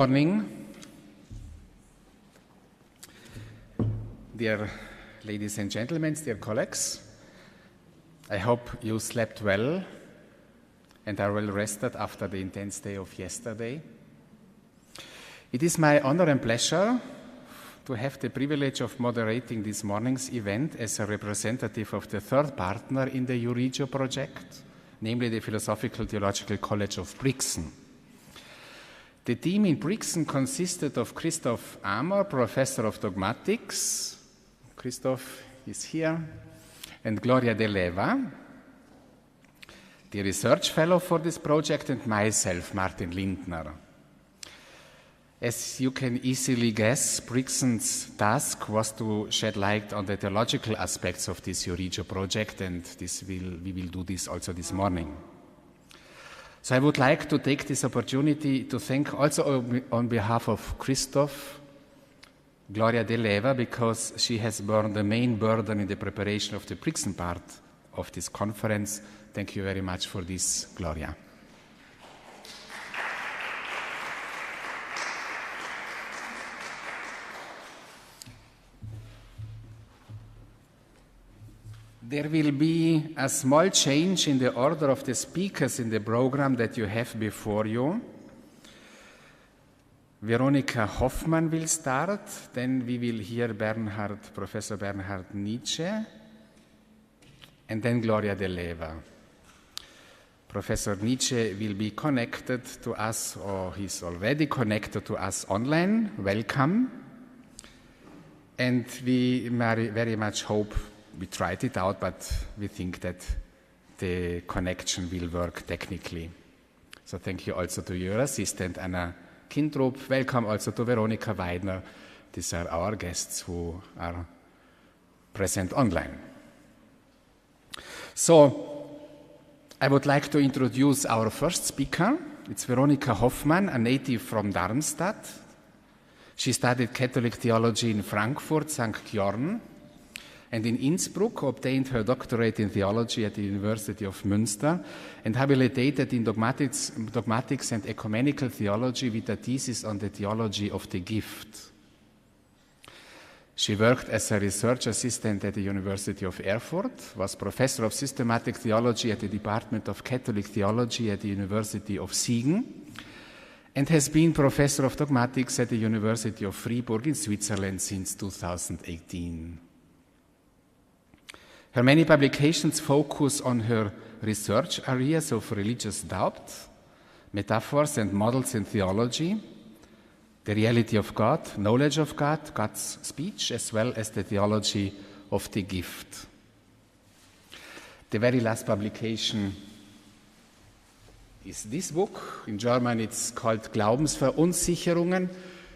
Morning, dear ladies and gentlemen, dear colleagues. I hope you slept well and are well rested after the intense day of yesterday. It is my honor and pleasure to have the privilege of moderating this morning's event as a representative of the third partner in the Euregio project, namely the Philosophical Theological College of Brixen. The team in Brixen consisted of Christoph Amor, Professor of Dogmatics, Christoph is here, and Gloria De Leva, the research fellow for this project, and myself, Martin Lindner. As you can easily guess, Brixen's task was to shed light on the theological aspects of this Euregio project, and we will do this also this morning. So I would like to take this opportunity to thank also on behalf of Christoph, Gloria De Leva, because she has borne the main burden in the preparation of the Brixen part of this conference. Thank you very much for this, Gloria. There will be a small change in the order of the speakers in the program that you have before you. Veronika Hoffmann will start, then we will hear Professor Bernhard Nietzsche, and then Gloria De Leva. Professor Nietzsche will be connected to us, or he's already connected to us online. Welcome. And we very much hope. We tried it out, but we think that the connection will work technically. So thank you also to your assistant, Anna Kindrup. Welcome also to Veronika Weidner. These are our guests who are present online. So I would like to introduce our first speaker. It's Veronika Hoffmann, a native from Darmstadt. She studied Catholic theology in Frankfurt, St. Georgen, and in Innsbruck obtained her doctorate in theology at the University of Münster and habilitated in dogmatics and ecumenical theology with a thesis on the theology of the gift. She worked as a research assistant at the University of Erfurt, was professor of systematic theology at the Department of Catholic Theology at the University of Siegen, and has been professor of dogmatics at the University of Fribourg in Switzerland since 2018. Her many publications focus on her research areas of religious doubt, metaphors and models in theology, the reality of God, knowledge of God, God's speech, as well as the theology of the gift. The very last publication is this book. In German it's called Glaubensverunsicherungen.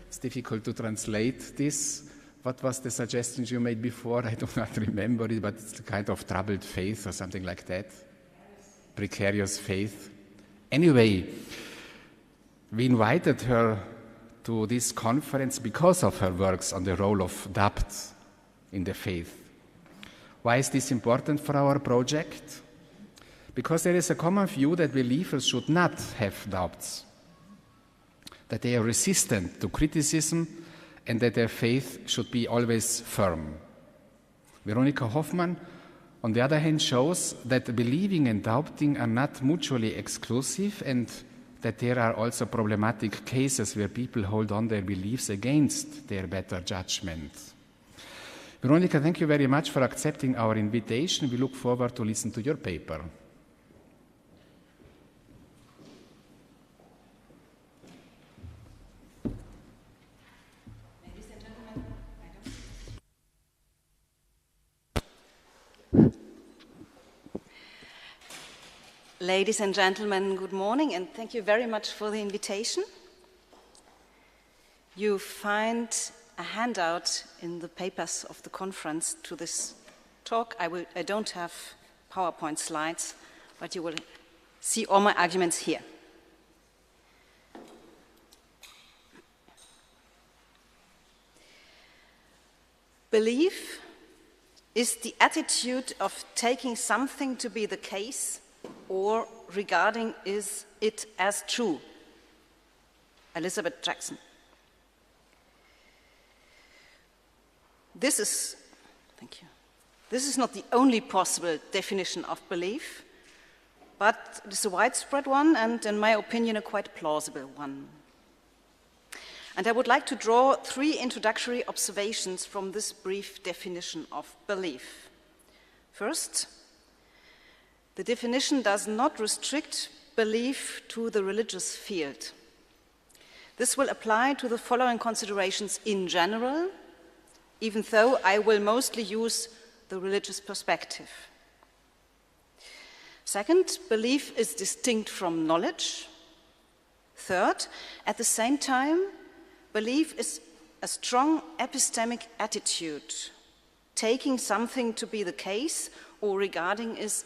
It's difficult to translate this. What was the suggestions you made before? I do not remember it, but it's a kind of troubled faith or something like that. Precarious faith. Anyway, we invited her to this conference because of her works on the role of doubt in the faith. Why is this important for our project? Because there is a common view that believers should not have doubts, that they are resistant to criticism, and that their faith should be always firm. Veronika Hoffmann, on the other hand, shows that believing and doubting are not mutually exclusive and that there are also problematic cases where people hold on their beliefs against their better judgment. Veronika, thank you very much for accepting our invitation. We look forward to listen to your paper. Ladies and gentlemen, good morning, and thank you very much for the invitation. You find a handout in the papers of the conference to this talk. I don't have PowerPoint slides, but you will see all my arguments here. Belief is the attitude of taking something to be the case or regarding it as true. Elizabeth Jackson. This is not the only possible definition of belief, but it is a widespread one and, in my opinion, a quite plausible one. And I would like to draw 3 introductory observations from this brief definition of belief. First, the definition does not restrict belief to the religious field. This will apply to the following considerations in general, even though I will mostly use the religious perspective. Second, belief is distinct from knowledge. Third, at the same time, belief is a strong epistemic attitude, taking something to be the case or regarding it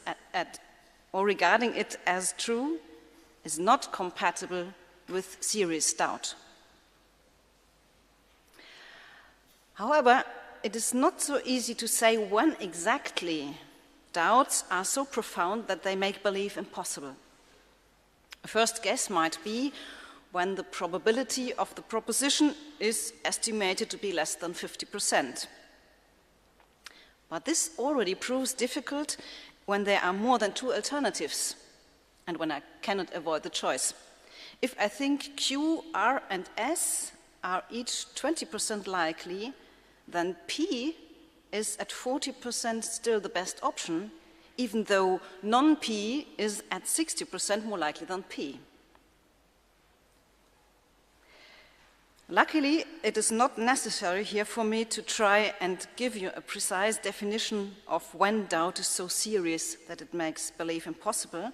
as true is not compatible with serious doubt. However, it is not so easy to say when exactly doubts are so profound that they make belief impossible. A first guess might be when the probability of the proposition is estimated to be less than 50%. But this already proves difficult when there are more than 2 alternatives and when I cannot avoid the choice. If I think Q, R, and S are each 20% likely, then P is at 40% still the best option, even though non-P is at 60% more likely than P. Luckily, it is not necessary here for me to try and give you a precise definition of when doubt is so serious that it makes belief impossible.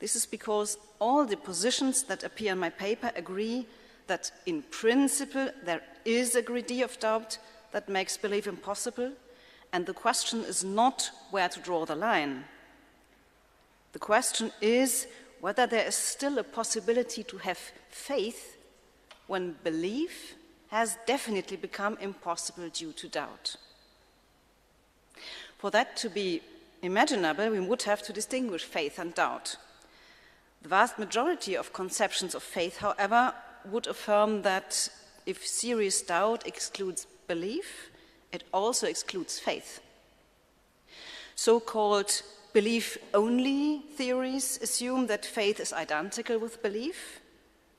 This is because all the positions that appear in my paper agree that in principle there is a degree of doubt that makes belief impossible, and the question is not where to draw the line. The question is whether there is still a possibility to have faith when belief has definitely become impossible due to doubt. For that to be imaginable, we would have to distinguish faith and doubt. The vast majority of conceptions of faith, however, would affirm that if serious doubt excludes belief, it also excludes faith. So-called belief-only theories assume that faith is identical with belief.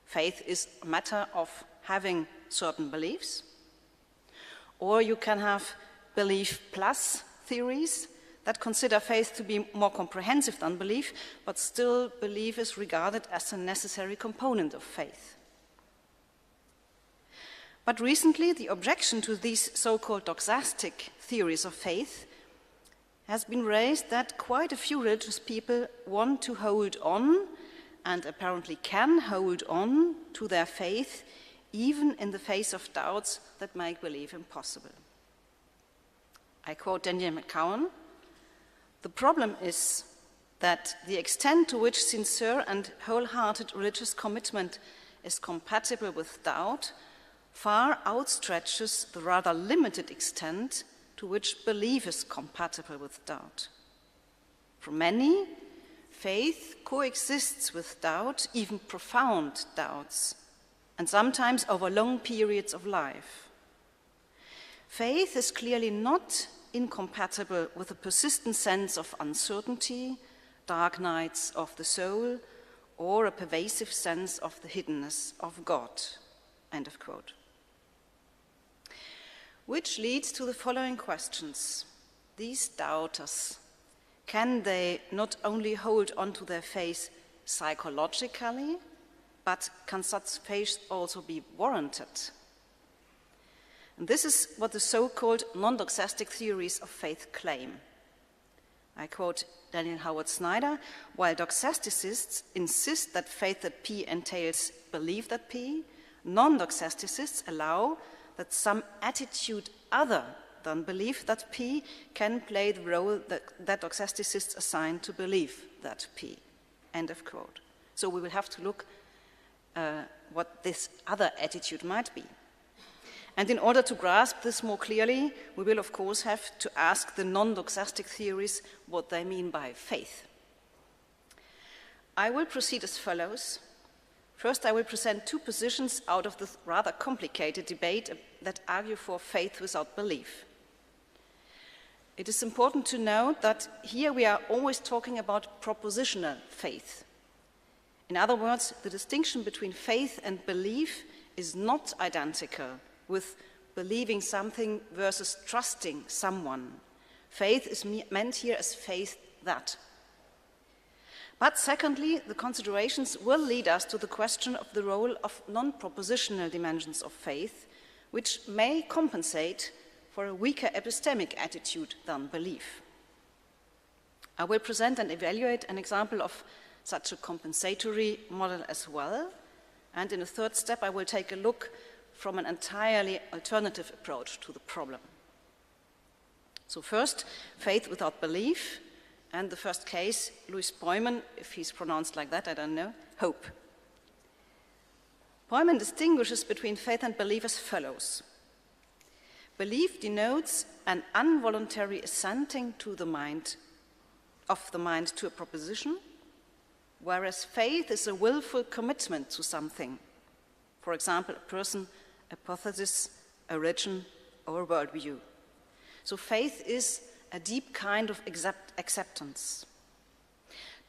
Faith is a matter of having certain beliefs. Or you can have belief plus theories that consider faith to be more comprehensive than belief, but still belief is regarded as a necessary component of faith. But recently, the objection to these so-called doxastic theories of faith has been raised that quite a few religious people want to hold on, and apparently can hold on, to their faith, even in the face of doubts that make belief impossible. I quote Daniel McCowan, "The problem is that the extent to which sincere and wholehearted religious commitment is compatible with doubt far outstretches the rather limited extent to which belief is compatible with doubt. For many, faith coexists with doubt, even profound doubts, and sometimes over long periods of life. Faith is clearly not incompatible with a persistent sense of uncertainty, dark nights of the soul, or a pervasive sense of the hiddenness of God." End of quote. Which leads to the following questions. These doubters, can they not only hold on to their faith psychologically, but can such faith also be warranted? And this is what the so-called non-doxastic theories of faith claim. I quote Daniel Howard Snyder, "While doxasticists insist that faith that P entails belief that P, non-doxasticists allow that some attitude other than belief that P can play the role that doxasticists assign to belief that P." End of quote. So we will have to look what this other attitude might be. And in order to grasp this more clearly, we will of course have to ask the non-doxastic theories what they mean by faith. I will proceed as follows. First, I will present two positions out of the rather complicated debate that argue for faith without belief. It is important to note that here we are always talking about propositional faith. In other words, the distinction between faith and belief is not identical with believing something versus trusting someone. Faith is meant here as faith that. But secondly, the considerations will lead us to the question of the role of non-propositional dimensions of faith, which may compensate for a weaker epistemic attitude than belief. I will present and evaluate an example of such a compensatory model as well, and in a third step I will take a look from an entirely alternative approach to the problem. So first, faith without belief, and the first case, Louis Poyman, if he's pronounced like that, I don't know, hope. Poyman distinguishes between faith and belief as follows. Belief denotes an involuntary assenting to the mind, of the mind to a proposition, whereas faith is a willful commitment to something. For example, a person, a hypothesis, a religion, or a worldview. So faith is a deep kind of acceptance.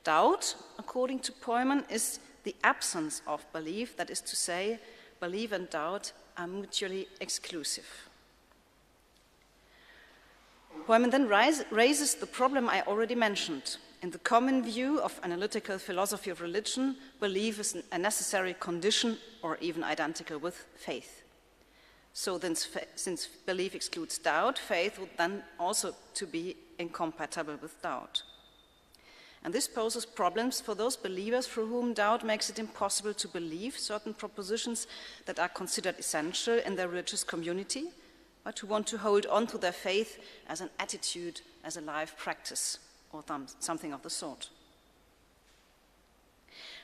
Doubt, according to Poyman, is the absence of belief, that is to say, belief and doubt are mutually exclusive. Poyman then raises the problem I already mentioned. In the common view of analytical philosophy of religion, belief is a necessary condition or even identical with faith. So then, since belief excludes doubt, faith would then also to be incompatible with doubt. And this poses problems for those believers for whom doubt makes it impossible to believe certain propositions that are considered essential in their religious community, but who want to hold on to their faith as an attitude, as a life practice, or something of the sort.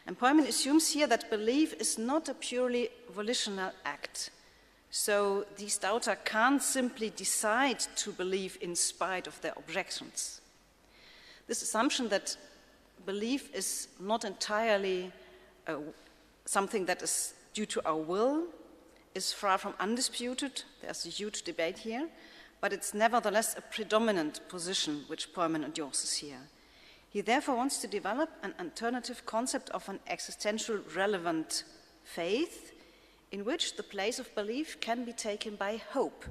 And Poyman assumes here that belief is not a purely volitional act. So these doubters can't simply decide to believe in spite of their objections. This assumption that belief is not entirely something that is due to our will is far from undisputed. There's a huge debate here, but it's nevertheless a predominant position which Poyman endorses here. He therefore wants to develop an alternative concept of an existential relevant faith in which the place of belief can be taken by hope.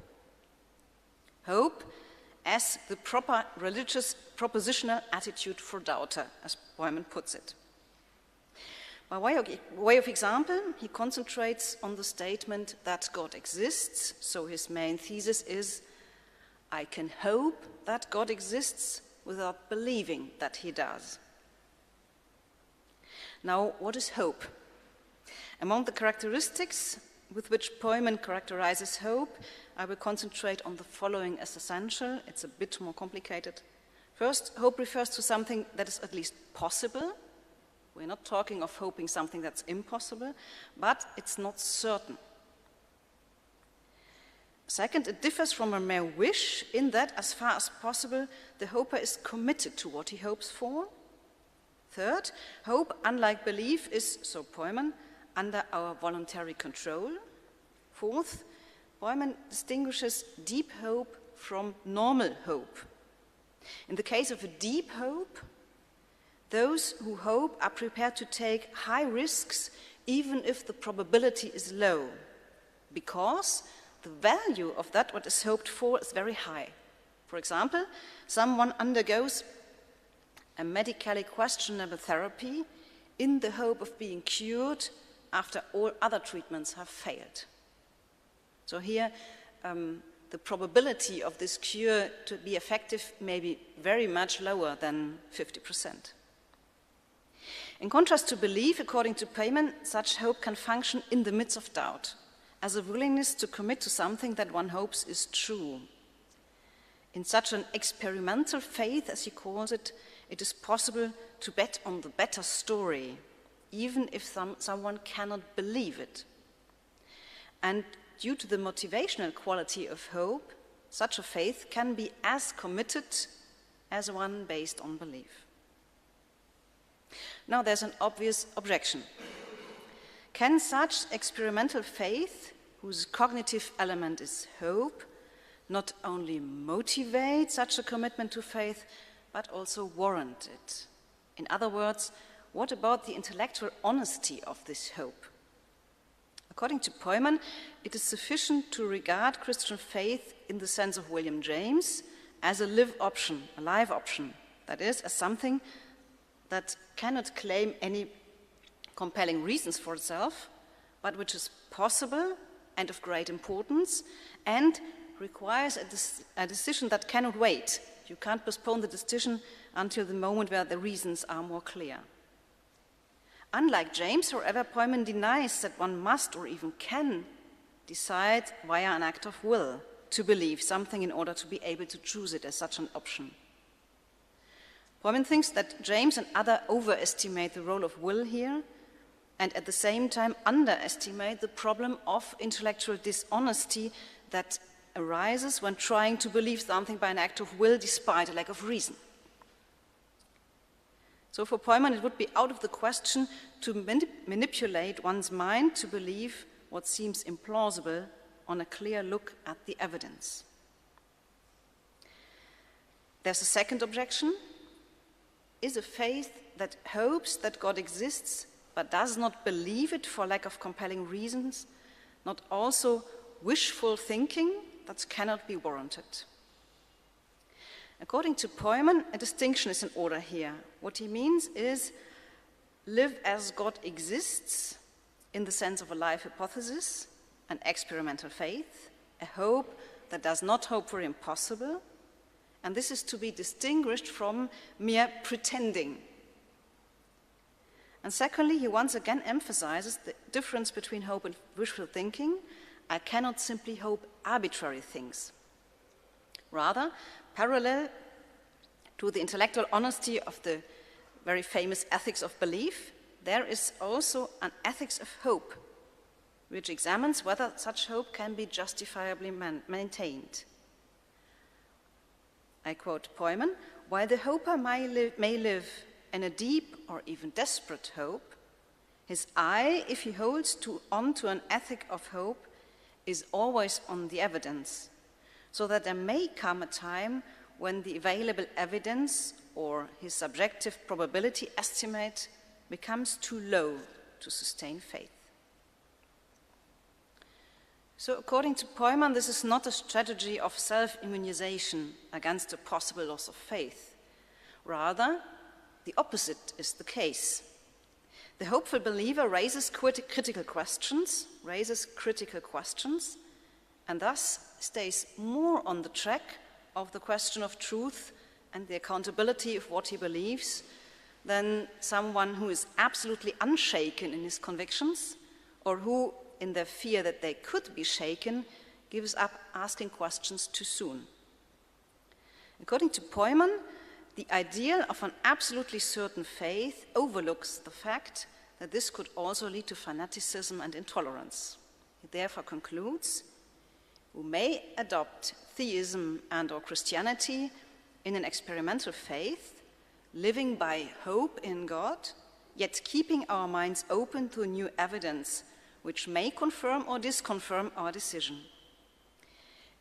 Hope as the proper religious propositional attitude for doubter, as Poyman puts it. By way of example, he concentrates on the statement that God exists, so his main thesis is, I can hope that God exists without believing that he does. Now, what is hope? Among the characteristics with which Poyman characterizes hope, I will concentrate on the following as essential. It's a bit more complicated. First, hope refers to something that is at least possible. We're not talking of hoping something that's impossible, but it's not certain. Second, it differs from a mere wish in that, as far as possible, the hoper is committed to what he hopes for. Third, hope, unlike belief, is, so Poyman, under our voluntary control. Fourth, Poyman distinguishes deep hope from normal hope. In the case of a deep hope, those who hope are prepared to take high risks even if the probability is low, because the value of that what is hoped for is very high. For example, someone undergoes a medically questionable therapy in the hope of being cured after all other treatments have failed. So here, the probability of this cure to be effective may be very much lower than 50%. In contrast to belief, according to Poyman, such hope can function in the midst of doubt, as a willingness to commit to something that one hopes is true. In such an experimental faith, as he calls it, it is possible to bet on the better story, even if someone cannot believe it. And due to the motivational quality of hope, such a faith can be as committed as one based on belief. Now there's an obvious objection. Can such experimental faith, whose cognitive element is hope, not only motivate such a commitment to faith, but also warrant it? In other words, what about the intellectual honesty of this hope? According to Poyman, it is sufficient to regard Christian faith in the sense of William James as a live option, a live option, that is, as something that cannot claim any compelling reasons for itself, but which is possible and of great importance, and requires a decision that cannot wait. You can't postpone the decision until the moment where the reasons are more clear. Unlike James, however, Poyman denies that one must or even can decide via an act of will to believe something in order to be able to choose it as such an option. Poyman thinks that James and others overestimate the role of will here, and at the same time underestimate the problem of intellectual dishonesty that arises when trying to believe something by an act of will despite a lack of reason. So for Poyman, it would be out of the question to manipulate one's mind to believe what seems implausible on a clear look at the evidence. There's a second objection. Is a faith that hopes that God exists but does not believe it for lack of compelling reasons not also wishful thinking that cannot be warranted? According to Poyman, a distinction is in order here. What he means is live as God exists in the sense of a live hypothesis, an experimental faith, a hope that does not hope for impossible, and this is to be distinguished from mere pretending. And secondly, he once again emphasizes the difference between hope and wishful thinking. I cannot simply hope arbitrary things. Rather, parallel to the intellectual honesty of the very famous ethics of belief, there is also an ethics of hope, which examines whether such hope can be justifiably maintained. I quote Poyman, "While the hoper may live in a deep or even desperate hope, his eye, if he holds on to an ethic of hope, is always on the evidence, so that there may come a time when the available evidence or his subjective probability estimate becomes too low to sustain faith." So according to Poyman, this is not a strategy of self-immunization against a possible loss of faith. Rather, the opposite is the case. The hopeful believer raises critical questions, and thus stays more on the track of the question of truth and the accountability of what he believes than someone who is absolutely unshaken in his convictions, or who, in their fear that they could be shaken, gives up asking questions too soon. According to Poyman, the ideal of an absolutely certain faith overlooks the fact that this could also lead to fanaticism and intolerance. He therefore concludes, "Who may adopt theism and/or Christianity in an experimental faith, living by hope in God, yet keeping our minds open to new evidence which may confirm or disconfirm our decision.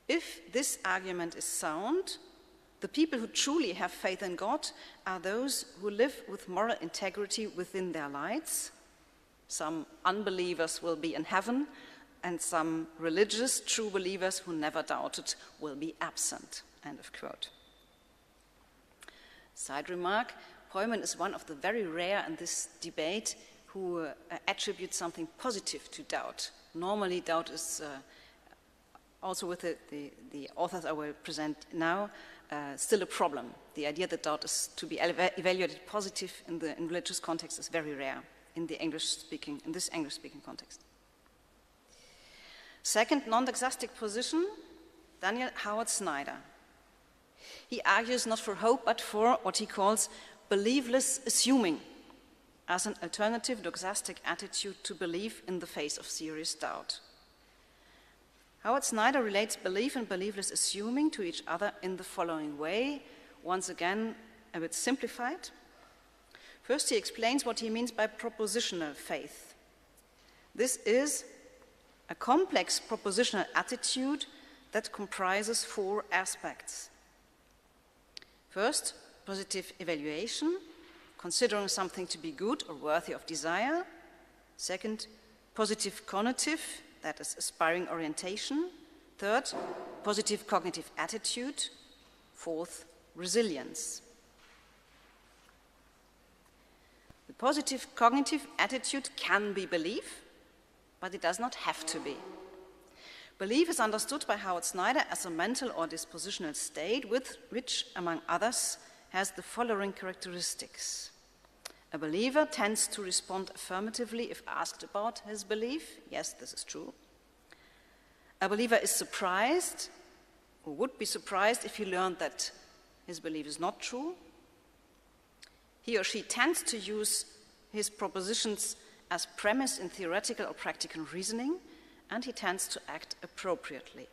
If this argument is sound, the people who truly have faith in God are those who live with moral integrity within their lives. Some unbelievers will be in heaven, and some religious true believers who never doubted will be absent." End of quote. Side remark, Poyman is one of the very rare in this debate who attribute something positive to doubt. Normally, doubt is, also with the authors I will present now, still a problem. The idea that doubt is to be evaluated positive in religious context is very rare in this English-speaking context. Second non-doxastic position, Daniel Howard Snyder. He argues not for hope, but for what he calls believeless assuming, as an alternative doxastic attitude to belief in the face of serious doubt. Howard Snyder relates belief and beliefless assuming to each other in the following way, once again a bit simplified. First, he explains what he means by propositional faith. This is a complex propositional attitude that comprises 4 aspects. First, positive evaluation, considering something to be good or worthy of desire. Second, positive cognitive, that is aspiring orientation. Third, positive cognitive attitude. Fourth, resilience. The positive cognitive attitude can be belief, but it does not have to be. Belief is understood by Howard Snyder as a mental or dispositional state which, among others, has the following characteristics. A believer tends to respond affirmatively if asked about his belief. Yes, this is true. A believer is surprised, or would be surprised if he learned that his belief is not true. He or she tends to use his propositions as premise in theoretical or practical reasoning, and he tends to act appropriately.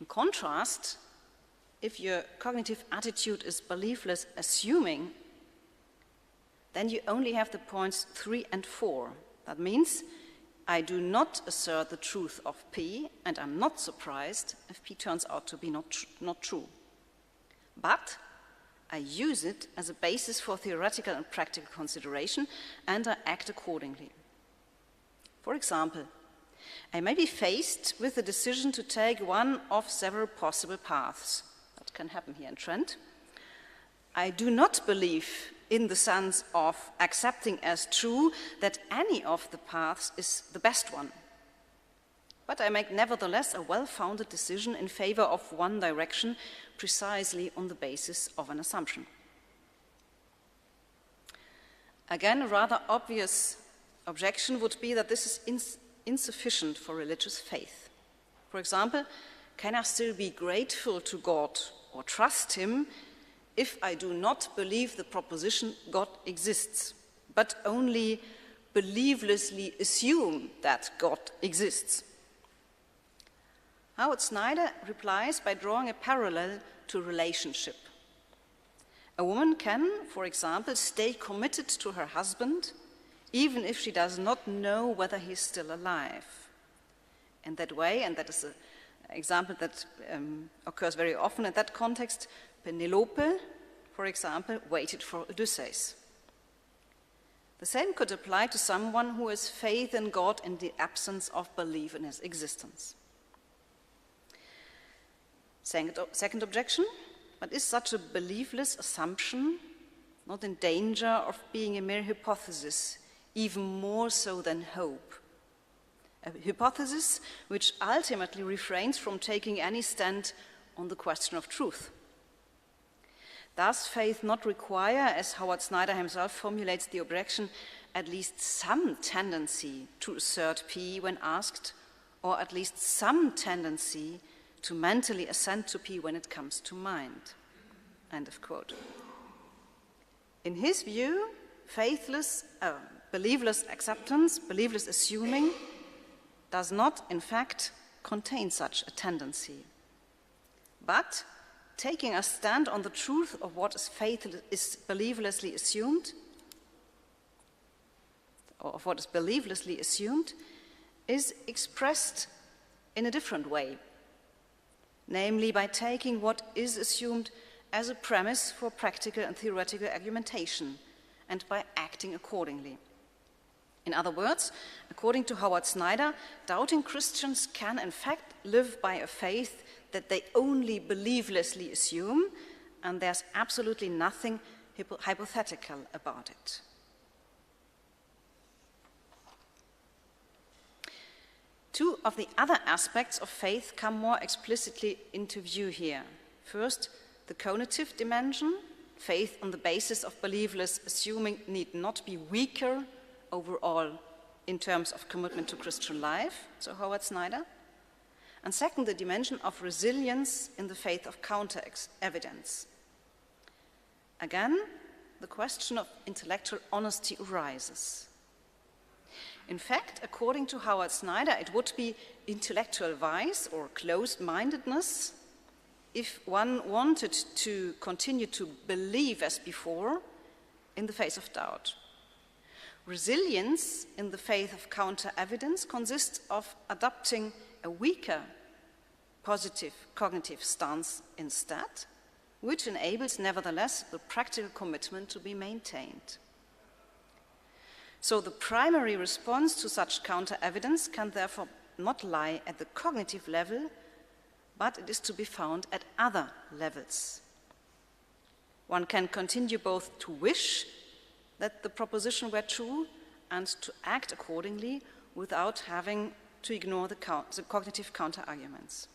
In contrast, if your cognitive attitude is beliefless assuming, then you only have the points 3 and 4. That means I do not assert the truth of P, and I'm not surprised if P turns out to be not true. But I use it as a basis for theoretical and practical consideration, and I act accordingly. For example, I may be faced with the decision to take one of several possible paths. That can happen here in Trent. I do not believe in the sense of accepting as true that any of the paths is the best one. But I make nevertheless a well-founded decision in favor of one direction precisely on the basis of an assumption. Again, a rather obvious objection would be that this is insufficient for religious faith. For example, can I still be grateful to God or trust Him if I do not believe the proposition God exists, but only believelessly assume that God exists? Howard Snyder replies by drawing a parallel to relationship. A woman can, for example, stay committed to her husband even if she does not know whether he is still alive. In that way, and that is an example that occurs very often in that context, Penelope, for example, waited for Odysseus. The same could apply to someone who has faith in God in the absence of belief in his existence. Second objection, but is such a beliefless assumption not in danger of being a mere hypothesis, even more so than hope? A hypothesis which ultimately refrains from taking any stand on the question of truth. Does faith not require, as Howard Snyder himself formulates the objection, at least some tendency to assert P when asked, or at least some tendency to mentally assent to P when it comes to mind? End of quote. In his view, beliefless acceptance, beliefless assuming, does not, in fact, contain such a tendency. But taking a stand on the truth of what is believlessly assumed, or of what is believlessly assumed, is expressed in a different way, namely by taking what is assumed as a premise for practical and theoretical argumentation, and by acting accordingly. In other words, according to Howard Snyder, doubting Christians can in fact live by a faith that they only believlessly assume, and there's absolutely nothing hypothetical about it. Two of the other aspects of faith come more explicitly into view here. First, the cognitive dimension. Faith on the basis of beliefless assuming need not be weaker overall in terms of commitment to Christian life, so Howard Snyder. And second, the dimension of resilience in the faith of counter-evidence. Again, the question of intellectual honesty arises. In fact, according to Howard Snyder, it would be intellectual vice or closed-mindedness if one wanted to continue to believe as before in the face of doubt. Resilience in the faith of counter-evidence consists of adopting a weaker positive cognitive stance instead, which enables nevertheless the practical commitment to be maintained. So the primary response to such counter-evidence can therefore not lie at the cognitive level, but it is to be found at other levels. One can continue both to wish that the proposition were true and to act accordingly without having to ignore the cognitive counter-arguments.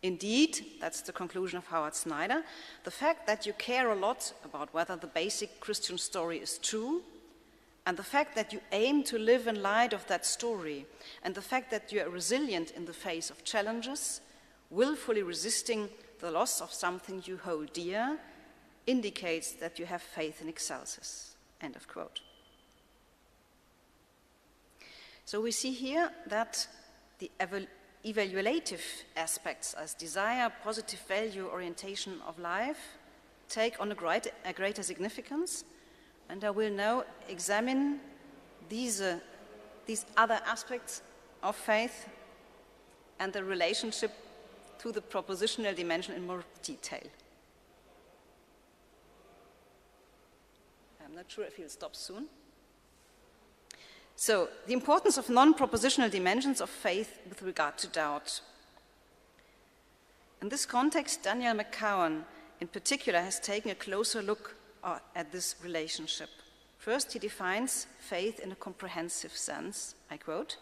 Indeed, that's the conclusion of Howard Snyder, the fact that you care a lot about whether the basic Christian story is true, and the fact that you aim to live in light of that story, and the fact that you are resilient in the face of challenges, willfully resisting the loss of something you hold dear, indicates that you have faith in excelsis. End of quote. So we see here that the evaluative aspects as desire, positive value, orientation of life take on a greater significance, and I will now examine these other aspects of faith and the relationship to the propositional dimension in more detail. I'm not sure if he'll stop soon. So, the importance of non-propositional dimensions of faith with regard to doubt. In this context, Daniel McCowan, in particular, has taken a closer look at this relationship. First, he defines faith in a comprehensive sense. I quote,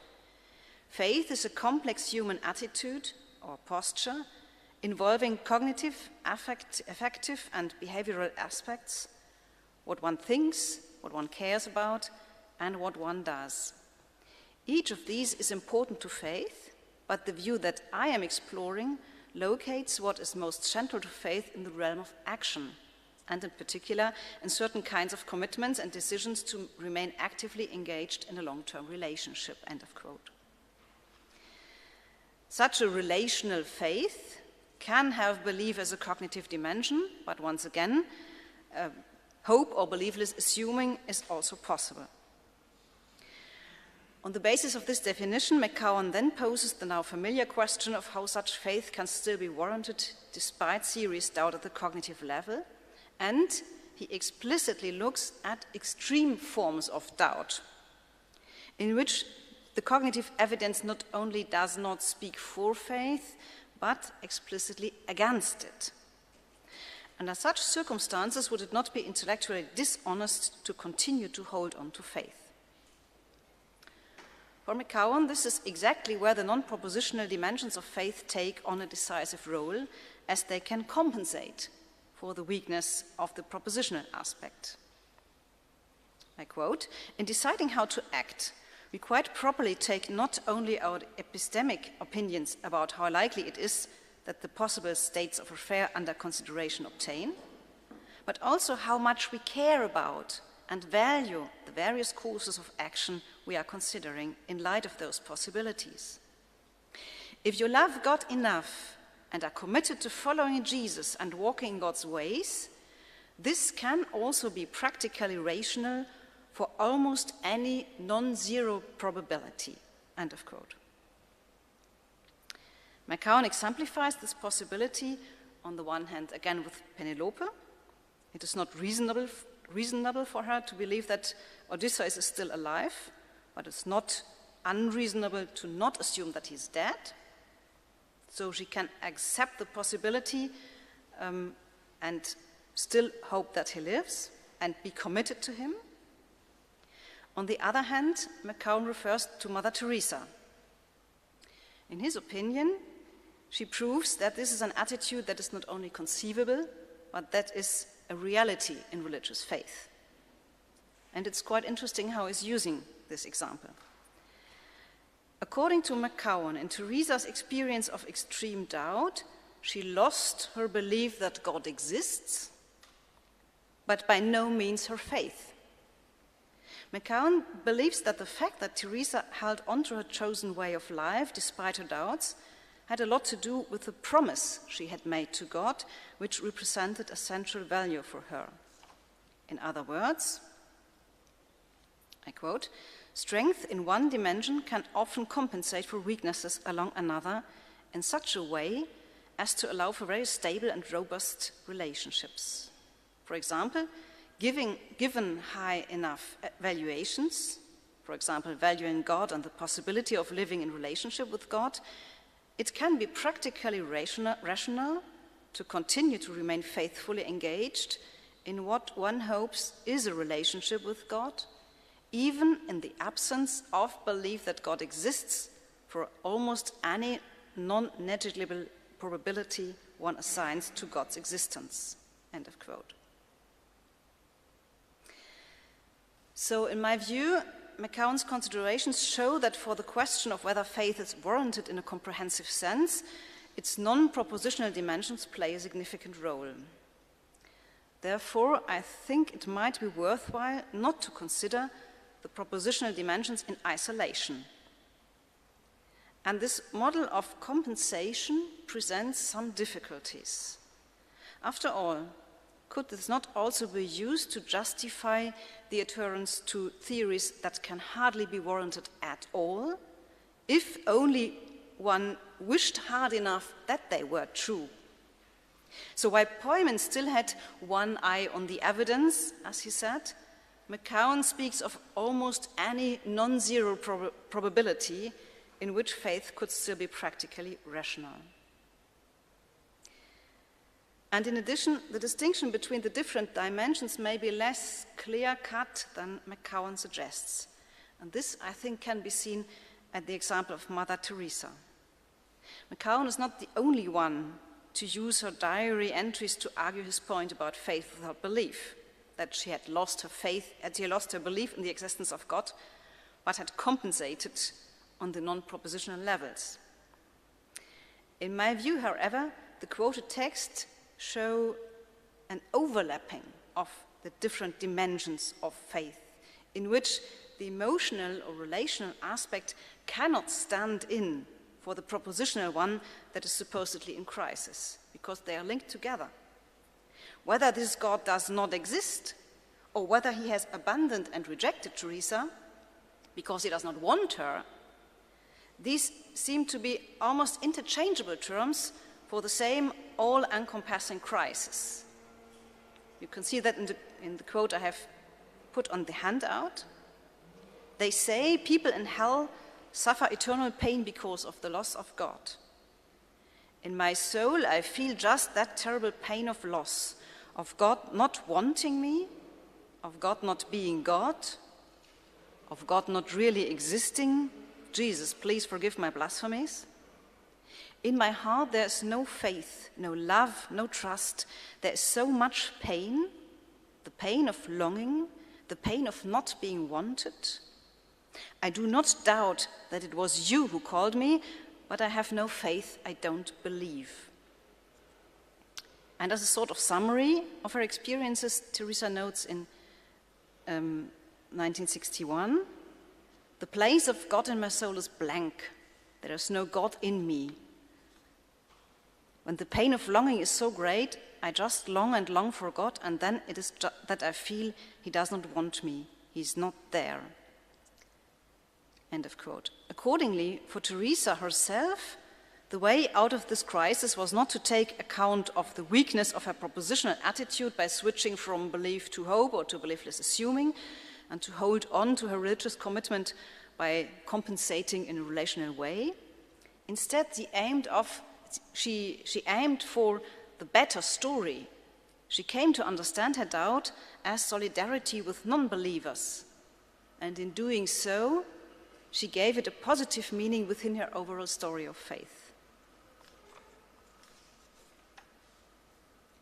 "Faith is a complex human attitude or posture involving cognitive, affective, and behavioral aspects, what one thinks, what one cares about, and what one does. Each of these is important to faith, but the view that I am exploring locates what is most central to faith in the realm of action, and in particular in certain kinds of commitments and decisions to remain actively engaged in a long-term relationship." End of quote. Such a relational faith can have belief as a cognitive dimension, but once again, hope or beliefless assuming is also possible. On the basis of this definition, McCowan then poses the now familiar question of how such faith can still be warranted despite serious doubt at the cognitive level, and he explicitly looks at extreme forms of doubt, in which the cognitive evidence not only does not speak for faith, but explicitly against it. Under such circumstances, would it not be intellectually dishonest to continue to hold on to faith? For McCowan, this is exactly where the non-propositional dimensions of faith take on a decisive role, as they can compensate for the weakness of the propositional aspect. I quote, "In deciding how to act, we quite properly take not only our epistemic opinions about how likely it is that the possible states of affair under consideration obtain, but also how much we care about and value the various courses of action we are considering in light of those possibilities. If you love God enough and are committed to following Jesus and walking in God's ways, this can also be practically rational for almost any non-zero probability." End of quote. McCowan exemplifies this possibility on the one hand again with Penelope. It is not reasonable for her to believe that Odysseus is still alive, but it's not unreasonable to not assume that he's dead. So she can accept the possibility and still hope that he lives and be committed to him. On the other hand, McCowan refers to Mother Teresa. In his opinion, she proves that this is an attitude that is not only conceivable, but that is a reality in religious faith. And it's quite interesting how he's using this example. According to McCowan, in Teresa's experience of extreme doubt, she lost her belief that God exists, but by no means her faith. McCowan believes that the fact that Teresa held on to her chosen way of life despite her doubts had a lot to do with the promise she had made to God, which represented a central value for her. In other words, I quote, "Strength in one dimension can often compensate for weaknesses along another in such a way as to allow for very stable and robust relationships. For example, given high enough valuations, for example, valuing God and the possibility of living in relationship with God, it can be practically rational to continue to remain faithfully engaged in what one hopes is a relationship with God, even in the absence of belief that God exists for almost any non-negligible probability one assigns to God's existence." End of quote. So in my view, McCowan's considerations show that for the question of whether faith is warranted in a comprehensive sense, its non-propositional dimensions play a significant role. Therefore, I think it might be worthwhile not to consider the propositional dimensions in isolation. And this model of compensation presents some difficulties. After all, could this not also be used to justify the adherence to theories that can hardly be warranted at all, if only one wished hard enough that they were true? So while Poyman still had one eye on the evidence, as he said, McCowan speaks of almost any non-zero probability in which faith could still be practically rational. And in addition, the distinction between the different dimensions may be less clear-cut than McCowan suggests. And this, I think, can be seen at the example of Mother Teresa. McCowan is not the only one to use her diary entries to argue his point about faith without belief, that she had lost her faith, that she lost her belief in the existence of God, but had compensated on the non-propositional levels. In my view, however, the quoted texts show an overlapping of the different dimensions of faith, in which the emotional or relational aspect cannot stand in for the propositional one that is supposedly in crisis, because they are linked together. Whether this God does not exist, or whether he has abandoned and rejected Teresa because he does not want her, these seem to be almost interchangeable terms for the same all-encompassing crisis. You can see that in the quote I have put on the handout. They say people in hell suffer eternal pain because of the loss of God. In my soul, I feel just that terrible pain of loss, of God not wanting me, of God not being God, of God not really existing. Jesus, please forgive my blasphemies. In my heart, there is no faith, no love, no trust. There is so much pain, the pain of longing, the pain of not being wanted. I do not doubt that it was you who called me, but I have no faith, I don't believe. And as a sort of summary of her experiences, Teresa notes in 1961, "The place of God in my soul is blank. There is no God in me. When the pain of longing is so great, I just long and long for God, and then it is that I feel he does not want me. He's not there." End of quote. Accordingly, for Teresa herself, the way out of this crisis was not to take account of the weakness of her propositional attitude by switching from belief to hope or to beliefless assuming, and to hold on to her religious commitment by compensating in a relational way. Instead, she aimed for the better story. She came to understand her doubt as solidarity with non-believers, and in doing so, she gave it a positive meaning within her overall story of faith.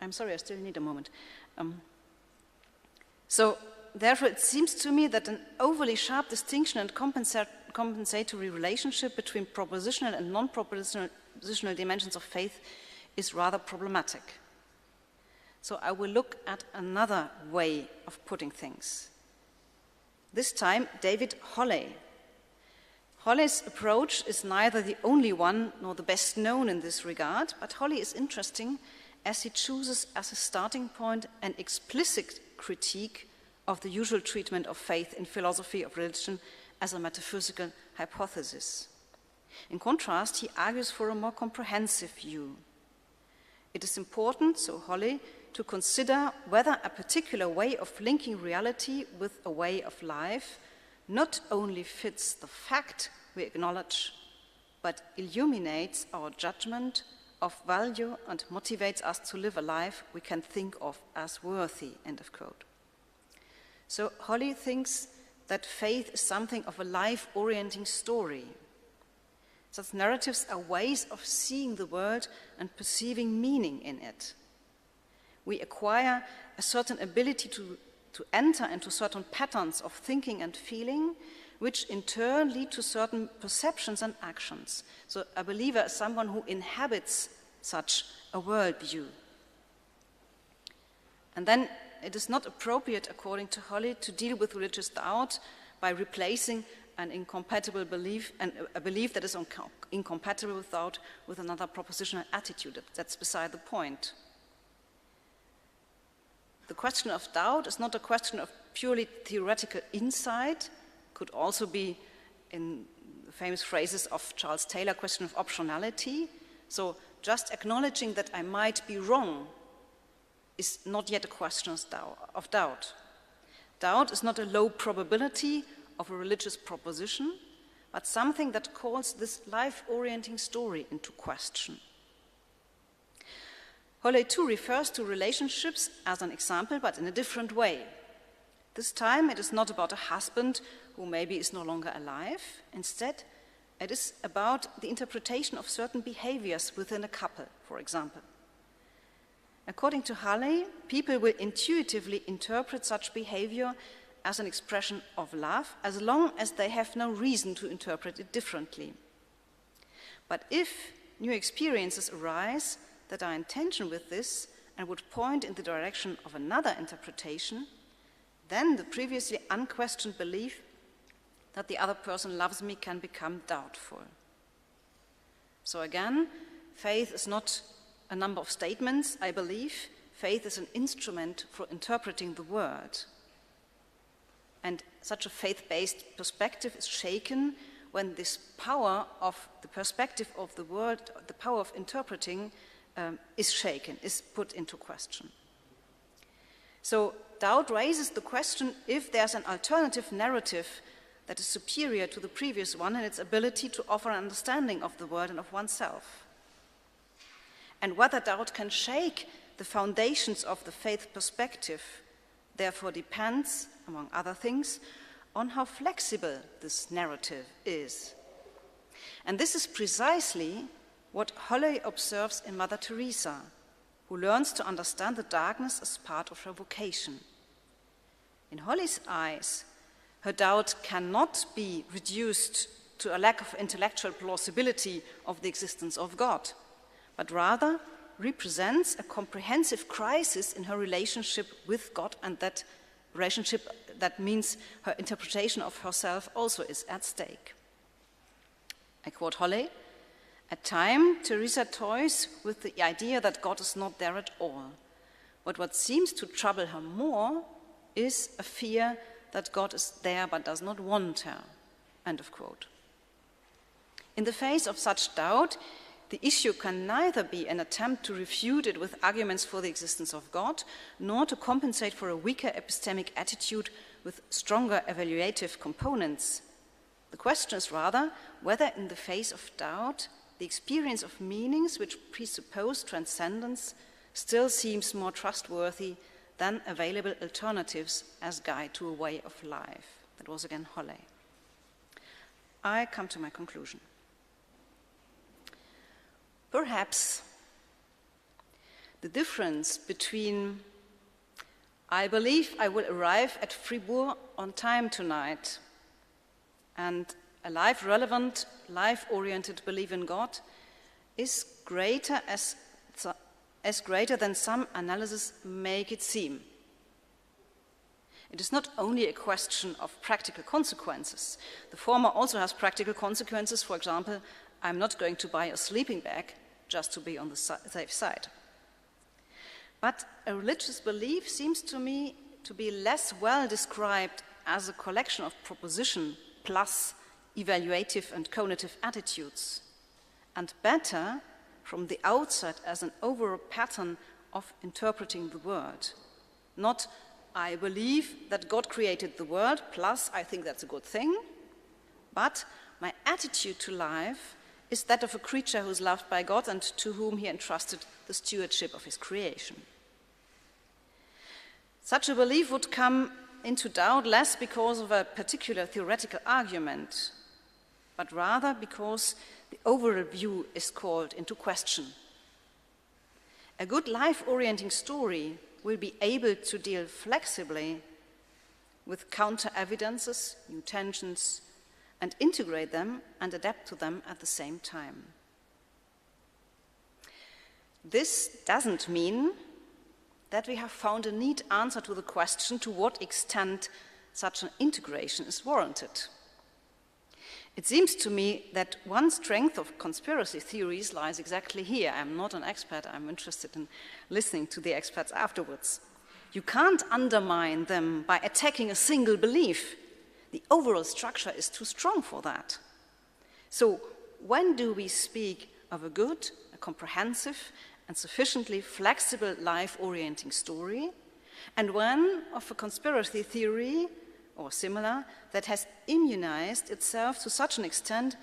I'm sorry, I still need a moment. Therefore, it seems to me that an overly sharp distinction and compensatory relationship between propositional and non-propositional dimensions of faith is rather problematic. So I will look at another way of putting things. This time, David Holley. Holley's approach is neither the only one nor the best known in this regard, but Holley is interesting as he chooses as a starting point an explicit critique of the usual treatment of faith in philosophy of religion as a metaphysical hypothesis. In contrast, he argues for a more comprehensive view. It is important, so Holly, to consider whether a particular way of linking reality with a way of life not only fits the fact we acknowledge, but illuminates our judgment of value and motivates us to live a life we can think of as worthy, end of quote. So Holly thinks that faith is something of a life-orienting story. Such narratives are ways of seeing the world and perceiving meaning in it. We acquire a certain ability to enter into certain patterns of thinking and feeling, which in turn lead to certain perceptions and actions. So a believer is someone who inhabits such a worldview. And then it is not appropriate, according to Holly, to deal with religious doubt by replacing an incompatible belief, and a belief that is incompatible with doubt, with another propositional attitude. That's beside the point. The question of doubt is not a question of purely theoretical insight, could also be, in the famous phrases of Charles Taylor, question of optionality. So just acknowledging that I might be wrong is not yet a question of doubt. Doubt is not a low probability of a religious proposition, but something that calls this life-orienting story into question. Holle too refers to relationships as an example, but in a different way. This time it is not about a husband who maybe is no longer alive. Instead, it is about the interpretation of certain behaviors within a couple, for example. According to Holle, people will intuitively interpret such behavior as an expression of love, as long as they have no reason to interpret it differently. But if new experiences arise that are in tension with this and would point in the direction of another interpretation, then the previously unquestioned belief that the other person loves me can become doubtful. So again, faith is not a number of statements, I believe. Faith is an instrument for interpreting the world. And such a faith-based perspective is shaken when this power of the perspective of the world, the power of interpreting, is shaken, is put into question. So doubt raises the question if there's an alternative narrative that is superior to the previous one in its ability to offer an understanding of the world and of oneself. And whether doubt can shake the foundations of the faith perspective therefore depends, among other things, on how flexible this narrative is. And this is precisely what Holle observes in Mother Teresa, who learns to understand the darkness as part of her vocation. In Holle's eyes, her doubt cannot be reduced to a lack of intellectual plausibility of the existence of God, but rather represents a comprehensive crisis in her relationship with God, and that relationship, that means her interpretation of herself also is at stake. I quote Holle, "At times, Teresa toys with the idea that God is not there at all. But what seems to trouble her more is a fear that God is there but does not want her." End of quote. In the face of such doubt, the issue can neither be an attempt to refute it with arguments for the existence of God, nor to compensate for a weaker epistemic attitude with stronger evaluative components. The question is rather whether, in the face of doubt, the experience of meanings which presuppose transcendence still seems more trustworthy than available alternatives as guide to a way of life. That was again Holle. I come to my conclusion. Perhaps the difference between "I believe I will arrive at Fribourg on time tonight" and a life-relevant, life-oriented belief in God is greater greater than some analyses make it seem. It is not only a question of practical consequences. The former also has practical consequences. For example, I'm not going to buy a sleeping bag just to be on the safe side. But a religious belief seems to me to be less well described as a collection of proposition plus evaluative and cognitive attitudes, and better from the outset as an overall pattern of interpreting the world. Not, I believe that God created the world, plus I think that's a good thing, but my attitude to life is that of a creature who is loved by God and to whom he entrusted the stewardship of his creation. Such a belief would come into doubt less because of a particular theoretical argument, but rather because the overall view is called into question. A good life-orienting story will be able to deal flexibly with counter-evidences, new tensions, and integrate them and adapt to them at the same time. This doesn't mean that we have found a neat answer to the question to what extent such an integration is warranted. It seems to me that one strength of conspiracy theories lies exactly here. I'm not an expert, I'm interested in listening to the experts afterwards. You can't undermine them by attacking a single belief. The overall structure is too strong for that. So when do we speak of a good, a comprehensive, and sufficiently flexible life-orienting story, and when of a conspiracy theory or similar that has immunized itself to such an extent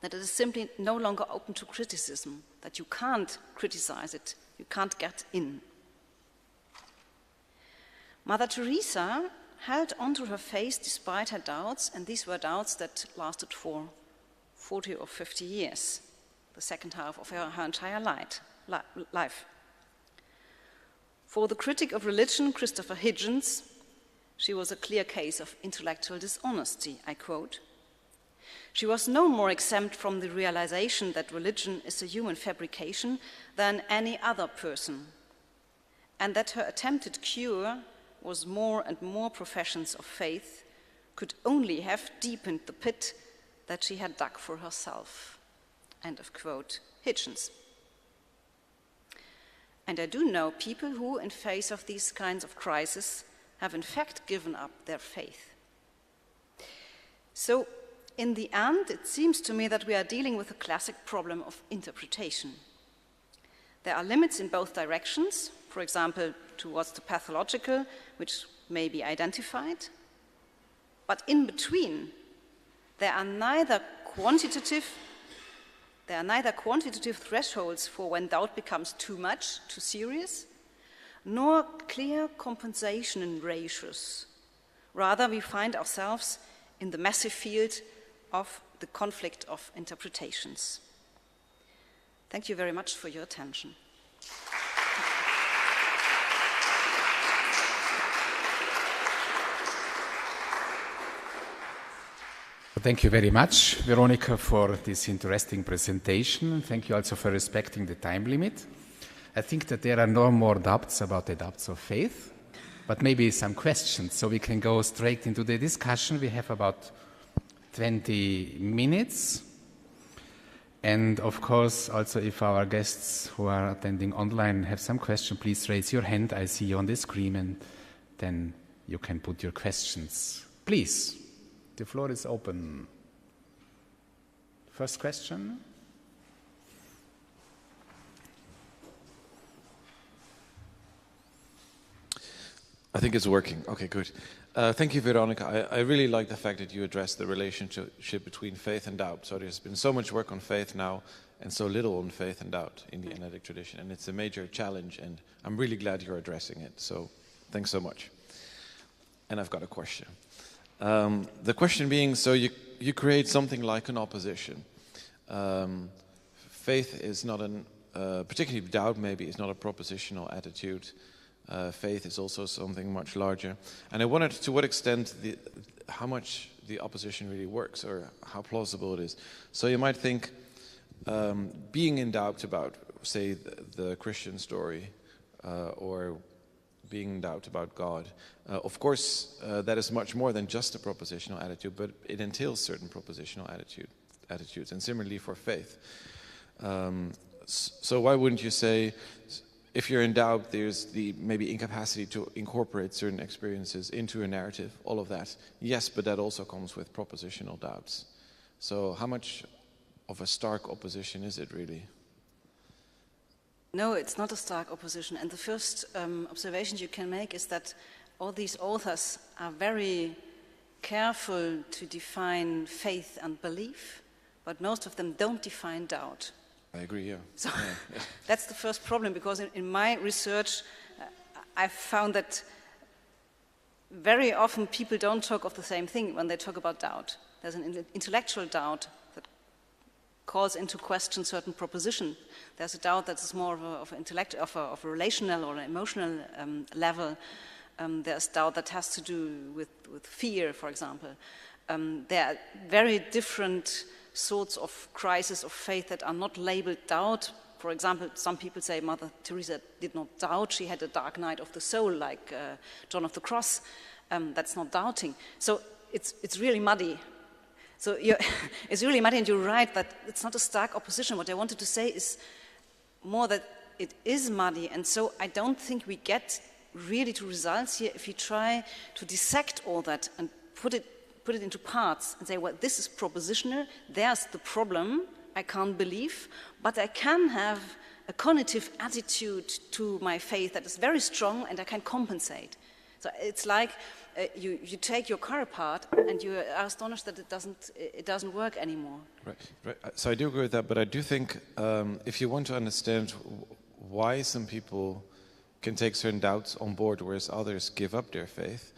that it is simply no longer open to criticism, that you can't criticize it, you can't get in. Mother Teresa held onto her faith despite her doubts, and these were doubts that lasted for 40 or 50 years, the second half of her entire life. For the critic of religion, Christopher Hitchens, she was a clear case of intellectual dishonesty, I quote. She was no more exempt from the realization that religion is a human fabrication than any other person, and that her attempted cure was more and more professions of faith could only have deepened the pit that she had dug for herself. End of quote, Hitchens. And I do know people who, in face of these kinds of crises, have in fact given up their faith. So, in the end, it seems to me that we are dealing with a classic problem of interpretation. There are limits in both directions, for example, towards the pathological, which may be identified, but in between, there are neither quantitative thresholds for when doubt becomes too much, too serious, nor clear compensation ratios. Rather, we find ourselves in the massive field of the conflict of interpretations. Thank you very much for your attention. Thank you very much, Veronica, for this interesting presentation. Thank you also for respecting the time limit. I think that there are no more doubts about the doubts of faith, but maybe some questions, so we can go straight into the discussion. We have about 20 minutes. And of course, also if our guests who are attending online have some question, please raise your hand. I see you on the screen, and then you can put your questions. Please. The floor is open. First question. I think it's working. Okay, good. Thank you, Veronica. I really like the fact that you addressed the relationship between faith and doubt. So there's been so much work on faith now and so little on faith and doubt in the analytic tradition. And it's a major challenge, and I'm really glad you're addressing it. So thanks so much. And I've got a question. The question being, so you create something like an opposition. Faith is not particularly doubt maybe, is not a propositional attitude. Faith is also something much larger. And I wondered to what extent how much the opposition really works, or how plausible it is. So you might think, being in doubt about, say, the Christian story, or being in doubt about God. Of course, that is much more than just a propositional attitude, but it entails certain propositional attitudes, and similarly for faith. So why wouldn't you say, if you're in doubt, there's the maybe incapacity to incorporate certain experiences into a narrative, all of that. Yes, but that also comes with propositional doubts. So how much of a stark opposition is it really? No, it's not a stark opposition. And the first observation you can make is that all these authors are very careful to define faith and belief, but most of them don't define doubt. I agree, yeah. So that's the first problem, because in my research, I've found that very often people don't talk of the same thing when they talk about doubt. There's an intellectual doubt that calls into question certain proposition. There's a doubt that is more of a relational or an emotional level. There's doubt that has to do with fear, for example. There are very different sorts of crises of faith that are not labeled doubt. For example, some people say Mother Teresa did not doubt, she had a dark night of the soul, like John of the Cross. That's not doubting. So it's really muddy. So it's really muddy, and you're right that it's not a stark opposition. What I wanted to say is more that it is muddy, and so I don't think we get really to results here if we try to dissect all that and put it into parts and say, well, this is propositional, there's the problem, I can't believe, but I can have a cognitive attitude to my faith that is very strong and I can compensate. So it's like you take your car apart and you are astonished that it doesn't work anymore. Right. So I do agree with that, but I do think if you want to understand why some people can take certain doubts on board, whereas others give up their faith,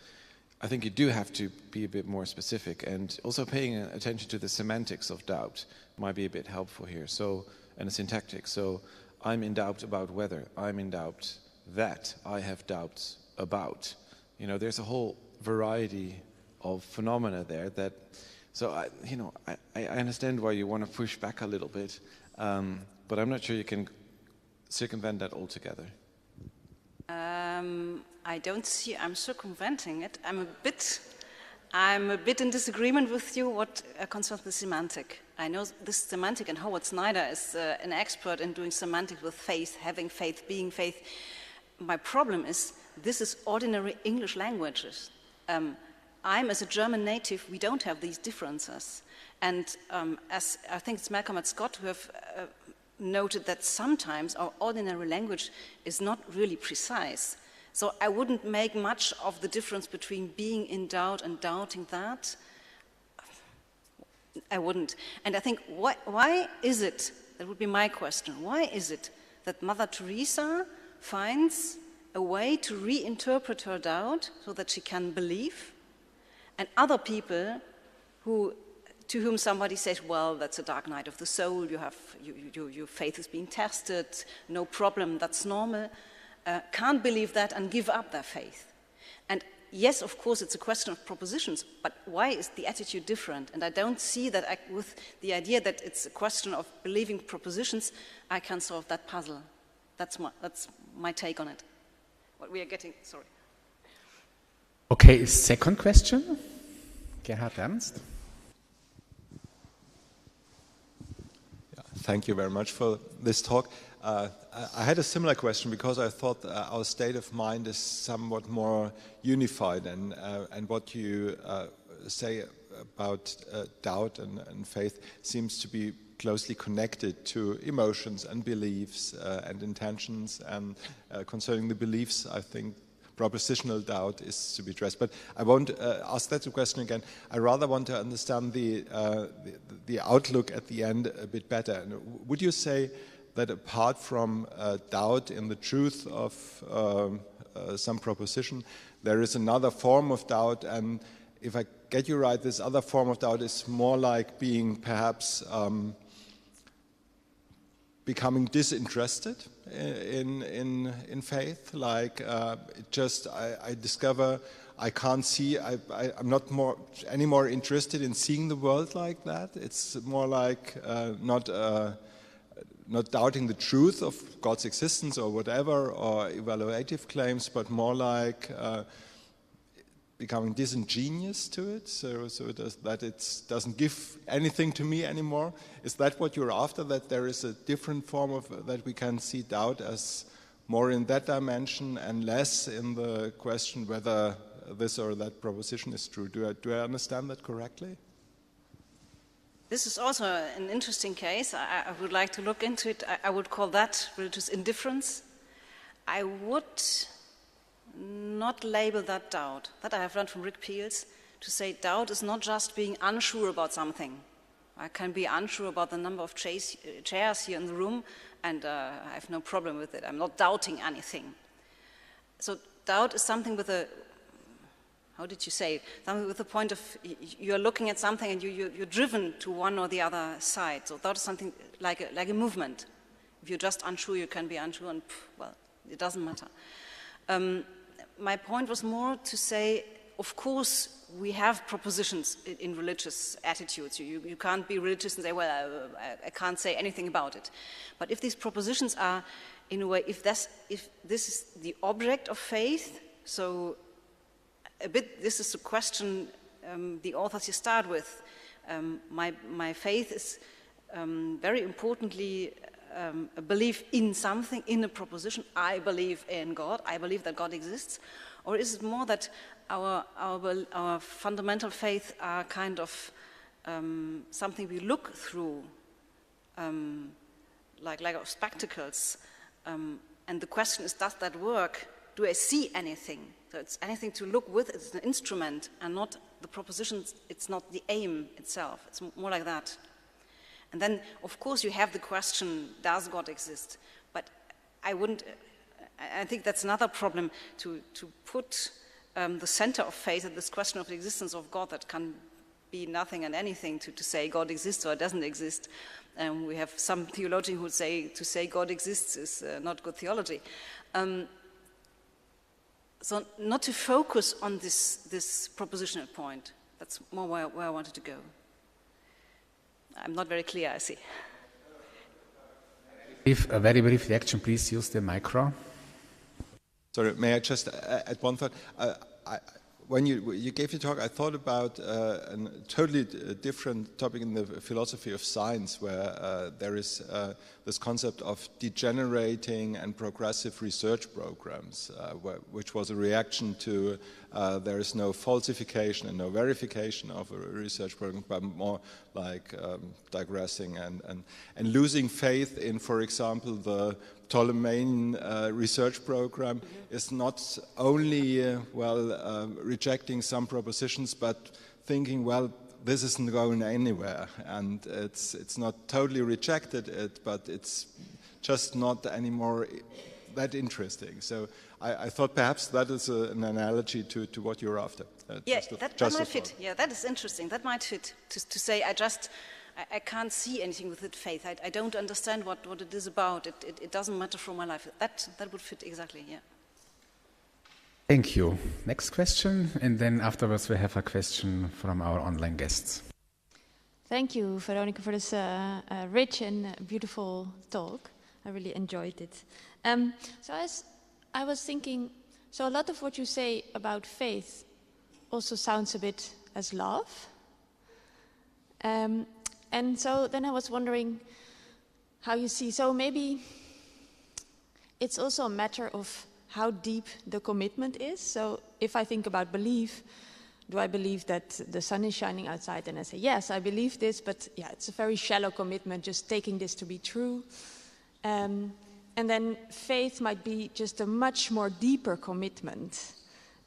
I think you do have to be a bit more specific, and also paying attention to the semantics of doubt might be a bit helpful here. So, and the syntactics. So, I'm in doubt about whether, I'm in doubt that, I have doubts about. You know, there's a whole variety of phenomena there that. So, I understand why you want to push back a little bit, but I'm not sure you can circumvent that altogether. I don't see I'm circumventing it. I'm a bit in disagreement with you what concerns the semantic. I know this semantic, and Howard Snyder is an expert in doing semantics with faith, having faith, being faith. My problem is this is ordinary English languages. As a German native, we don't have these differences. And as I think it's Malcolm and Scott who have noted that sometimes our ordinary language is not really precise. So I wouldn't make much of the difference between being in doubt and doubting that. I wouldn't. And I think, why is it, that would be my question, why is it that Mother Teresa finds a way to reinterpret her doubt so that she can believe, and other people to whom somebody says, well, that's a dark night of the soul, your faith is being tested, no problem, that's normal, can't believe that and give up their faith. And yes, of course, it's a question of propositions, but why is the attitude different? And I don't see that with the idea that it's a question of believing propositions, I can solve that puzzle. That's my take on it. What we are getting, sorry. Okay, second question. Gerhard Ernst. Thank you very much for this talk. I had a similar question because I thought our state of mind is somewhat more unified, and what you say about doubt and faith seems to be closely connected to emotions and beliefs and intentions. And concerning the beliefs, I think propositional doubt is to be addressed. But I won't ask that question again. I rather want to understand the outlook at the end a bit better. And would you say that apart from doubt in the truth of some proposition, there is another form of doubt? And if I get you right, this other form of doubt is more like being perhaps becoming disinterested in faith, like I discover I can't see, I'm not any more interested in seeing the world like that. It's more like not doubting the truth of God's existence or whatever, or evaluative claims, but more like becoming disingenuous to it, so that it doesn't give anything to me anymore. Is that what you're after, that there is a different form of, that we can see doubt as more in that dimension and less in the question whether this or that proposition is true. Do I understand that correctly? This is also an interesting case. I would like to look into it. I would call that religious indifference. I would not label that doubt. That I have learned from Rick Peels, to say doubt is not just being unsure about something. I can be unsure about the number of chairs here in the room, and I have no problem with it. I'm not doubting anything. So doubt is something with a, how did you say it? Something with the point of you're looking at something and you're driven to one or the other side. So that is something like a movement. If you're just unsure, you can be unsure, and well, it doesn't matter. My point was more to say, of course, we have propositions in religious attitudes. You can't be religious and say, well, I can't say anything about it. But if these propositions are, in a way, if this is the object of faith, so a bit, this is the question the authors here start with. My faith is very importantly a belief in something, in a proposition. I believe in God. I believe that God exists. Or is it more that our fundamental faith are kind of something we look through, like spectacles? And the question is, does that work? Do I see anything? So it's anything to look with, it's an instrument, and not the propositions, it's not the aim itself. It's more like that. And then, of course, you have the question, does God exist? But I think that's another problem, to put the center of faith at this question of the existence of God that can be nothing and anything, to say God exists or doesn't exist. We have some theologians who would say to say God exists is not good theology. So not to focus on this propositional point. That's more where I wanted to go. I'm not very clear, I see. If a very brief reaction, please use the micro. Sorry, may I just add one thought? When you gave your talk, I thought about a totally different topic in the philosophy of science, where there is this concept of degenerating and progressive research programs, which was a reaction to there is no falsification and no verification of a research program, but more like digressing and losing faith in, for example, the Ptolemaic research program is not only rejecting some propositions, but thinking, well, this isn't going anywhere, and it's not totally rejected but it's just not anymore that interesting. So I thought perhaps that is an analogy to what you're after. Yeah, that might fit. Yeah, that is interesting. That might fit to say I can't see anything with it, faith. I don't understand what it is about. It doesn't matter for my life. That would fit exactly, yeah. Thank you. Next question, and then afterwards we have a question from our online guests. Thank you, Veronica, for this rich and beautiful talk. I really enjoyed it. So as I was thinking, so a lot of what you say about faith also sounds a bit as love. And so then I was wondering how you see, so maybe it's also a matter of how deep the commitment is. So if I think about belief, do I believe that the sun is shining outside? And I say, yes, I believe this, but yeah, it's a very shallow commitment, just taking this to be true. And then faith might be just a much more deeper commitment.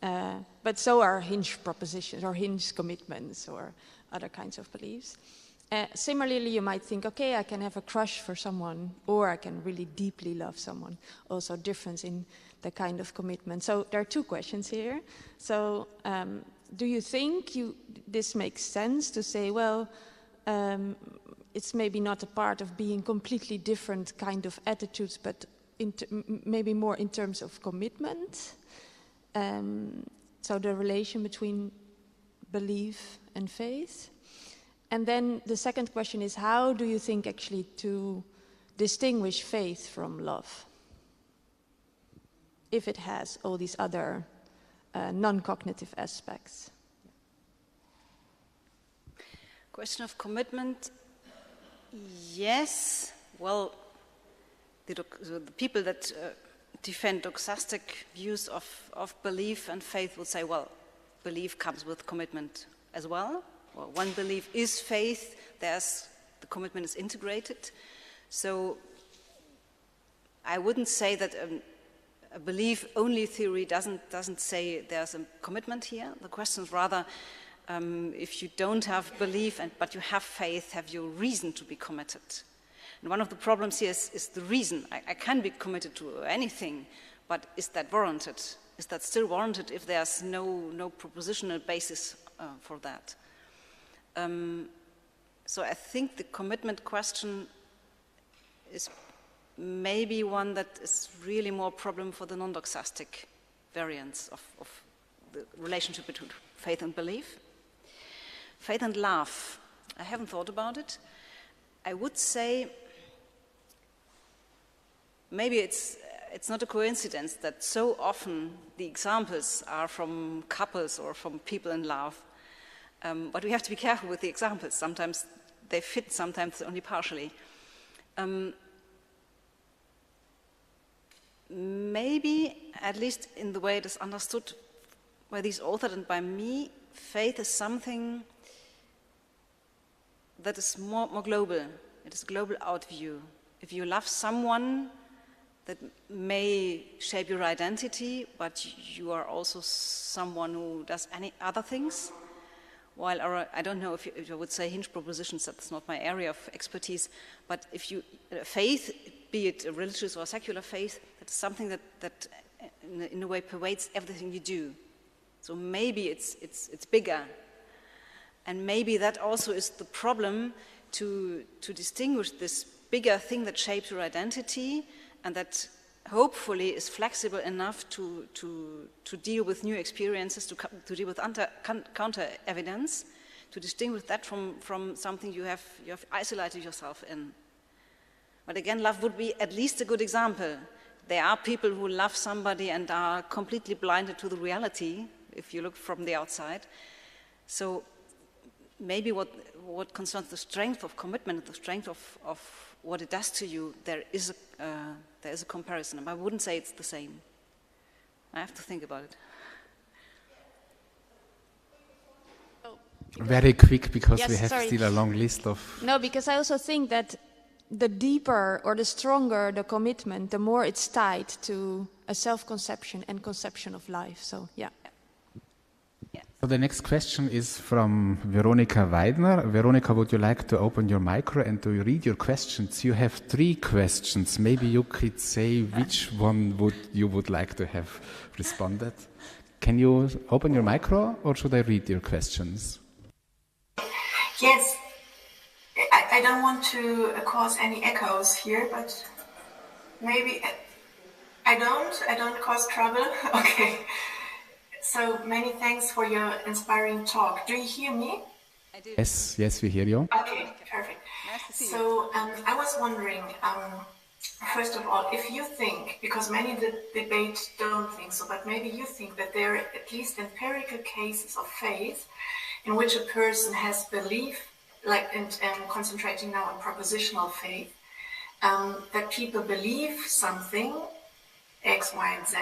But so are hinge propositions or hinge commitments or other kinds of beliefs. Similarly, you might think, okay, I can have a crush for someone, or I can really deeply love someone. Also difference in the kind of commitment. So there are two questions here. So do you think this makes sense to say, well, it's maybe not a part of being completely different kind of attitudes, but maybe more in terms of commitment? So the relation between belief and faith. And then the second question is, how do you think actually to distinguish faith from love, if it has all these other non-cognitive aspects? Question of commitment, yes. Well, the people that defend doxastic views of belief and faith would say, well, belief comes with commitment as well. Well, one belief is faith, the commitment is integrated. So I wouldn't say that a belief-only theory doesn't say there's a commitment here. The question is rather, if you don't have belief but you have faith, have you reason to be committed? And one of the problems here is the reason. I can be committed to anything, but is that warranted? Is that still warranted if there's no propositional basis for that? So I think the commitment question is maybe one that is really more a problem for the non-doxastic variants of the relationship between faith and belief. Faith and love, I haven't thought about it. I would say maybe it's not a coincidence that so often the examples are from couples or from people in love. But we have to be careful with the examples. Sometimes they fit, sometimes only partially. Maybe, at least in the way it is understood by these authors and by me, faith is something that is more global. It is a global outview. If you love someone, that may shape your identity, but you are also someone who does any other things. While I don't know if I would say hinge propositions, that's not my area of expertise, but if you, faith, be it a religious or secular faith, that's something that in a way pervades everything you do. So maybe it's bigger. And maybe that also is the problem to distinguish this bigger thing that shapes your identity and that hopefully is flexible enough to deal with new experiences, to deal with counter evidence, to distinguish that from something you have isolated yourself in. But again, love would be at least a good example. There are people who love somebody and are completely blinded to the reality, if you look from the outside. So maybe what concerns the strength of commitment, the strength of what it does to you, there is a comparison. I wouldn't say it's the same. I have to think about it. Very quick, because Yes, we have sorry. still a long list of... No, because I also think that the deeper or the stronger the commitment, the more it's tied to a self-conception and conception of life. So, yeah. So the next question is from Veronika Weidner. Veronika, would you like to open your micro and to read your questions? You have 3 questions. Maybe you could say which one you would like to have responded. Can you open your micro, or should I read your questions? Yes. I don't want to cause any echoes here, but maybe I don't cause trouble. Okay. So many thanks for your inspiring talk. Do you hear me? I do. Yes, we hear you. Okay, perfect. Nice to see you. So I was wondering, first of all, if you think, because many debate don't think so, but maybe you think that there are at least empirical cases of faith in which a person has belief, like and concentrating now on propositional faith, that people believe something, X, Y, and Z,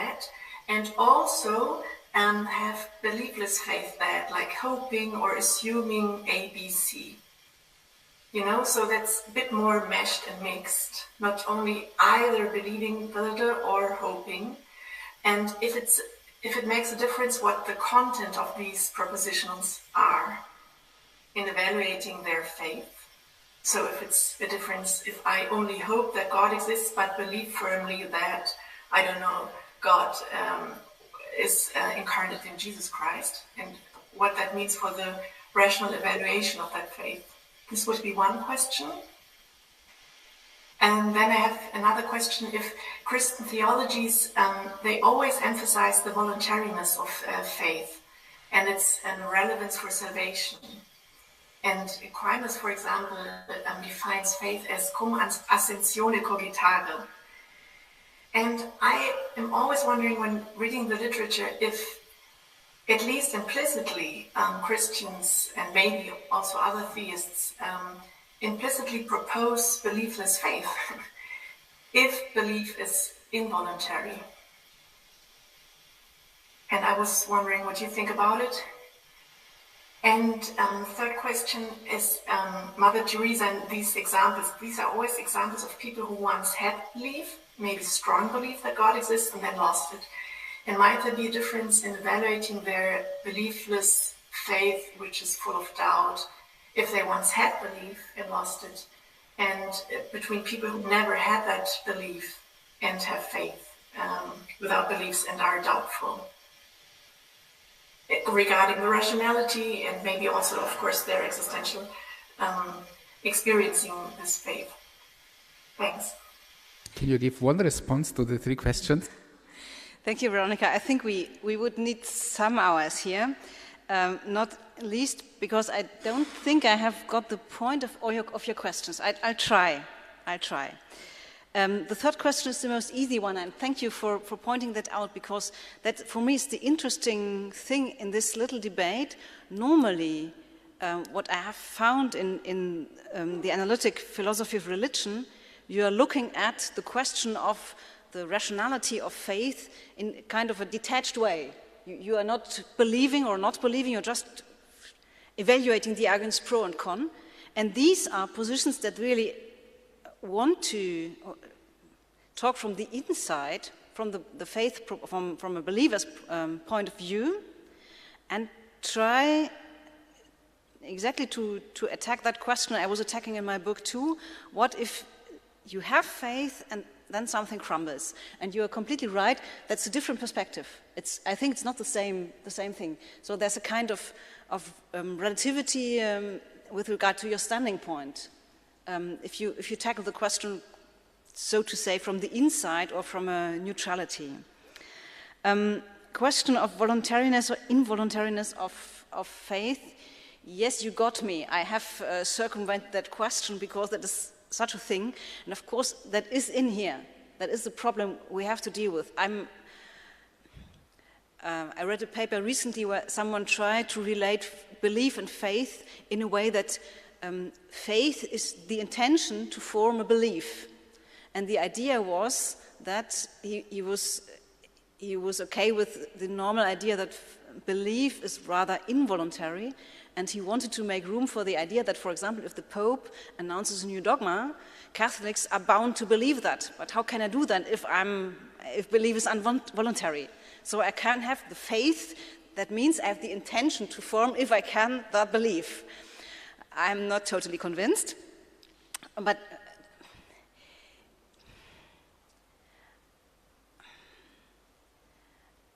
and also have beliefless faith that, like hoping or assuming A, B, C. You know, so that's a bit more meshed and mixed, not only either believing or hoping. And if it makes a difference what the content of these propositions are in evaluating their faith. So if it's a difference, if I only hope that God exists but believe firmly that, I don't know, God is incarnate in Jesus Christ, and what that means for the rational evaluation of that faith. This would be one question. And then I have another question. If Christian theologies, they always emphasize the voluntariness of faith and its relevance for salvation. And Aquinas, for example, defines faith as cum ascensione cogitare. And I am always wondering when reading the literature if, at least implicitly, Christians and maybe also other theists implicitly propose beliefless faith. If belief is involuntary. And I was wondering what you think about it. And third question is Mother Teresa and these examples. These are always examples of people who once had belief, maybe strong belief that God exists, and then lost it. And might there be a difference in evaluating their beliefless faith, which is full of doubt, if they once had belief and lost it, and between people who never had that belief and have faith without beliefs and are doubtful? Regarding the rationality and maybe also, of course, their existential experiencing this faith. Thanks. Can you give one response to the three questions? Thank you, Veronica. I think we would need some hours here, not least because I don't think I have got the point of your questions. I'll try. The third question is the most easy one, and thank you for pointing that out, because that, for me, is the interesting thing in this little debate. Normally, what I have found in the analytic philosophy of religion, you are looking at the question of the rationality of faith in kind of a detached way. You are not believing or not believing, you're just evaluating the arguments pro and con, and these are positions that really want to talk from the inside, from the faith, from a believer's point of view, and try exactly to attack that question I was attacking in my book too. What if you have faith and then something crumbles? And you are completely right, that's a different perspective. I think it's not the same thing. So there's a kind of relativity with regard to your standing point. If you tackle the question, so to say, from the inside or from a neutrality. Question of voluntariness or involuntariness of faith. Yes, you got me. I have circumvented that question because that is such a thing. And of course, that is in here. That is the problem we have to deal with. I read a paper recently where someone tried to relate belief and faith in a way that faith is the intention to form a belief. And the idea was that he was okay with the normal idea that belief is rather involuntary, and he wanted to make room for the idea that, for example, if the Pope announces a new dogma, Catholics are bound to believe that. But how can I do that if belief is involuntary? So I can't have the faith. That means I have the intention to form, if I can, that belief. I'm not totally convinced, but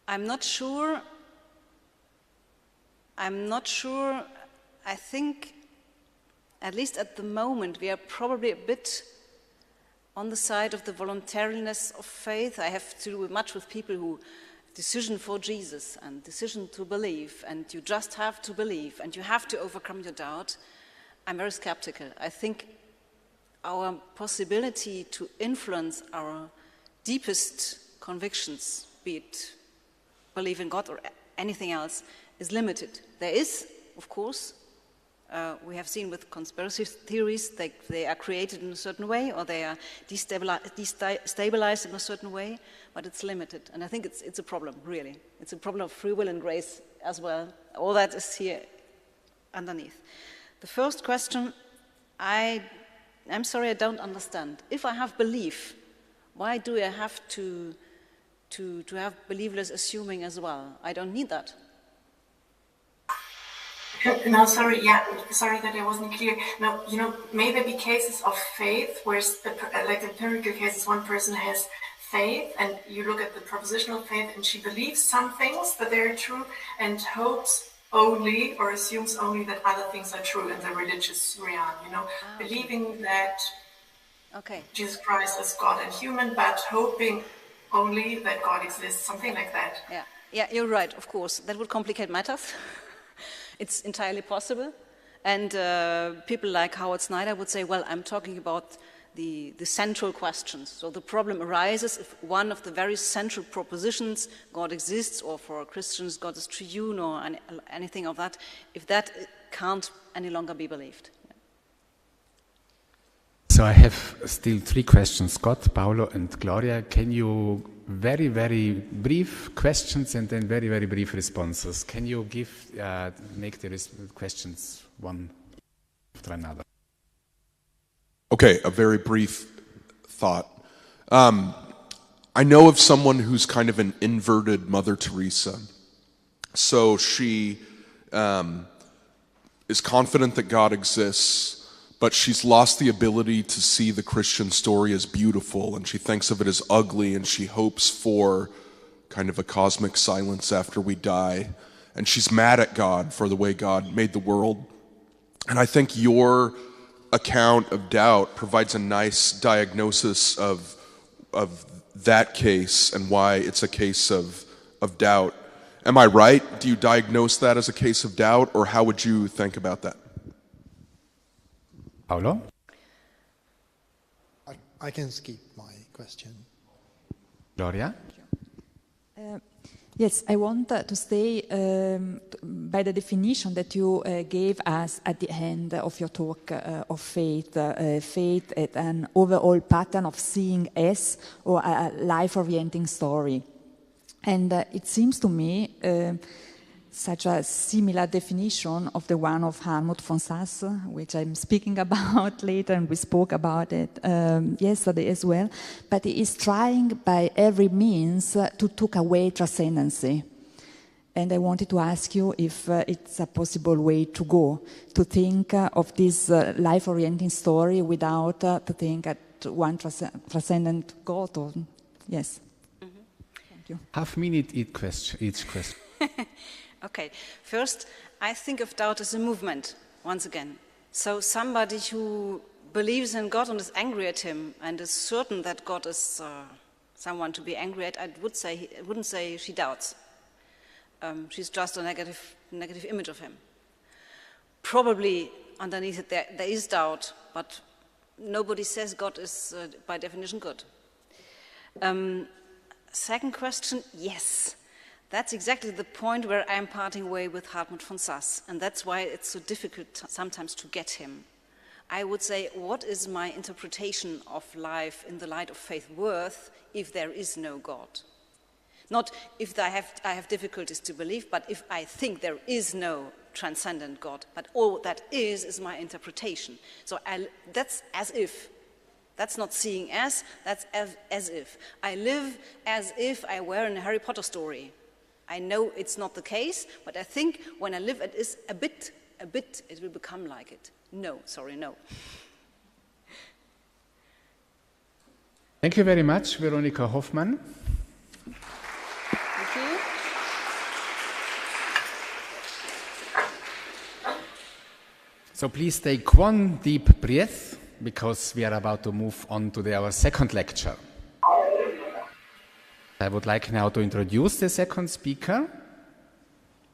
I'm not sure. I think, at least at the moment, we are probably a bit on the side of the voluntariness of faith. I have to do much with people who decision for Jesus and decision to believe, and you just have to believe, and you have to overcome your doubt. I'm very skeptical. I think our possibility to influence our deepest convictions, be it belief in God or anything else, is limited. There is, of course, we have seen with conspiracy theories, they are created in a certain way, or they are destabilized in a certain way, but it's limited. And I think it's a problem, really. It's a problem of free will and grace as well. All that is here underneath. The first question, I'm sorry, I don't understand. If I have belief, why do I have to have beliefless assuming as well? I don't need that. No, sorry that I wasn't clear. No, may there be cases of faith where, like in empirical cases, one person has faith, and you look at the propositional faith, and she believes some things that they're true, and hopes only or assumes only that other things are true in the religious realm. Believing that Jesus Christ is God and human, but hoping only that God exists, something like that. Yeah, you're right. Of course, that would complicate matters. It's entirely possible, and people like Howard Snyder would say, well, I'm talking about the central questions. So the problem arises if one of the very central propositions, God exists, or for Christians, God is triune, or anything of that, if that can't any longer be believed. So I have still 3 questions. Scott, Paolo, and Gloria, can you very, very brief questions and then very, very brief responses? Can you make the questions one after another? Okay, a very brief thought. I know of someone who's kind of an inverted Mother Teresa. So she is confident that God exists, but she's lost the ability to see the Christian story as beautiful, and she thinks of it as ugly, and she hopes for kind of a cosmic silence after we die. And she's mad at God for the way God made the world. And I think your account of doubt provides a nice diagnosis of that case and why it's a case of doubt. Am I right? Do you diagnose that as a case of doubt, or how would you think about that? Paolo? I can skip my question. Gloria? Yes, I want to stay by the definition that you gave us at the end of your talk of faith. Faith as an overall pattern of seeing as or a life-orienting story. And it seems to me such a similar definition of the one of Hartmut von Sasse, which I'm speaking about later, and we spoke about it yesterday as well. But he is trying by every means to take away transcendency. And I wanted to ask you if it's a possible way to go, to think of this life-orienting story without to think at one transcendent God. Or, yes. Mm-hmm. Thank you. Half minute each question. Okay, first, I think of doubt as a movement, once again. So somebody who believes in God and is angry at him and is certain that God is someone to be angry at, I wouldn't say she doubts. She's just a negative image of him. Probably underneath it there is doubt, but nobody says God is by definition good. Second question, yes. That's exactly the point where I'm parting way with Hartmut von Sasse, and that's why it's so difficult sometimes to get him. I would say, what is my interpretation of life in the light of faith worth if there is no God? Not if I have difficulties to believe, but if I think there is no transcendent God, but all that is my interpretation. So that's as if. That's not seeing as, that's as if. I live as if I were in a Harry Potter story. I know it's not the case, but I think when I live it is a bit, it will become like it. No. Thank you very much, Veronika Hoffmann. Thank you. So please take one deep breath, because we are about to move on to our second lecture. I would like now to introduce the second speaker.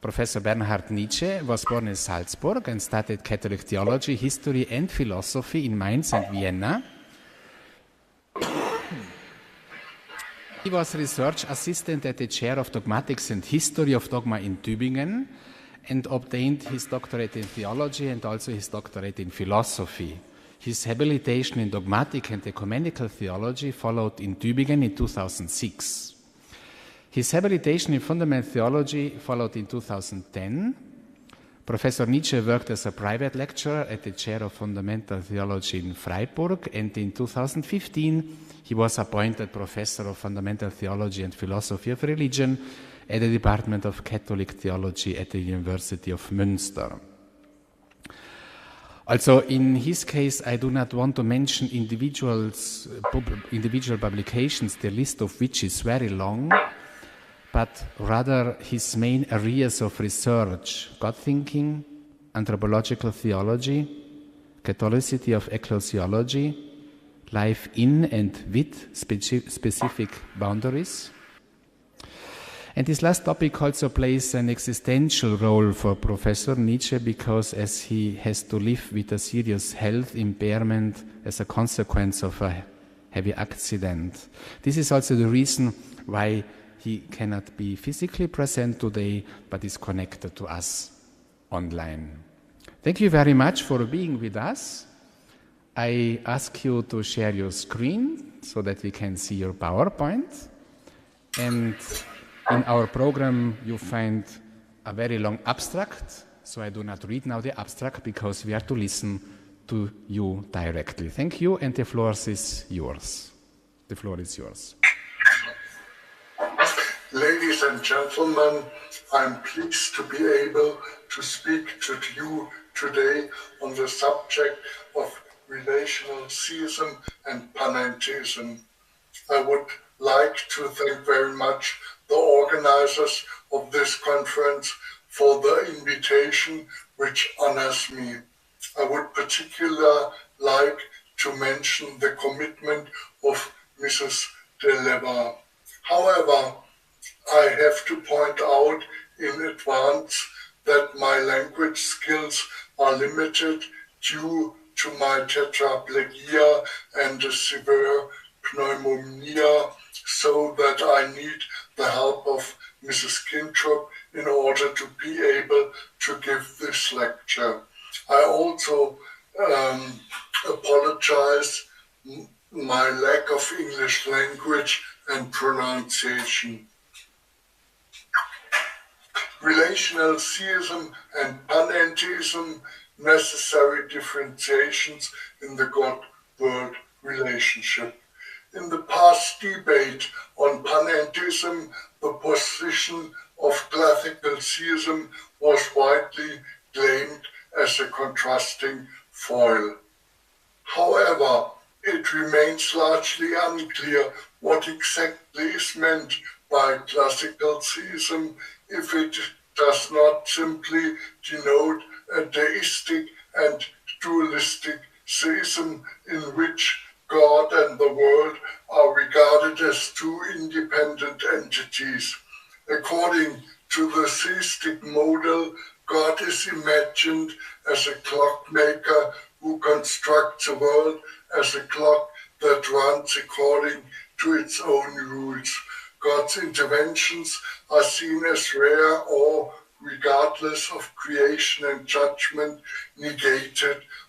Professor Bernhard Nietzsche was born in Salzburg and studied Catholic theology, history and philosophy in Mainz and Vienna. He was research assistant at the chair of dogmatics and history of dogma in Tübingen and obtained his doctorate in theology and also his doctorate in philosophy. His habilitation in dogmatic and ecumenical theology followed in Tübingen in 2006. His habilitation in fundamental theology followed in 2010. Professor Nietzsche worked as a private lecturer at the chair of fundamental theology in Freiburg, and in 2015 he was appointed professor of fundamental theology and philosophy of religion at the Department of Catholic Theology at the University of Münster. Also, in his case, I do not want to mention individual publications, the list of which is very long, but rather his main areas of research: God thinking, anthropological theology, Catholicity of ecclesiology, life in and with specific boundaries. And this last topic also plays an existential role for Professor Nietzsche, because as he has to live with a serious health impairment as a consequence of a heavy accident. This is also the reason why he cannot be physically present today, but is connected to us online. Thank you very much for being with us. I ask you to share your screen so that we can see your PowerPoint. And in our program, you find a very long abstract. So I do not read now the abstract because we are to listen to you directly. Thank you, and the floor is yours. The floor is yours. Ladies and gentlemen, I'm pleased to be able to speak to you today on the subject of relational theism and panentheism. I would like to thank very much the organizers of this conference for the invitation, which honors me. I would particularly like to mention the commitment of Mrs. Deleva. However, I have to point out in advance that my language skills are limited due to my tetraplegia and a severe pneumonia, so that I need the help of Mrs. Kintrup in order to be able to give this lecture. I also apologize my lack of English language and pronunciation. Relational theism and panentheism, necessary differentiations in the God-world relationship. In the past debate on panentheism, the position of classical theism was widely claimed as a contrasting foil. However, it remains largely unclear what exactly is meant by classical theism if it does not simply denote a deistic and dualistic theism in which God and the world are regarded as two independent entities. According to the theistic model, God is imagined as a clockmaker who constructs the world as a clock that runs according to its own rules. God's interventions are seen as rare or, regardless of creation and judgment,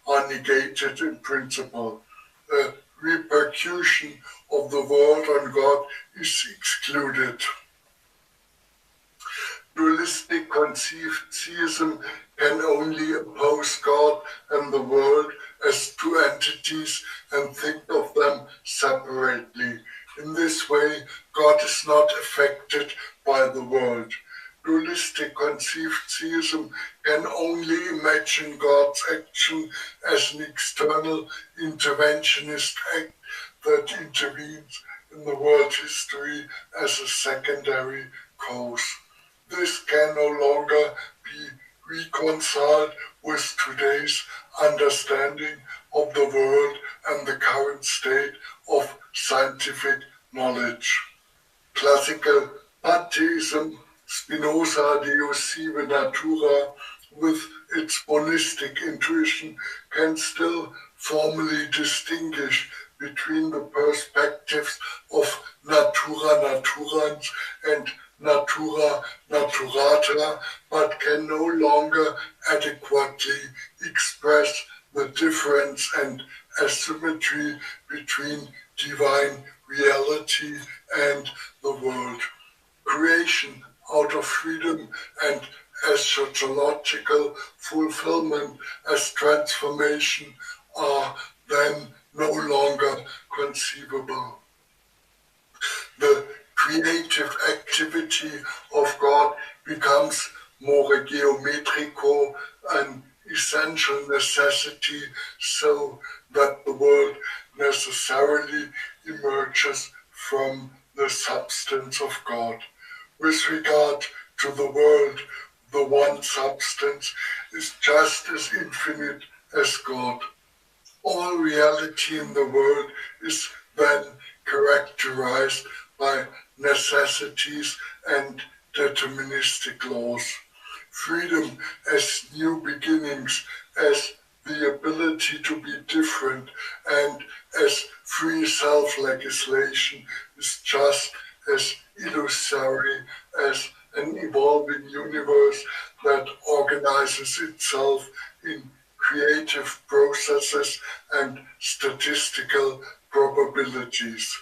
are negated in principle. A repercussion of the world on God is excluded. Dualistic conceived theism can only oppose God and the world as two entities and think of them separately. In this way, God is not affected by the world. Dualistic conceived theism can only imagine God's action as an external interventionist act that intervenes in the world history as a secondary cause. This can no longer be reconciled with today's understanding of the world and the current state of scientific knowledge. Classical pantheism, Spinoza Deus sive natura, with its monistic intuition, can still formally distinguish between the perspectives of natura naturans and natura naturata, but can no longer adequately express the difference and asymmetry between divine reality and the world. Creation out of freedom and eschatological fulfillment as transformation are then no longer conceivable. The creative activity of God becomes more geometrical, an essential necessity, so that the world necessarily emerges from the substance of God. With regard to the world, the one substance is just as infinite as God. All reality in the world is then characterized by necessities and deterministic laws. Freedom as new beginnings, as the ability to be different, and as free self-legislation is just as illusory as an evolving universe that organizes itself in creative processes and statistical probabilities.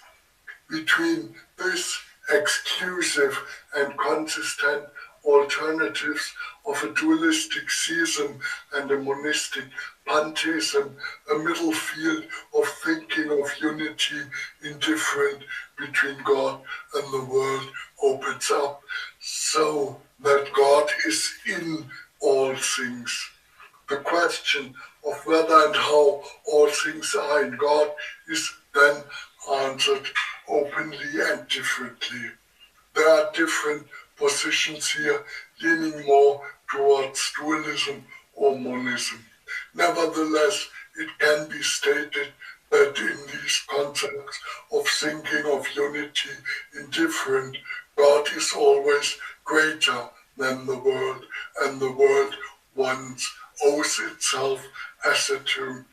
Between this exclusive and consistent alternatives of a dualistic theism and a monistic pantheism, a middle field of thinking of unity indifferent between God and the world opens up, so that God is in all things. The question of whether and how all things are in God is then answered openly and differently. There are different positions here, leaning more towards dualism or monism. Nevertheless, it can be stated that in these concepts of thinking of unity indifferent, God is always greater than the world, and the world once owes itself asymmetrically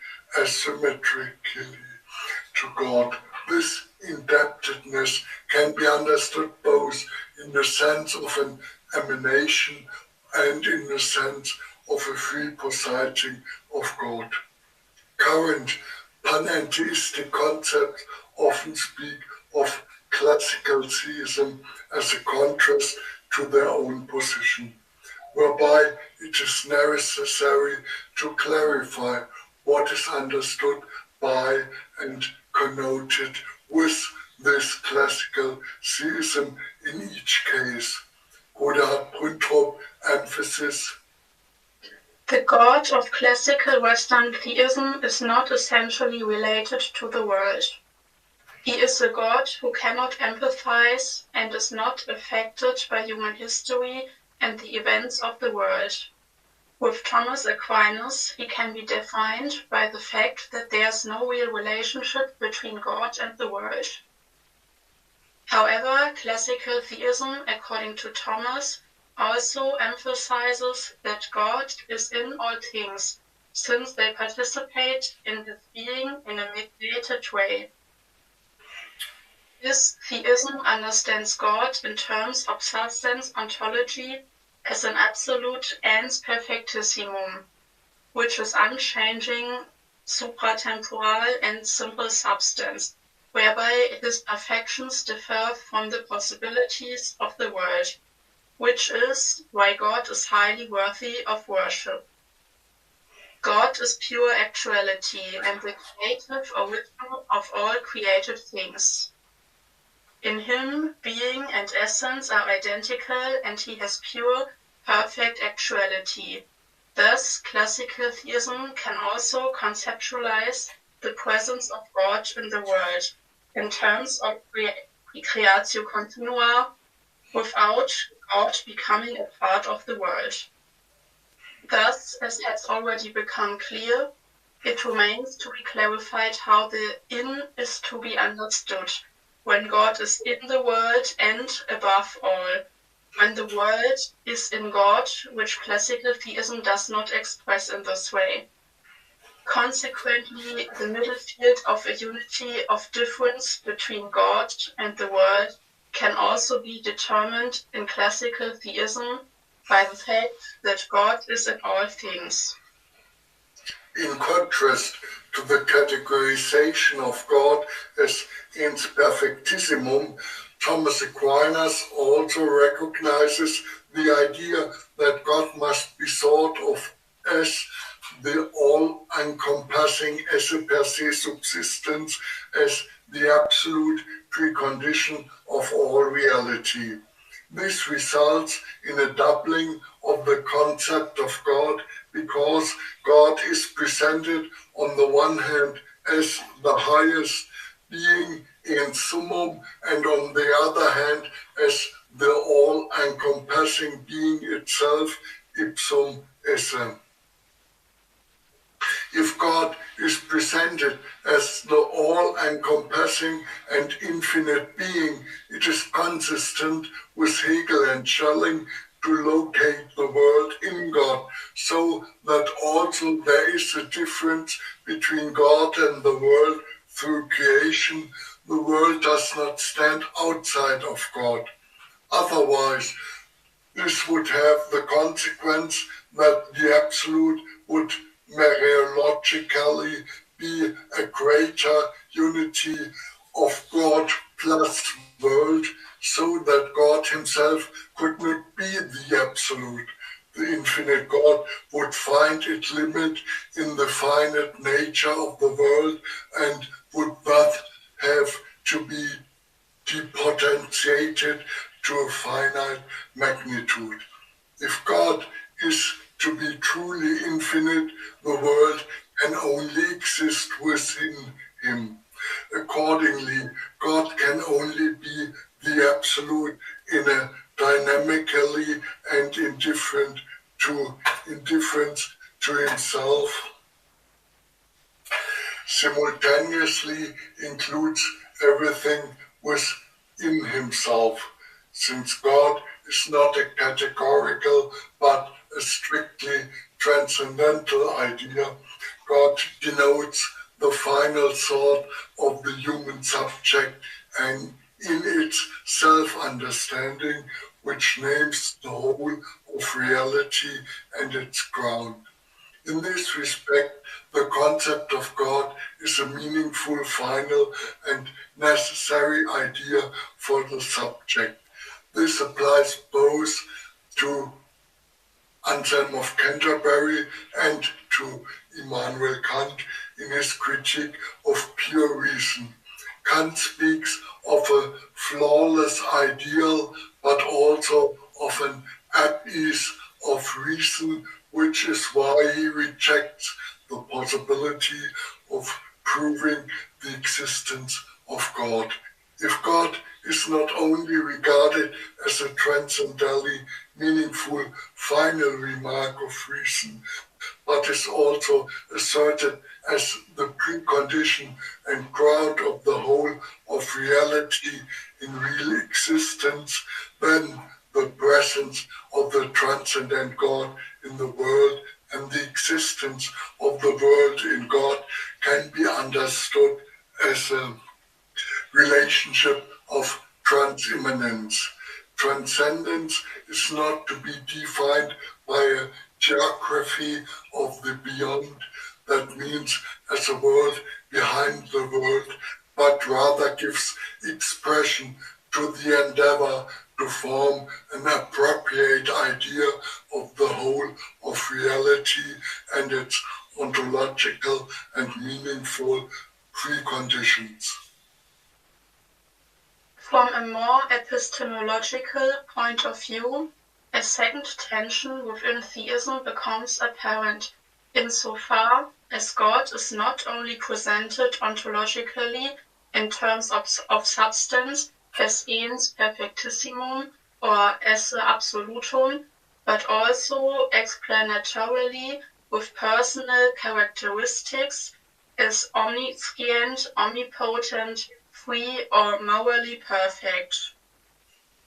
to God. This indebtedness can be understood both in the sense of an emanation and in the sense of a free presiding of God. Current panentheistic concepts often speak of classical theism as a contrast to their own position, whereby it is necessary to clarify what is understood by and connoted with this classical theism in each case. Oder Brüntrup emphasis. The God of classical Western theism is not essentially related to the world. He is a God who cannot empathize and is not affected by human history and the events of the world. With Thomas Aquinas, he can be defined by the fact that there's no real relationship between God and the world. However, classical theism, according to Thomas, also emphasizes that God is in all things, since they participate in his being in a mediated way. This theism understands God in terms of substance ontology as an absolute ens perfectissimum, which is unchanging, supratemporal, and simple substance, whereby his perfections differ from the possibilities of the world, which is why God is highly worthy of worship. God is pure actuality and the creative original of all created things. In him, being and essence are identical, and he has pure, perfect actuality. Thus, classical theism can also conceptualize the presence of God in the world in terms of creatio continua, without God becoming a part of the world. Thus, as has already become clear, it remains to be clarified how the in is to be understood, when God is in the world and above all, when the world is in God, which classical theism does not express in this way. Consequently, the middle field of a unity of difference between God and the world can also be determined in classical theism by the fact that God is in all things. In contrast to the categorization of God as ens perfectissimum, Thomas Aquinas also recognizes the idea that God must be thought of as the all-encompassing esse per se subsistence, as the absolute precondition of all reality. This results in a doubling of the concept of God, because God is presented on the one hand as the highest being in summum, and on the other hand as the all-encompassing being itself, ipsum esse. If God is presented as the all-encompassing and infinite being, it is consistent with Hegel and Schelling to locate the world in God, so that also there is a difference between God and the world through creation. The world does not stand outside of God. Otherwise, this would have the consequence that the absolute would mereologically be a greater unity of God plus world, so that God himself could not be the absolute. The infinite God would find its limit in the finite nature of the world and would thus have to be depotentiated to a finite magnitude. If God is to be truly infinite, the world can only exist within him. Accordingly, God can only be the absolute in a dynamically and indifference to himself. Simultaneously includes everything within himself. Since God is not a categorical but a strictly transcendental idea, God denotes the final thought of the human subject and in its self-understanding, which names the whole of reality and its ground. In this respect, the concept of God is a meaningful, final, and necessary idea for the subject. This applies both to Anselm of Canterbury and to Immanuel Kant in his critique of pure reason. Kant speaks of a flawless ideal, but also of an absence of reason, which is why he rejects the possibility of proving the existence of God. If God is not only regarded as a transcendentally meaningful final remark of reason, but is also asserted as the precondition and ground of the whole of reality in real existence, then the presence of the transcendent God in the world and the existence of the world in God can be understood as a relationship of transimmanence. Transcendence is not to be defined by a geography of the beyond, that means as a world behind the world, but rather gives expression to the endeavor to form an appropriate idea of the whole of reality and its ontological and meaningful preconditions. From a more epistemological point of view, a second tension within theism becomes apparent insofar as God is not only presented ontologically in terms of substance as ens perfectissimum or esse absolutum, but also explanatorily with personal characteristics as omniscient, omnipotent, free or morally perfect.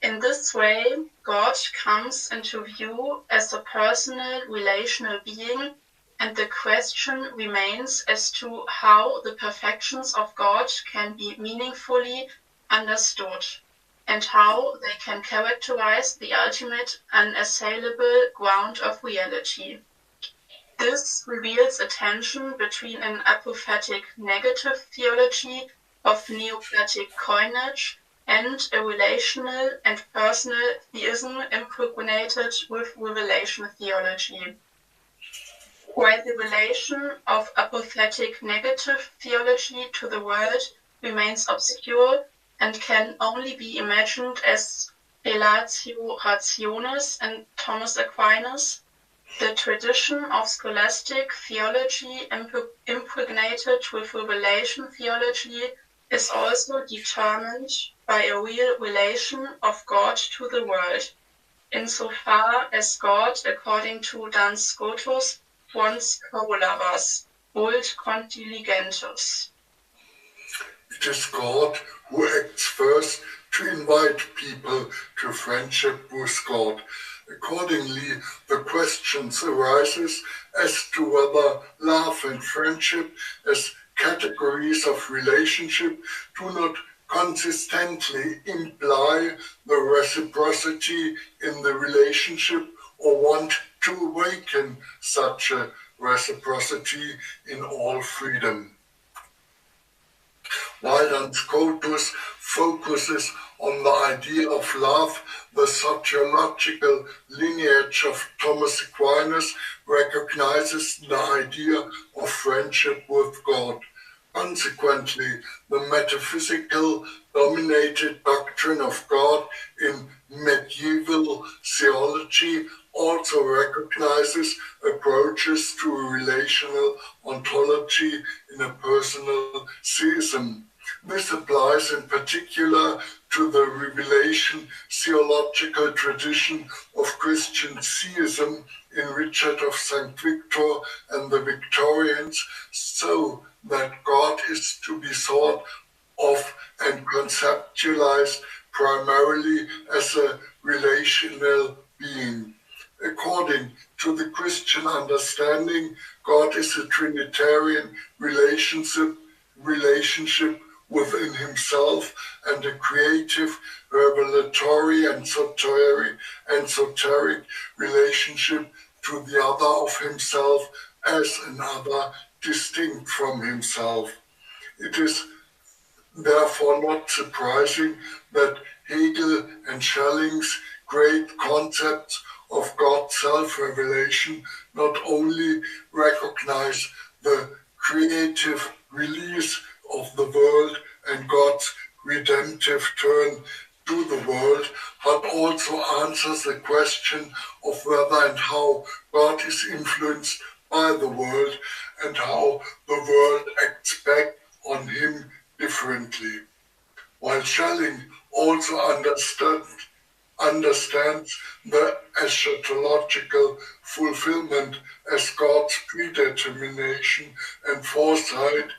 In this way, God comes into view as a personal, relational being, and the question remains as to how the perfections of God can be meaningfully understood, and how they can characterize the ultimate, unassailable ground of reality. This reveals a tension between an apophatic negative theology of Neoplatic coinage and a relational and personal theism impregnated with revelation theology. While the relation of apophatic negative theology to the world remains obscure and can only be imagined as relatio rationis and Thomas Aquinas, the tradition of scholastic theology impregnated with revelation theology is also determined by a real relation of God to the world, insofar as God, according to Duns Scotus, wants colavas, vult condiligentes. It is God who acts first to invite people to friendship with God. Accordingly, the questions arises as to whether love and friendship as categories of relationship do not consistently imply the reciprocity in the relationship or want to awaken such a reciprocity in all freedom. While Duns Scotus focuses on the idea of love, the sociological lineage of Thomas Aquinas recognizes the idea of friendship with God. Consequently, the metaphysical dominated doctrine of God in medieval theology also recognizes approaches to a relational ontology in a personal theism. This applies in particular to the revelation theological tradition of Christian theism in Richard of St. Victor and the Victorians, so that God is to be thought of and conceptualized primarily as a relational being. According to the Christian understanding, God is a Trinitarian relationship within himself and a creative, revelatory, and esoteric relationship to the other of himself as another distinct from himself. It is therefore not surprising that Hegel and Schelling's great concepts of God's self-revelation not only recognize the creative release of the world and God's redemptive turn to the world, but also answers the question of whether and how God is influenced by the world and how the world acts back on him differently. While Schelling also understands the eschatological fulfillment as God's predetermination and foresight,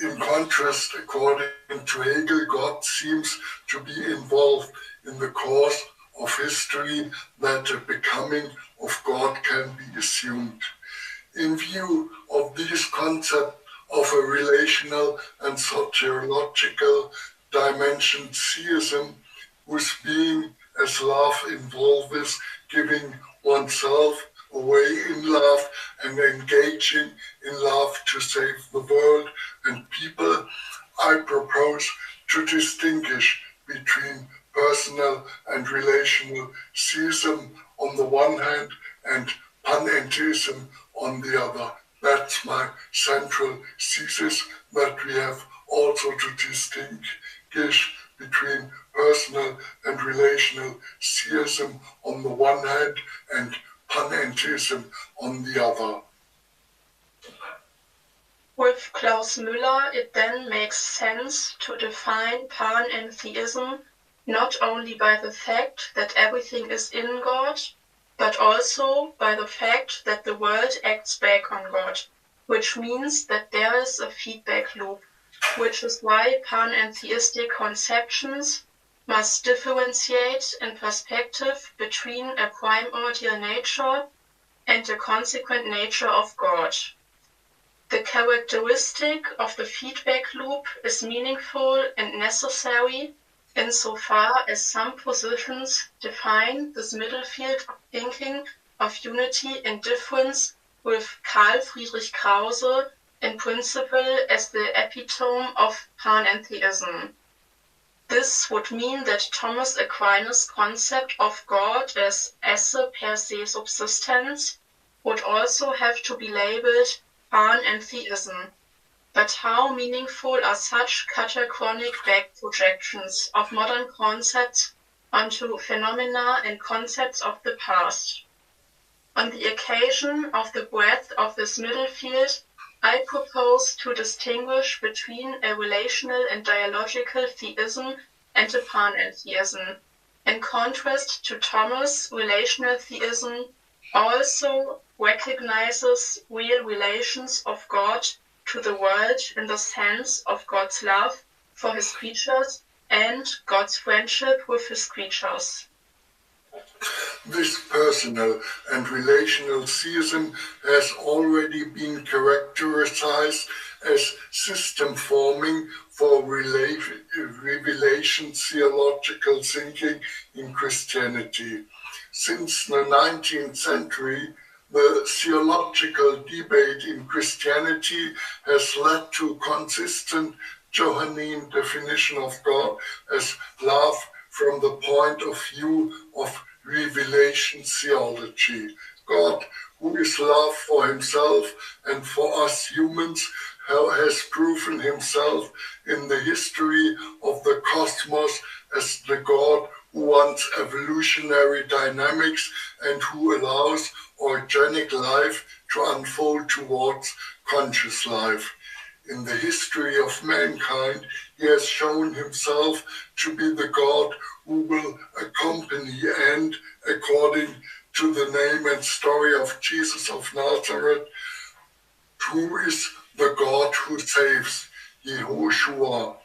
in contrast, according to Hegel, God seems to be involved in the course of history that a becoming of God can be assumed. In view of these concepts of a relational and sociological dimension theism, whose being as love involves giving oneself away in love and engaging in love to save the world and people, I propose to distinguish between personal and relational theism on the one hand and panentheism on the other. That's my central thesis, that we have also to distinguish between personal and relational theism on the one hand and panentheism on the other. With Klaus Müller, it then makes sense to define panentheism not only by the fact that everything is in God, but also by the fact that the world acts back on God, which means that there is a feedback loop, which is why panentheistic conceptions must differentiate in perspective between a primordial nature and a consequent nature of God. The characteristic of the feedback loop is meaningful and necessary insofar as some positions define this middle field of thinking of unity and difference, with Karl Friedrich Krause in principle as the epitome of panentheism. This would mean that Thomas Aquinas' concept of God as esse per se subsistens would also have to be labeled panentheism. But how meaningful are such catachronic back projections of modern concepts onto phenomena and concepts of the past? On the occasion of the breadth of this middle field, I propose to distinguish between a relational and dialogical theism and a panentheism. In contrast to Thomas, relational theism also recognizes real relations of God to the world in the sense of God's love for his creatures and God's friendship with his creatures. This personal and relational theism has already been characterized as system forming for revelation theological thinking in Christianity. Since the 19th century, the theological debate in Christianity has led to consistent Johannine definition of God as love from the point of view of revelation theology. God, who is love for himself and for us humans, has proven himself in the history of the cosmos as the God who wants evolutionary dynamics and who allows organic life to unfold towards conscious life. In the history of mankind, he has shown himself to be the God who will accompany and, according to the name and story of Jesus of Nazareth, who is the God who saves, Yehoshua.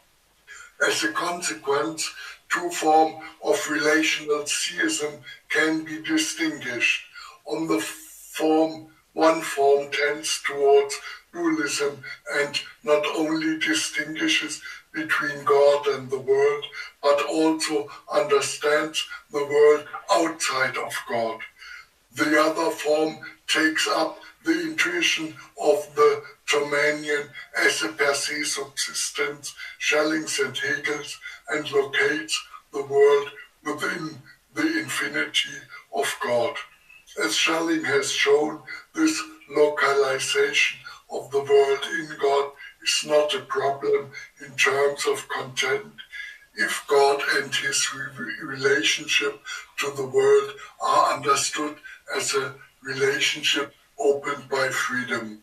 As a consequence, two forms of relational theism can be distinguished. On the form, one form tends towards dualism and not only distinguishes between God and the world, but also understands the world outside of God. The other form takes up the intuition of the Thomanian as a per se subsistence, Schelling's and Hegel's, and locates the world within the infinity of God. As Schelling has shown, this localization of the world in God is not a problem in terms of content. If God and his relationship to the world are understood as a relationship opened by freedom.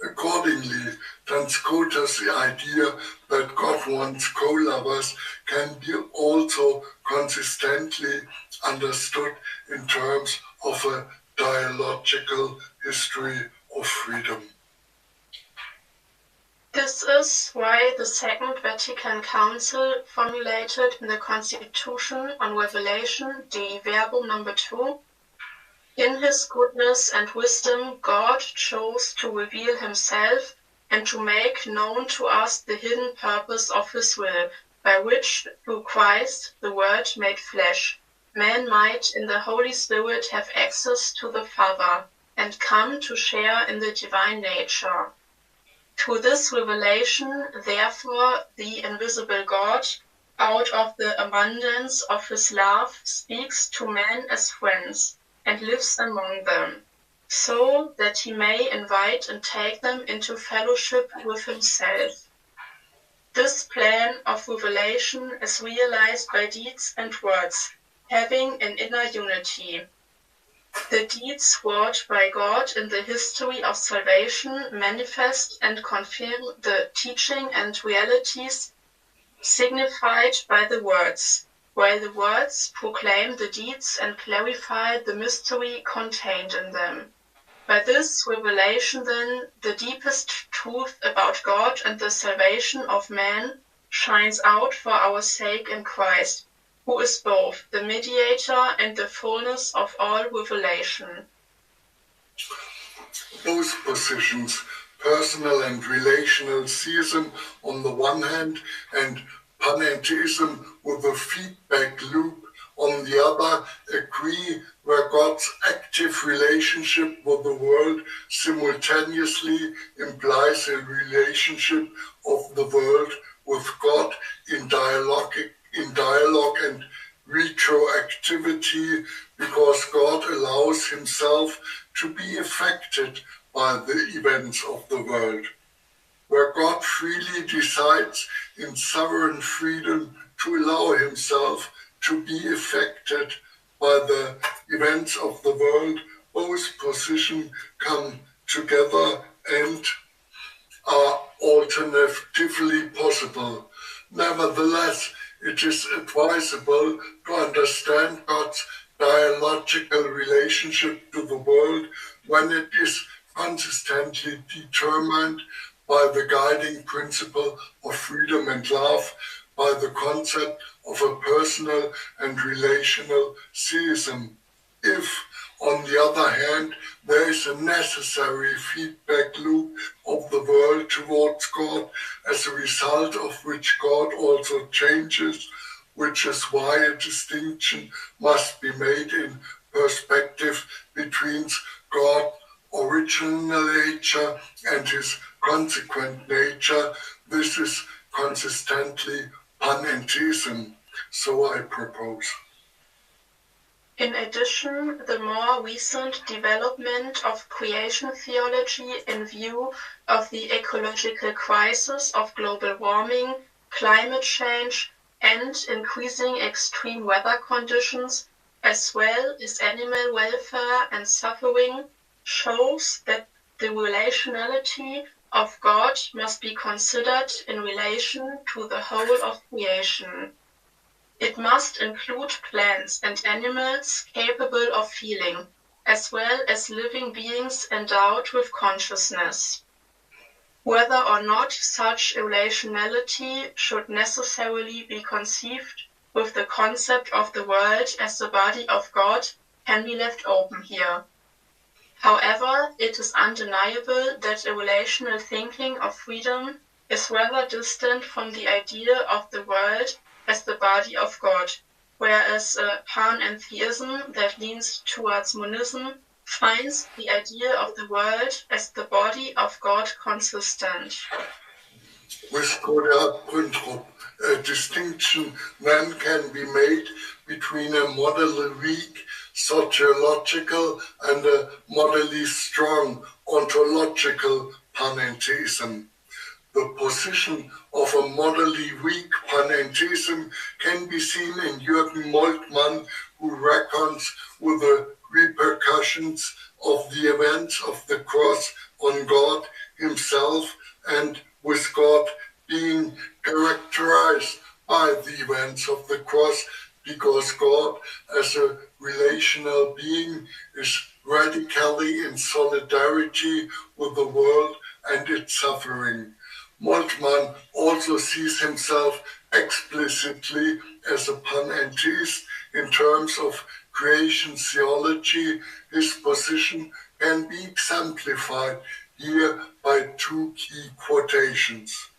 Accordingly, Danskota's idea that God wants co-lovers can be also consistently understood in terms of a dialogical history of freedom. This is why the Second Vatican Council formulated in the Constitution on Revelation, the Verbum number 2, in his goodness and wisdom, God chose to reveal himself and to make known to us the hidden purpose of his will, by which, through Christ, the Word made flesh, man might in the Holy Spirit have access to the Father and come to share in the divine nature. Through this revelation, therefore, the invisible God, out of the abundance of his love, speaks to men as friends, and lives among them, so that he may invite and take them into fellowship with himself. This plan of revelation is realized by deeds and words, having an inner unity. The deeds wrought by God in the history of salvation manifest and confirm the teaching and realities signified by the words, while the words proclaim the deeds and clarify the mystery contained in them. By this revelation, then, the deepest truth about God and the salvation of man shines out for our sake in Christ, who is both the mediator and the fullness of all revelation. Both positions, personal and relational theism on the one hand, and panentheism with a feedback loop on the other, agree where God's active relationship with the world simultaneously implies a relationship of the world with God in dialogue and retroactivity, because God allows himself to be affected by the events of the world. Where God freely decides in sovereign freedom to allow himself to be affected by the events of the world, both positions come together and are alternatively possible. Nevertheless, it is advisable to understand God's dialogical relationship to the world when it is consistently determined by the guiding principle of freedom and love, by the concept of a personal and relational theism. If, on the other hand, there is a necessary feedback loop of the world towards God, as a result of which God also changes, which is why a distinction must be made in perspective between God original nature and his consequent nature. This is consistently panentheism, so I propose. In addition, the more recent development of creation theology in view of the ecological crisis of global warming, climate change, and increasing extreme weather conditions, as well as animal welfare and suffering, shows that the relationality of God must be considered in relation to the whole of creation. It must include plants and animals capable of feeling, as well as living beings endowed with consciousness. Whether or not such a relationality should necessarily be conceived with the concept of the world as the body of God can be left open here. However, it is undeniable that a relational thinking of freedom is rather distant from the idea of the world as the body of God, whereas a panentheism that leans towards monism finds the idea of the world as the body of God consistent. With a distinction then can be made between a modally weak sociological and a modally strong ontological panentheism. The position of a modally weak panentheism can be seen in Jürgen Moltmann, who reckons with the repercussions of the events of the cross on God himself, and with God being characterized by the events of the cross, because God as a relational being is radically in solidarity with the world and its suffering. Moltmann also sees himself explicitly as a panentheist in terms of creation theology. His position can be exemplified here by two key quotations.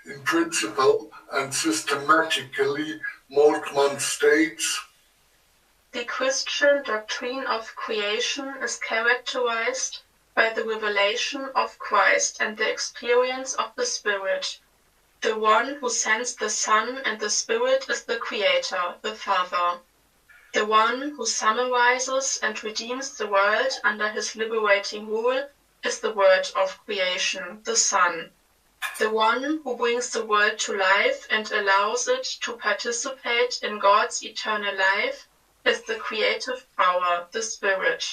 In principle and systematically, Moltmann states, "The Christian doctrine of creation is characterized by the revelation of Christ and the experience of the Spirit. The one who sends the Son and the Spirit is the Creator, the Father. The one who summarizes and redeems the world under his liberating rule is the Word of creation, the Son. The one who brings the world to life and allows it to participate in God's eternal life is the creative power, the Spirit.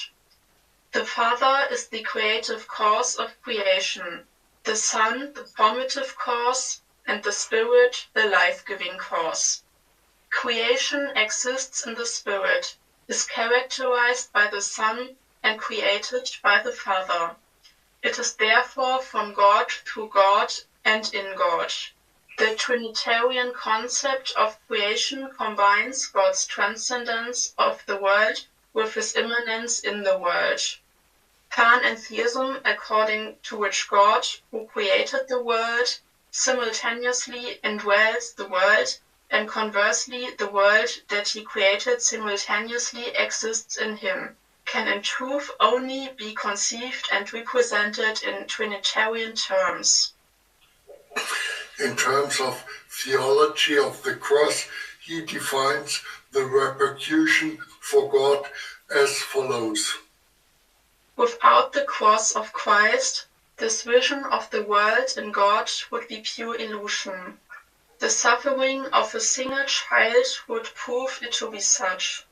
The Father is the creative cause of creation, the Son the formative cause, and the Spirit the life-giving cause. Creation exists in the Spirit, is characterized by the Son, and created by the Father. It is therefore from God, through God, and in God. The Trinitarian concept of creation combines God's transcendence of the world with his immanence in the world. Panentheism, according to which God, who created the world, simultaneously indwells the world, and conversely the world that he created simultaneously exists in him, can in truth only be conceived and represented in Trinitarian terms. In terms of theology of the cross, he defines the repercussion for God as follows. Without the cross of Christ, this vision of the world in God would be pure illusion. The suffering of a single child would prove it to be such.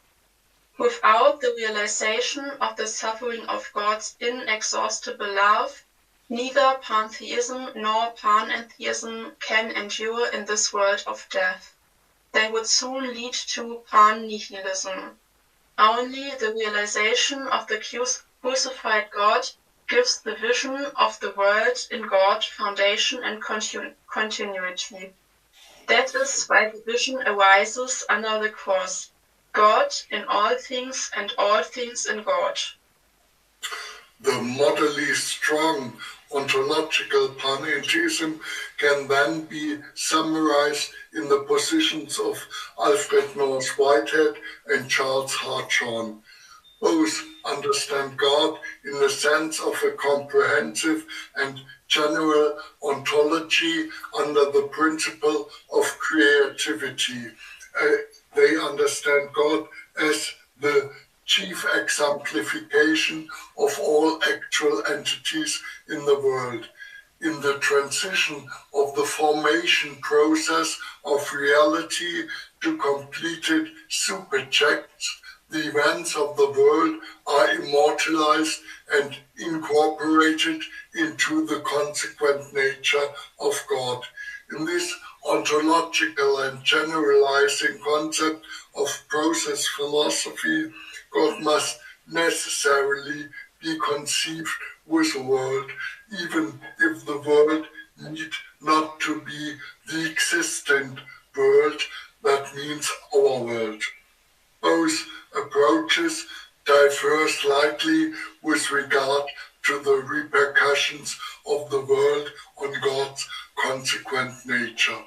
Without the realization of the suffering of God's inexhaustible love, neither pantheism nor panentheism can endure in this world of death. They would soon lead to pan-nihilism. Only the realization of the crucified God gives the vision of the world in God foundation and continuity. That is why the vision arises under the cross. God in all things and all things in God. The modally strong ontological panentheism can then be summarized in the positions of Alfred North Whitehead and Charles Hartshorne. both understand God in the sense of a comprehensive and general ontology under the principle of creativity. They understand God as the chief exemplification of all actual entities in the world. In the transition of the formation process of reality to completed superjects, the events of the world are immortalized and incorporated into the consequent nature of God. In this ontological and generalizing concept of process philosophy, God must necessarily be conceived with the world, even if the world need not to be the existent world, that means our world. Both approaches differ slightly with regard to the repercussions of the world on God's consequent nature.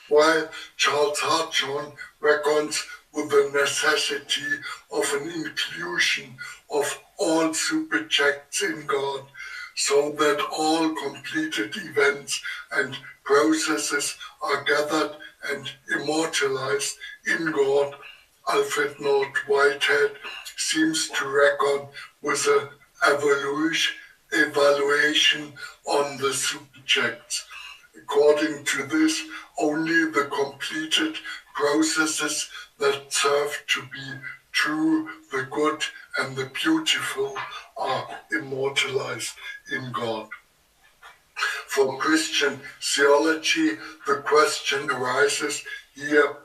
While Charles Hartshorne reckons with the necessity of an inclusion of all superjects in God, so that all completed events and processes are gathered and immortalized in God, Alfred North Whitehead seems to reckon with an evaluation on the superjects. According to this, only the completed processes that serve to be true, the good, and the beautiful are immortalized in God. For Christian theology, the question arises here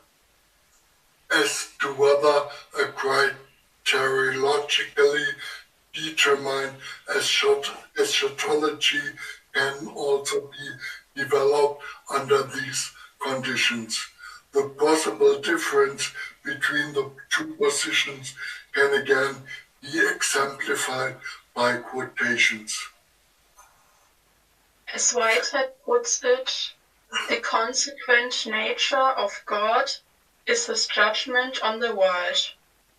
as to whether a criteriologically determined eschatology can also be developed under these conditions. The possible difference between the two positions can again be exemplified by quotations. As Whitehead puts it, the consequent nature of God is his judgment on the world.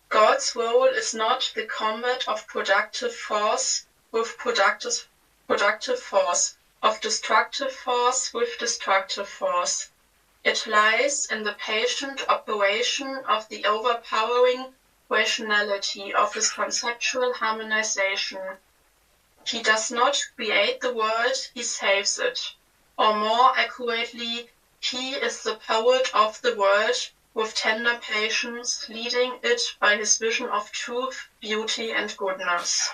God's role is not the combat of productive force with productive force, of destructive force with destructive force. It lies in the patient operation of the overpowering rationality of his conceptual harmonization. He does not create the world, he saves it. Or more accurately, he is the poet of the world, with tender patience, leading it by his vision of truth, beauty, and goodness.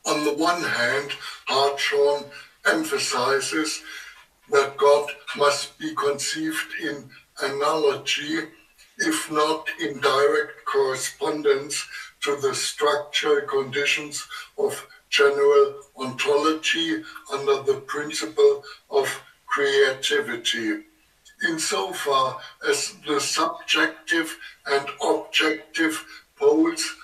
On the one hand, Hartshorne emphasizes that God must be conceived in analogy, if not in direct correspondence to the structural conditions of general ontology under the principle of creativity. Insofar as the subjective and objective poles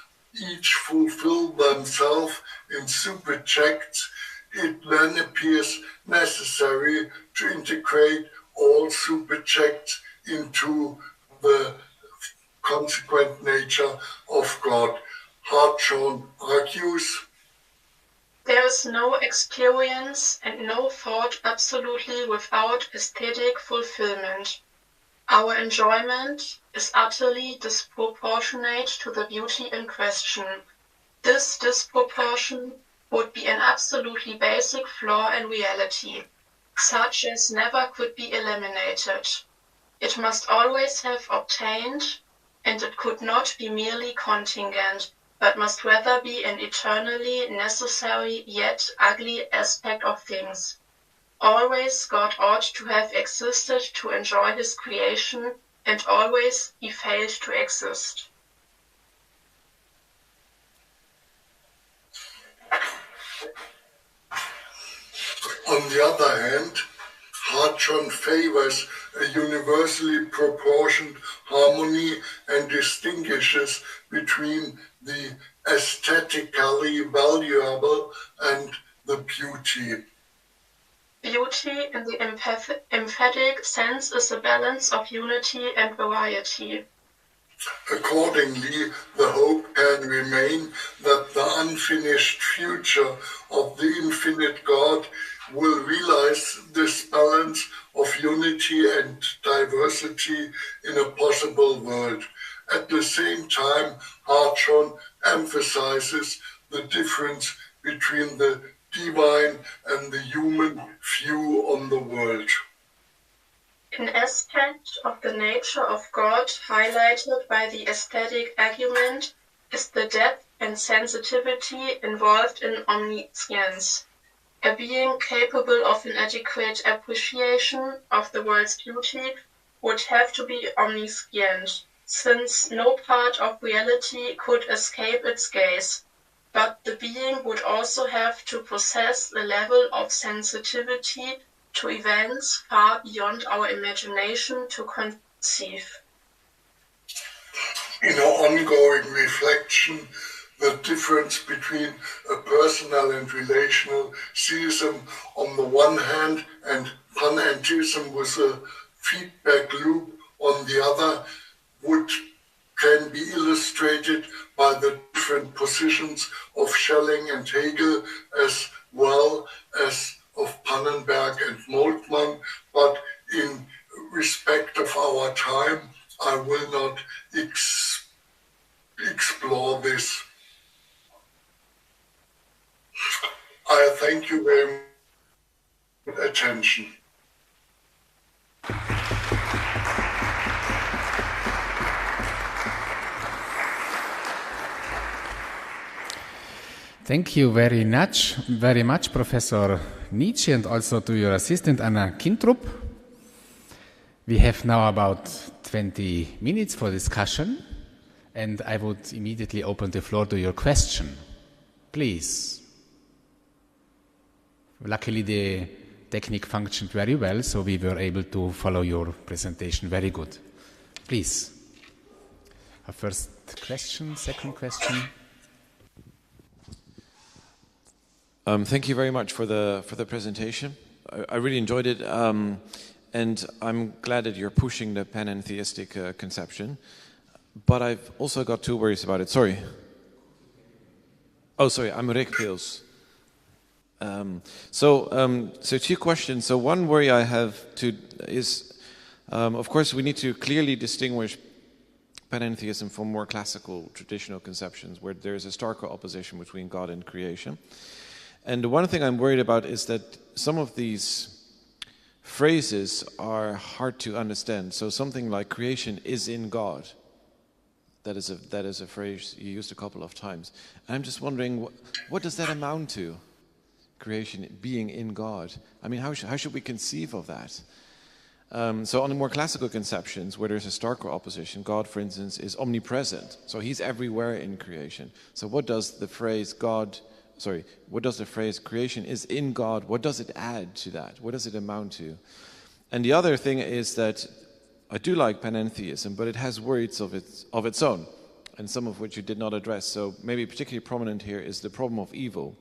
each fulfill themselves in superjects, it then appears necessary to integrate all superjects into the consequent nature of God. Hartshorne argues, there is no experience and no thought absolutely without aesthetic fulfillment. Our enjoyment is utterly disproportionate to the beauty in question. This disproportion would be an absolutely basic flaw in reality, such as never could be eliminated. It must always have obtained, and it could not be merely contingent, but must rather be an eternally necessary yet ugly aspect of things. Always God ought to have existed to enjoy his creation, and always he failed to exist. On the other hand, Hartshorne favors a universally proportioned harmony and distinguishes between the aesthetically valuable and the beauty. Beauty in the emphatic sense is a balance of unity and variety. Accordingly, the hope can remain that the unfinished future of the infinite God will realize this balance of unity and diversity in a possible world. At the same time, Hartshorne emphasizes the difference between the divine and the human view on the world. An aspect of the nature of God highlighted by the aesthetic argument is the depth and sensitivity involved in omniscience. A being capable of an adequate appreciation of the world's beauty would have to be omniscient, since no part of reality could escape its gaze. But the being would also have to possess a level of sensitivity to events far beyond our imagination to conceive. In our ongoing reflection, the difference between a personal and relational theism on the one hand and panentheism with a feedback loop on the other can be illustrated by the different positions of Schelling and Hegel as well as of Pannenberg and Moltmann, but in respect of our time, I will not explore this. I thank you very much for your attention. Thank you very much, Professor Nietzsche, and also to your assistant, Anna Kintrup. We have now about 20 minutes for discussion, and I would immediately open the floor to your question. Please. Luckily, the technique functioned very well, so we were able to follow your presentation very good. Please. Our first question, second question. Thank you very much for the presentation. I really enjoyed it, and I'm glad that you're pushing the panentheistic conception. But I've also got two worries about it. Sorry. Oh, sorry. I'm Rick Pils. So two questions. So one worry I have is, of course, we need to clearly distinguish panentheism from more classical traditional conceptions, where there is a starker opposition between God and creation. And the one thing I'm worried about is that some of these phrases are hard to understand. So something like creation is in God. That is a phrase you used a couple of times. And I'm just wondering, what does that amount to? Creation being in God. I mean, how should we conceive of that? So on the more classical conceptions, where there's a starker opposition, God, for instance, is omnipresent. So he's everywhere in creation. So what does the phrase creation is in God, what does it add to that? What does it amount to? And the other thing is that I do like panentheism, but it has worries of its own, and some of which you did not address. So maybe particularly prominent here is the problem of evil.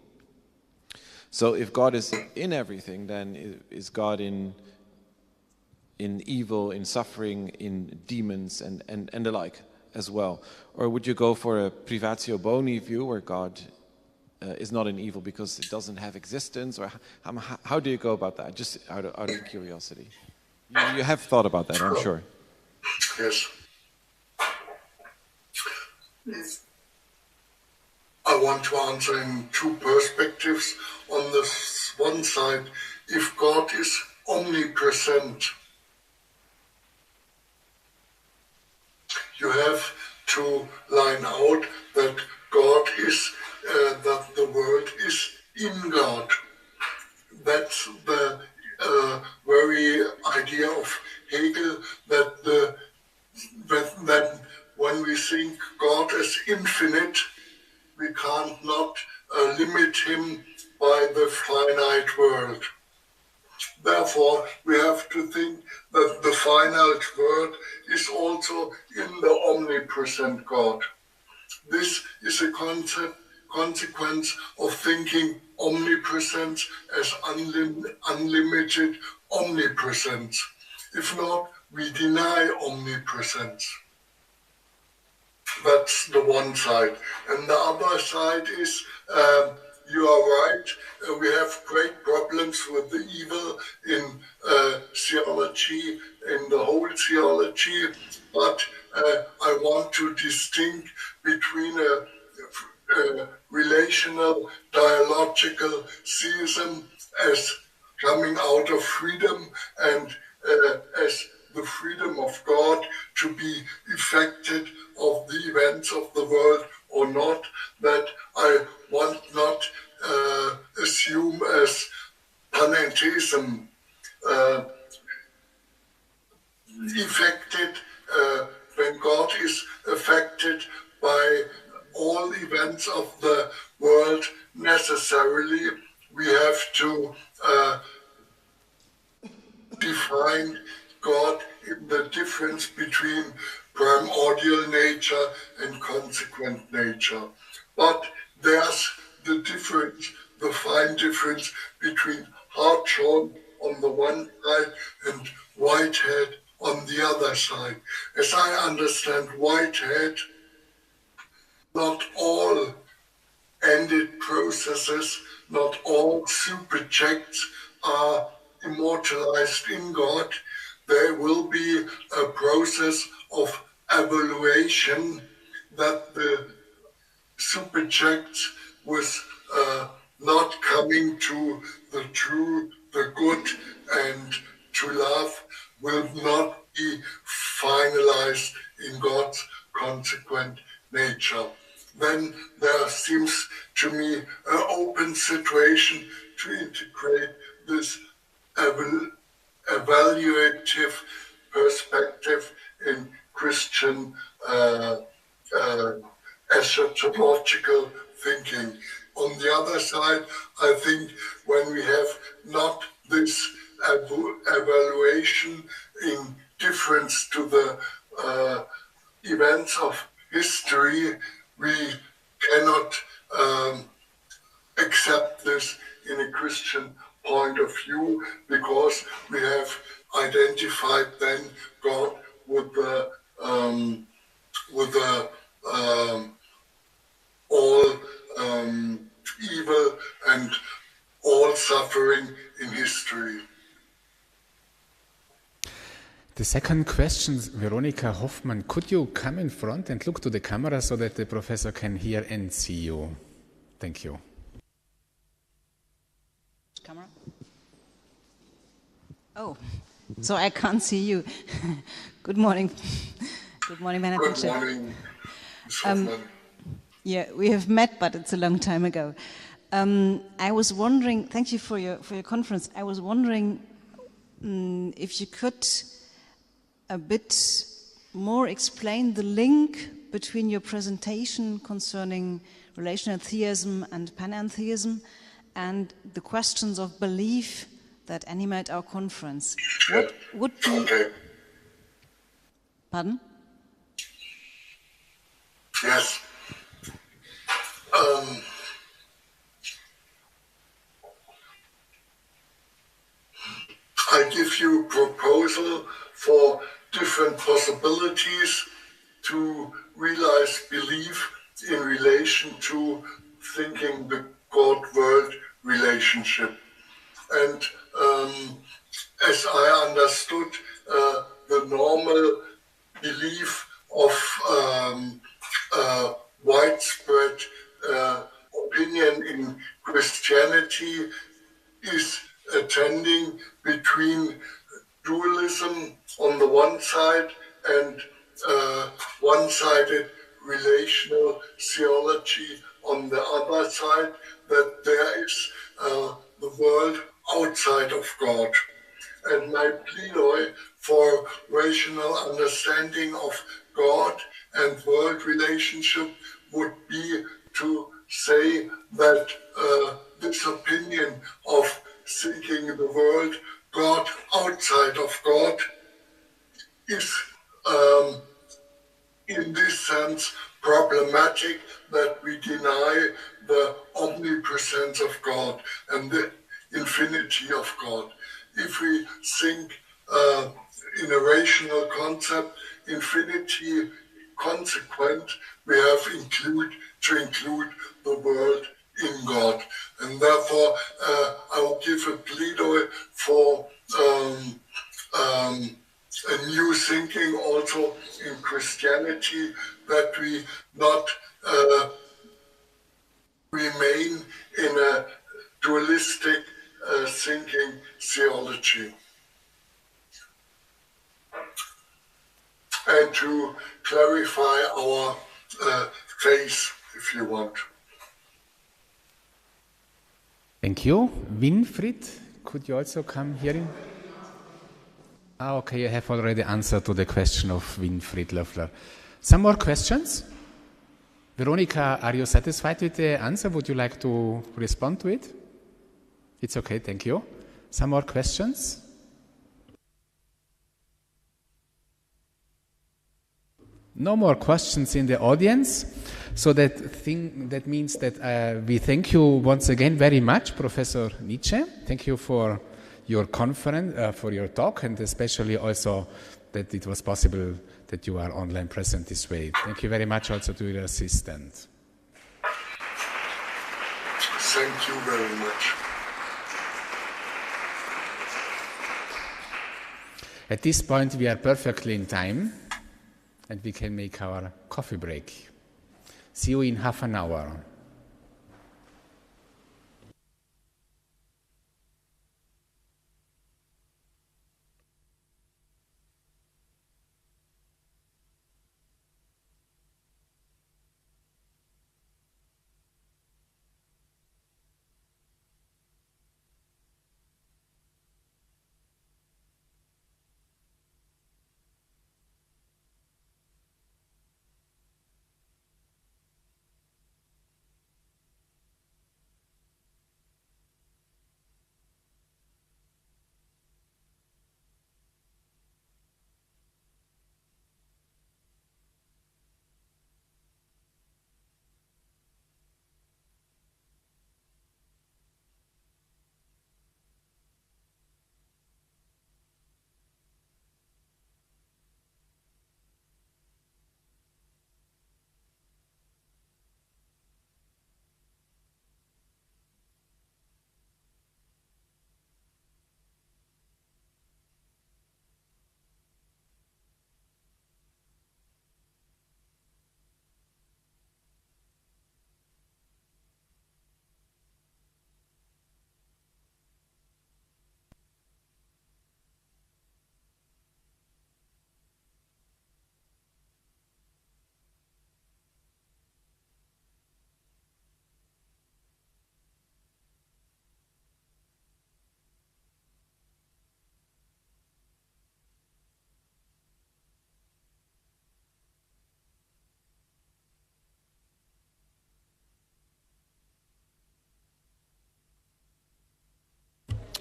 So if God is in everything, then is God in evil, in suffering, in demons, and the like as well? Or would you go for a privatio boni view, where God is not in evil because it doesn't have existence? Or how do you go about that? Just out of curiosity. You have thought about that, I'm sure. Yes. I want to answer in two perspectives. On the one side, if God is omnipresent, you have to line out that God is that the world is in God. That's the very idea of Hegel, that when we think God as infinite, we can't not limit him by the finite world. Therefore, we have to think that the finite world is also in the omnipresent God. This is a consequence of thinking omnipresence as unlimited omnipresence. If not, we deny omnipresence. That's the one side. And the other side is, you are right, we have great problems with the evil in theology, in the whole theology, but I want to distinguish between a relational dialogical theism as coming out of freedom and as the freedom of God to be affected of the events of the world or not, that I want not assume as panentheism affected when God is affected by all events of the world necessarily. We have to define God in the difference between primordial nature and consequent nature. But there's the difference, the fine difference between Hartshorn on the one side and Whitehead on the other side. As I understand Whitehead, not all ended processes, not all superjects are immortalized in God. There will be a process of evaluation that the superjects was not coming to the true, the good, and to love will not be finalized in God's consequent nature. Then there seems to me an open situation to integrate this evaluative perspective in Christian eschatological thinking. On the other side, I think when we have not this evaluation in difference to the events of history, we cannot accept this in a Christian point of view, because we have identified then God with the all evil and all suffering in history. The second question, Veronica Hoffman, could you come in front and look to the camera so that the professor can hear and see you? Thank you. Camera? Oh, so I can't see you. Good morning. Good morning, Benedict. Good morning, Ms. Hoffman. Yeah, we have met, but it's a long time ago. I was wondering, thank you for your conference. I was wondering if you could a bit more explain the link between your presentation concerning relational theism and panentheism and the questions of belief that animate our conference. What would be... Okay. Pardon? Yes. I give you a proposal for different possibilities to realize belief in relation to thinking the God-world relationship. And as I understood, the normal belief of widespread opinion in Christianity is attending between dualism on the one side and one-sided relational theology on the other side, that there is the world outside of God. And my plea for rational understanding of God and world relationship would be to say that this opinion of thinking the world God outside of God is in this sense problematic, that we deny the omnipresence of God and the infinity of God. If we think in a rational concept, infinity consequent, we have to include the world in God. And therefore, I will give a pleidoy for a new thinking also in Christianity, that we not remain in a dualistic thinking theology. And to clarify our faith, if you want. Thank you. Winfried, could you also come here? Okay, you have already answered to the question of Winfried Löffler. Some more questions? Veronica, are you satisfied with the answer? Would you like to respond to it? It's okay, thank you. Some more questions? No more questions in the audience. So that means that we thank you once again very much, Professor Nietzsche. Thank you for your conference, for your talk, and especially also that it was possible that you are online present this way. Thank you very much also to your assistant. Thank you very much. At this point, we are perfectly in time, and we can make our coffee break. See you in half an hour.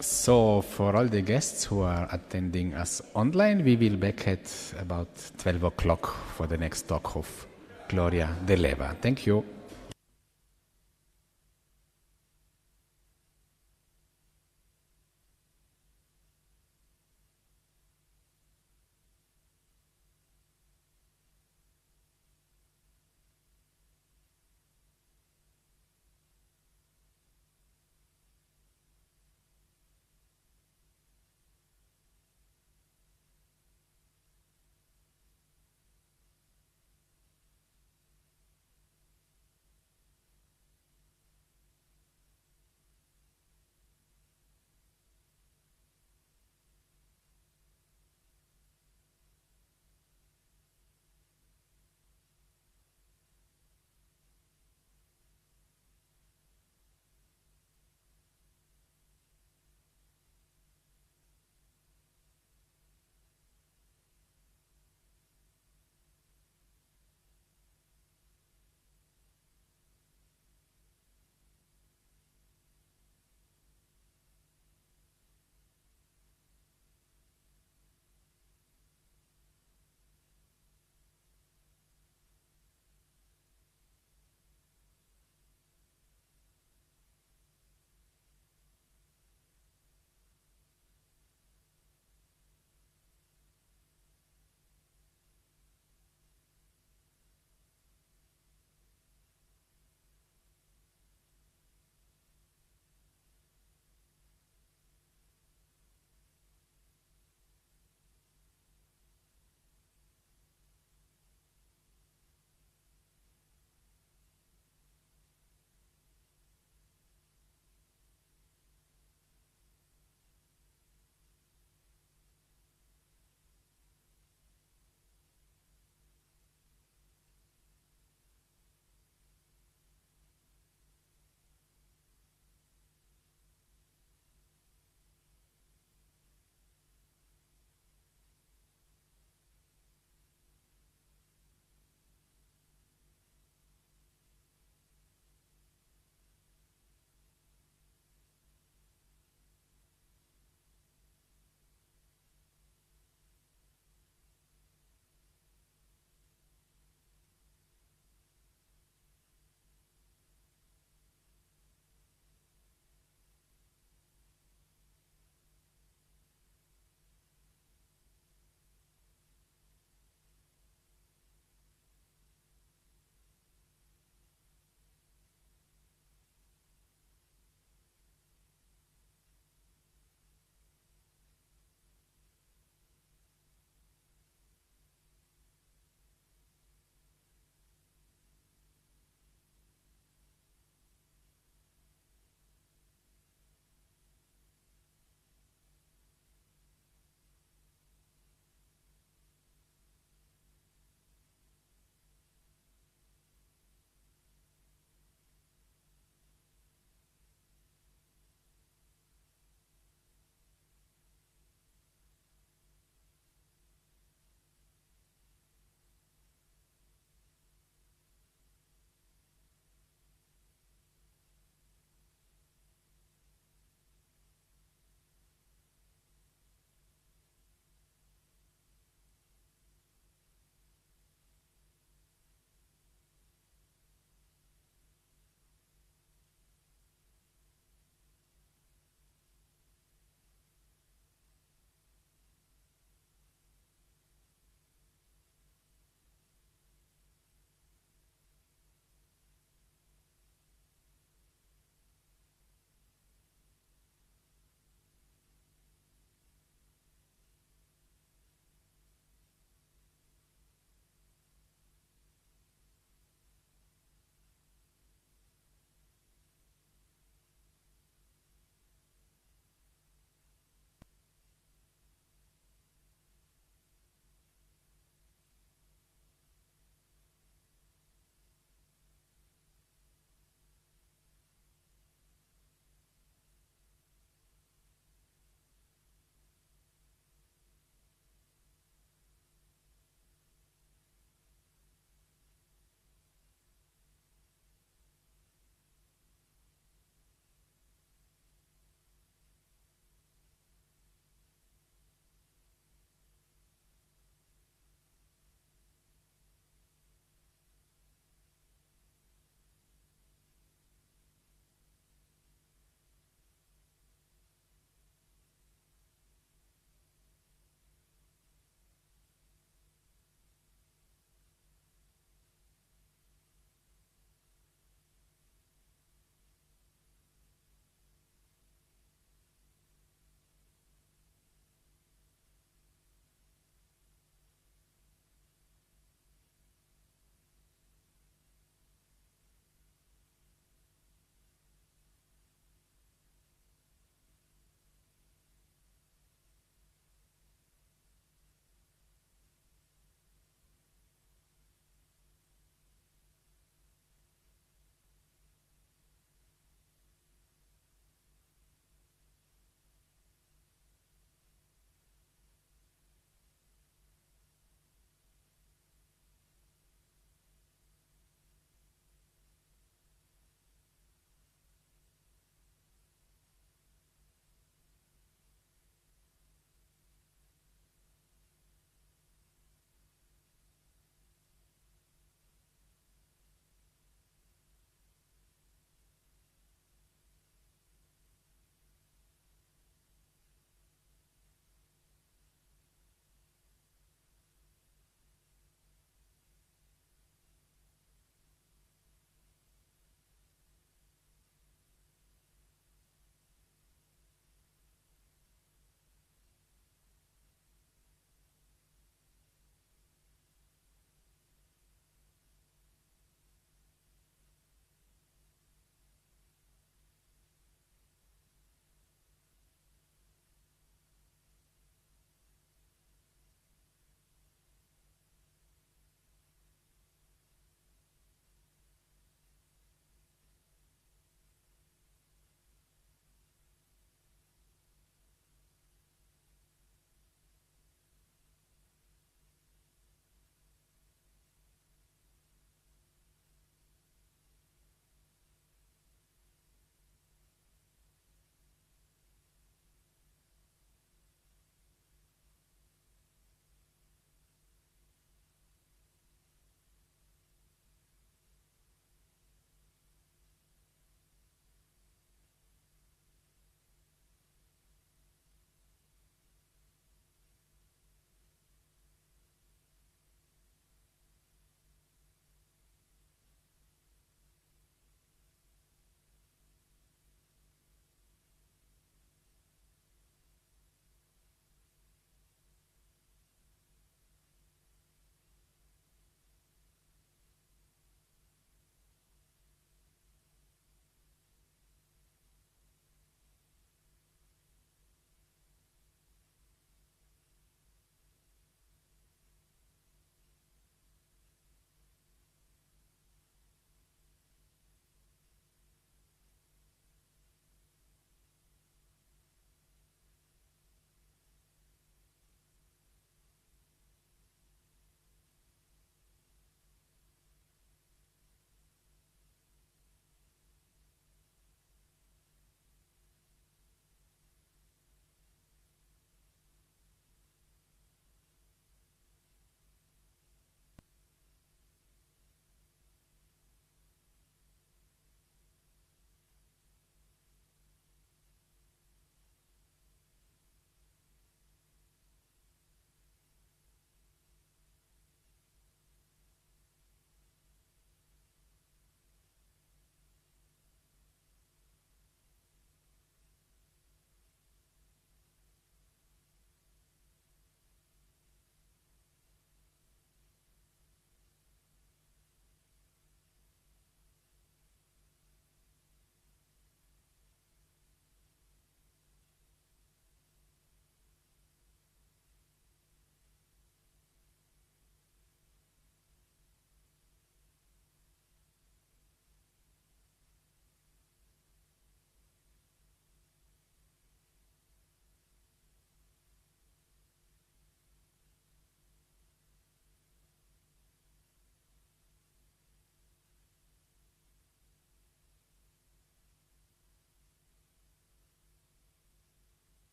So for all the guests who are attending us online, we will be back at about 12 o'clock for the next talk of Gloria de Leva. Thank you.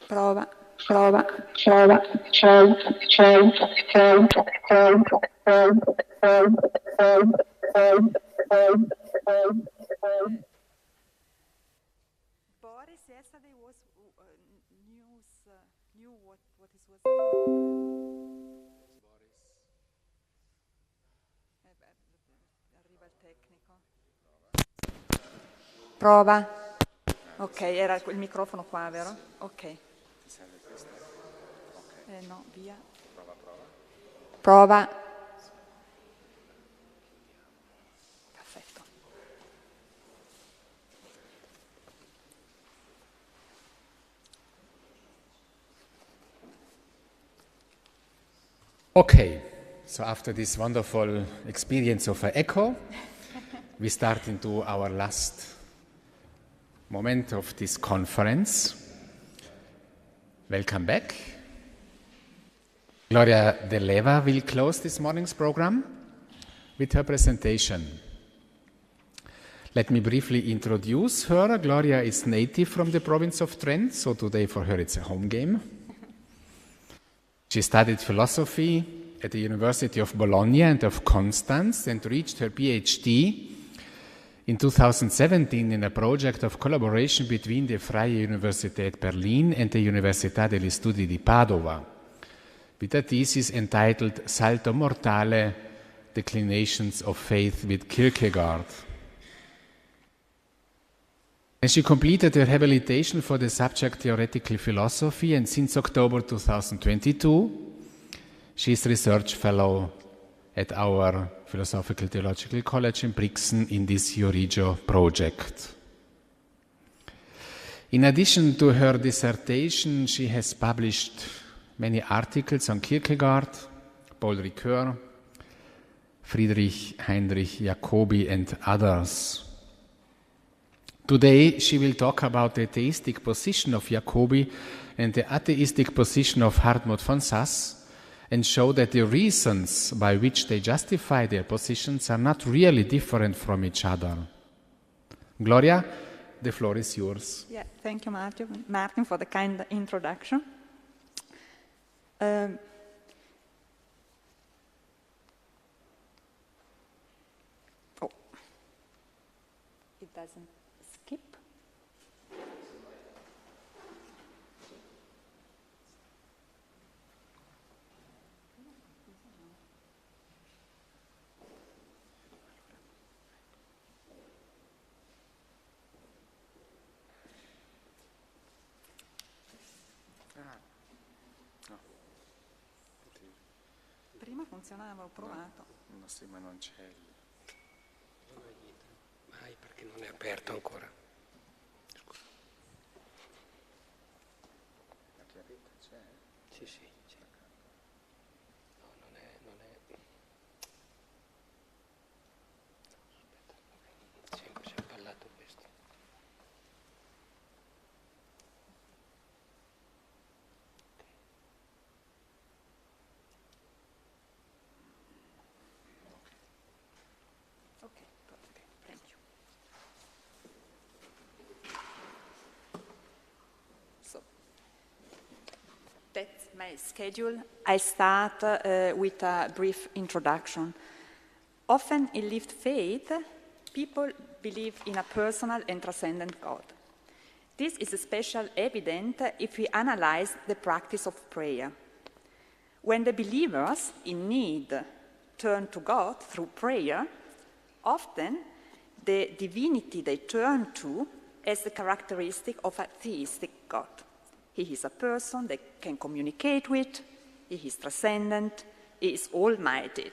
Prova. Boris yesterday was knew what it was. Arriva il tecnico. Prova. Ok, era il microfono qua, vero? Ok. No, via. Prova. Perfetto. Okay, so after this wonderful experience of an echo, we start into our last moment of this conference. Welcome back. Gloria Deleva will close this morning's program with her presentation. Let me briefly introduce her. Gloria is native from the province of Trent, so today for her it's a home game. She studied philosophy at the University of Bologna and of Constance and reached her PhD in 2017 in a project of collaboration between the Freie Universität Berlin and the Università degli Studi di Padova, with a thesis entitled Salto Mortale, Declinations of Faith with Kierkegaard. And she completed her habilitation for the subject Theoretical Philosophy, and since October 2022, she is research fellow at our Philosophical Theological College in Brixen in this Euregio project. In addition to her dissertation, she has published many articles on Kierkegaard, Paul Ricoeur, Friedrich Heinrich Jacobi, and others. Today, she will talk about the theistic position of Jacobi and the atheistic position of Hartmut von Sass, and show that the reasons by which they justify their positions are not really different from each other. Gloria, the floor is yours. Yeah, thank you, Martin, for the kind introduction. Oh, it doesn't skip. Prima funzionava, ho provato. No, sì, ma non c'è. Mai, perché non è aperto ancora. Scusa. La chiavetta c'è? Sì, c'è. No, non è. No, aspetta. Sempre si è impallato questo. That's my schedule. I start with a brief introduction. Often in lived faith, people believe in a personal and transcendent God. This is especially evident if we analyze the practice of prayer. When the believers in need turn to God through prayer, often the divinity they turn to has the characteristic of a theistic God. He is a person they can communicate with, he is transcendent, he is almighty,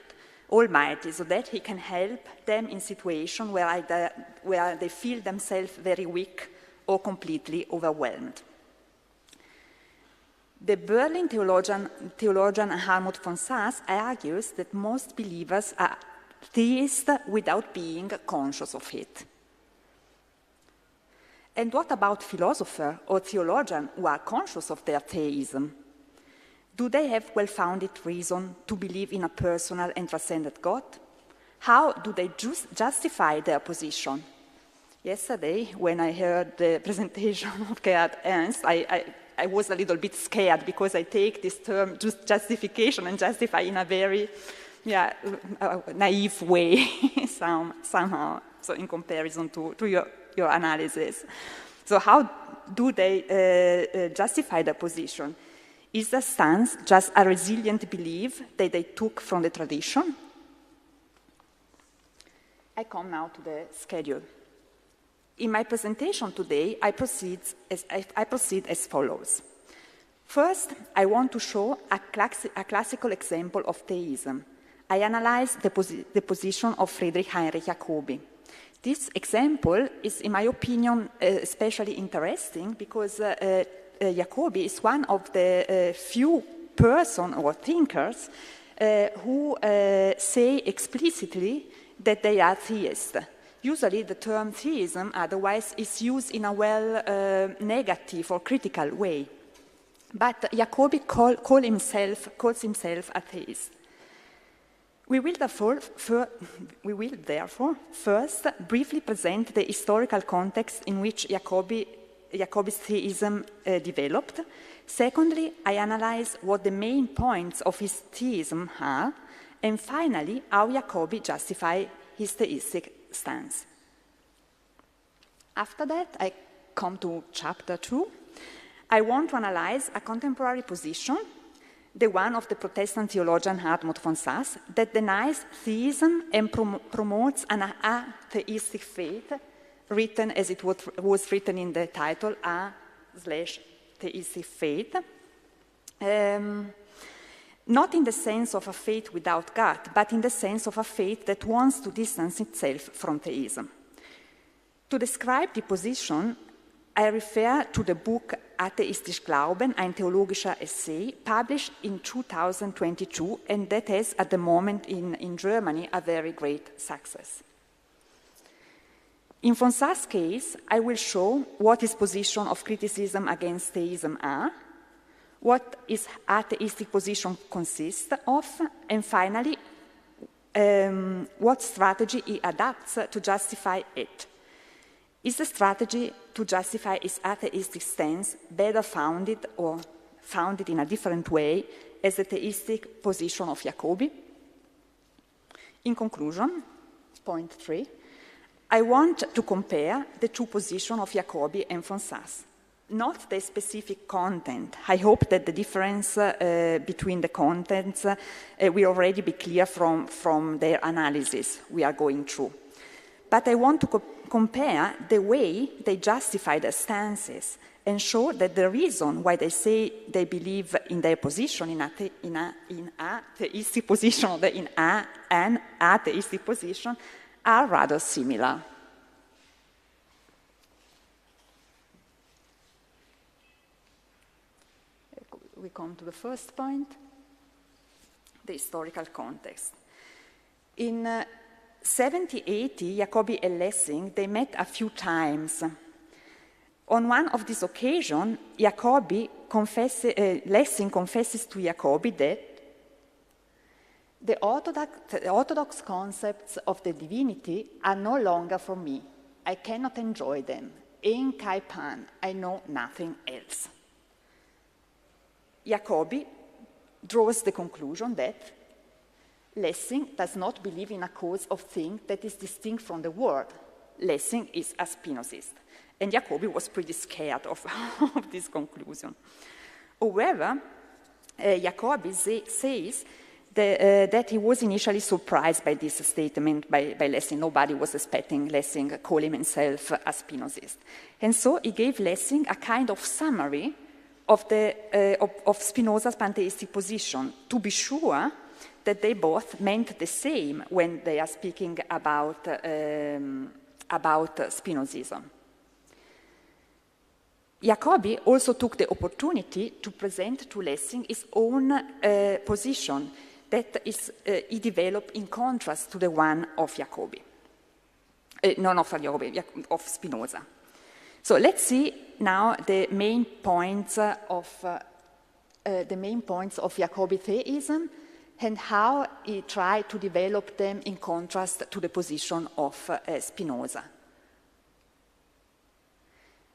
so that he can help them in situations where they feel themselves very weak or completely overwhelmed. The Berlin theologian Hartmut von Sass argues that most believers are theists without being conscious of it. And what about philosophers or theologians who are conscious of their theism? Do they have well-founded reason to believe in a personal and transcendent God? How do they justify their position? Yesterday, when I heard the presentation of Gerhard Ernst, I I was a little bit scared because I take this term justification and justify in a very naive way somehow, so in comparison to your analysis. So how do they justify their position? Is the stance just a resilient belief that they took from the tradition? I come now to the schedule. In my presentation today, I proceed as follows. First, I want to show a classical example of theism. I analyze the position of Friedrich Heinrich Jacobi. This example is, in my opinion, especially interesting because Jacobi is one of the few persons or thinkers who say explicitly that they are theists. Usually the term theism otherwise is used in a negative or critical way. But Jacobi calls himself a theist. We will therefore first briefly present the historical context in which Jacobi's theism developed. Secondly, I analyze what the main points of his theism are. And finally, how Jacobi justifies his theistic stance. After that, I come to chapter 2. I want to analyze a contemporary position, the one of the Protestant theologian Hartmut von Sass, that denies theism and promotes an atheistic faith, written as it was written in the title, a/theistic faith. Not in the sense of a faith without God, but in the sense of a faith that wants to distance itself from theism. To describe the position, I refer to the book Atheistisch Glauben, ein theologischer Essay, published in 2022, and that has, at the moment in Germany, a very great success. In von Sass' case, I will show what his position of criticism against theism are, what his atheistic position consists of, and finally, what strategy he adapts to justify it. Is the strategy to justify his atheistic stance better founded or founded in a different way as the theistic position of Jacobi? In conclusion, point 3, I want to compare the two positions of Jacobi and von Sass. Not the specific content. I hope that the difference between the contents will already be clear from their analysis we are going through. But I want to compare the way they justify their stances and show that the reason why they say they believe in their position, in a theistic position, or in an atheistic position, are rather similar. We come to the first point, the historical context. In 1780, Jacobi and Lessing, they met a few times. On one of these occasions, Lessing confesses to Jacobi that the orthodox concepts of the divinity are no longer for me. I cannot enjoy them. En kai pan, I know nothing else. Jacobi draws the conclusion that Lessing does not believe in a cause of things that is distinct from the world. Lessing is a Spinozist. And Jacobi was pretty scared of this conclusion. However, Jacobi says that he was initially surprised by this statement by Lessing. Nobody was expecting Lessing call himself a Spinozist. And so he gave Lessing a kind of summary of Spinoza's pantheistic position, to be sure that they both meant the same when they are speaking about Spinozism. Jacobi also took the opportunity to present to Lessing his own position that he developed in contrast to the one of Jacobi. Of Spinoza. So let's see now the main points of Jacobi theism and how he tried to develop them in contrast to the position of Spinoza.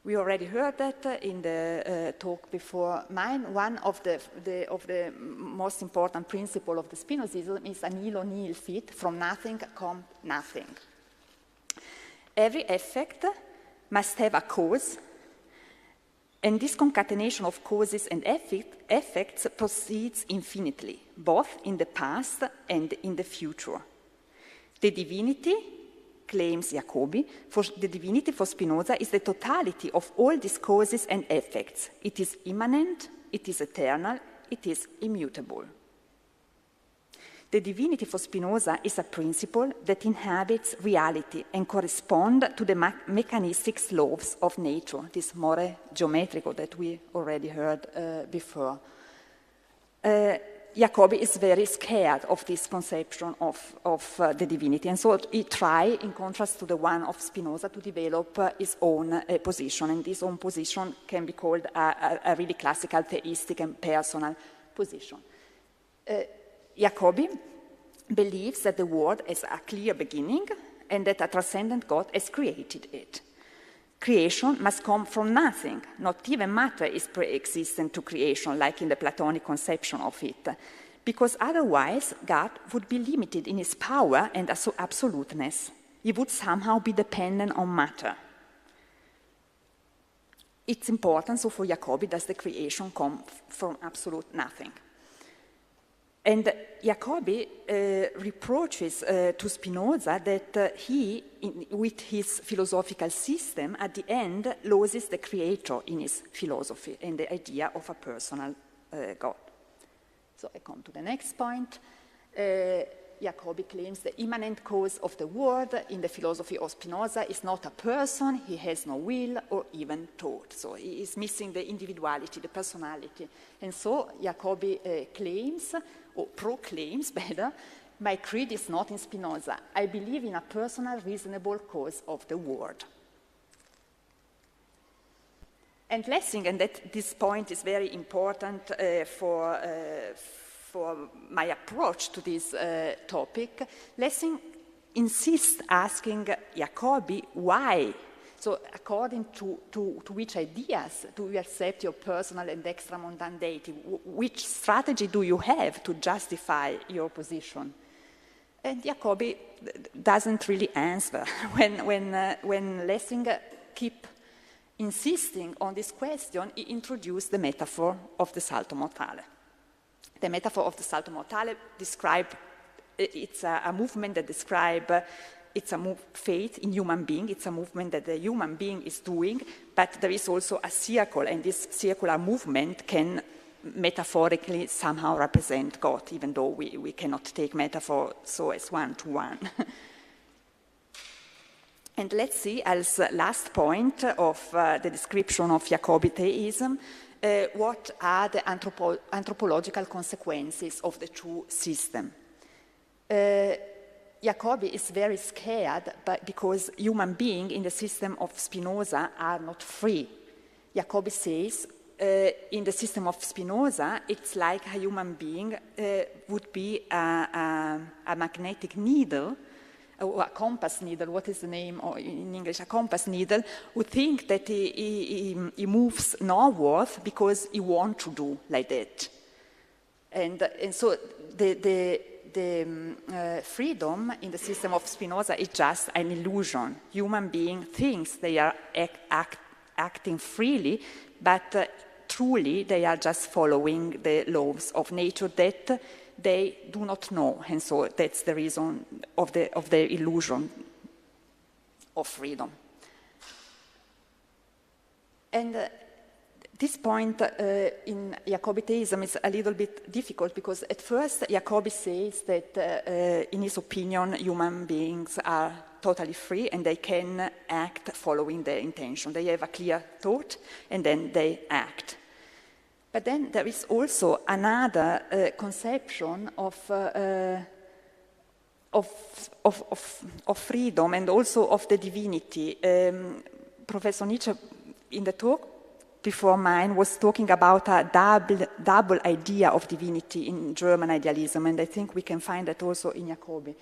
We already heard that in the talk before mine. One of the most important principles of the Spinozism is a nihilo nihil fit, from nothing come nothing. Every effect must have a cause, and this concatenation of causes and effects proceeds infinitely, both in the past and in the future. The divinity, claims Jacobi, for the divinity for Spinoza is the totality of all these causes and effects. It is immanent, it is eternal, it is immutable. The divinity for Spinoza is a principle that inhabits reality and corresponds to the mechanistic laws of nature, this more geometrical that we already heard before. Jacobi is very scared of this conception of the divinity, and so he tries, in contrast to the one of Spinoza, to develop his own position, and this own position can be called a really classical theistic and personal position. Jacobi believes that the world has a clear beginning and that a transcendent God has created it. Creation must come from nothing. Not even matter is pre-existent to creation, like in the Platonic conception of it, because otherwise God would be limited in his power and absoluteness. He would somehow be dependent on matter. It's important, so for Jacobi, does the creation come from absolute nothing? And Jacobi reproaches to Spinoza that he, with his philosophical system, at the end loses the creator in his philosophy and the idea of a personal God. So I come to the next point. Jacobi claims the immanent cause of the world in the philosophy of Spinoza is not a person, he has no will or even thought. So he is missing the individuality, the personality. And so Jacobi claims, or proclaims better, my creed is not in Spinoza. I believe in a personal, reasonable cause of the world. And Lessing, and that this point is very important for my approach to this topic, Lessing insists asking Jacobi why. So according to which ideas do you accept your personal and extra-mundane deity? Which strategy do you have to justify your position? And Jacobi doesn't really answer. When Lessing keep insisting on this question, he introduced the metaphor of the salto mortale. The metaphor of the salto mortale it's a movement that describes faith in human being. It's a movement that the human being is doing, but there is also a circle, and this circular movement can metaphorically somehow represent God, even though we cannot take metaphor so as one-to-one. And let's see, as last point of the description of Jacobi theism, what are the anthropological consequences of the two systems. Jacobi is very scared because human beings in the system of Spinoza are not free. Jacobi says, in the system of Spinoza, it's like a human being would be a magnetic needle, or a compass needle, what is the name in English? A compass needle, would think that he moves northward because he wants to do like that. And so the freedom in the system of Spinoza is just an illusion. Human being thinks they are acting freely, but truly they are just following the laws of nature that they do not know, and so that's the reason of the illusion of freedom. And this point in Jacobi theism is a little bit difficult because at first Jacobi says that in his opinion human beings are totally free and they can act following their intention. They have a clear thought and then they act. But then there is also another conception of freedom and also of the divinity. Professor Nietzsche, in the talk before mine, was talking about a double idea of divinity in German idealism, and I think we can find that also in Jacobi.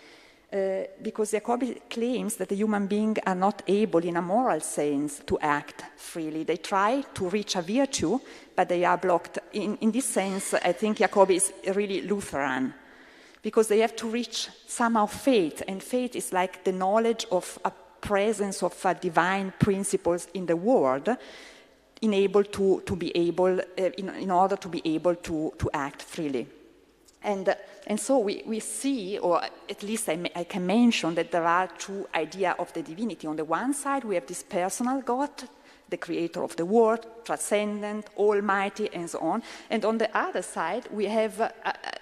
Because Jacobi claims that the human beings are not able, in a moral sense, to act freely. They try to reach a virtue, but they are blocked. In this sense, I think Jacobi is really Lutheran, because they have to reach somehow faith, and faith is like the knowledge of a presence of divine principles in the world, in order to be able to act freely. And so we see, or at least I can mention, that there are two ideas of the divinity. On the one side, we have this personal God, the creator of the world, transcendent, almighty, and so on. And on the other side, we have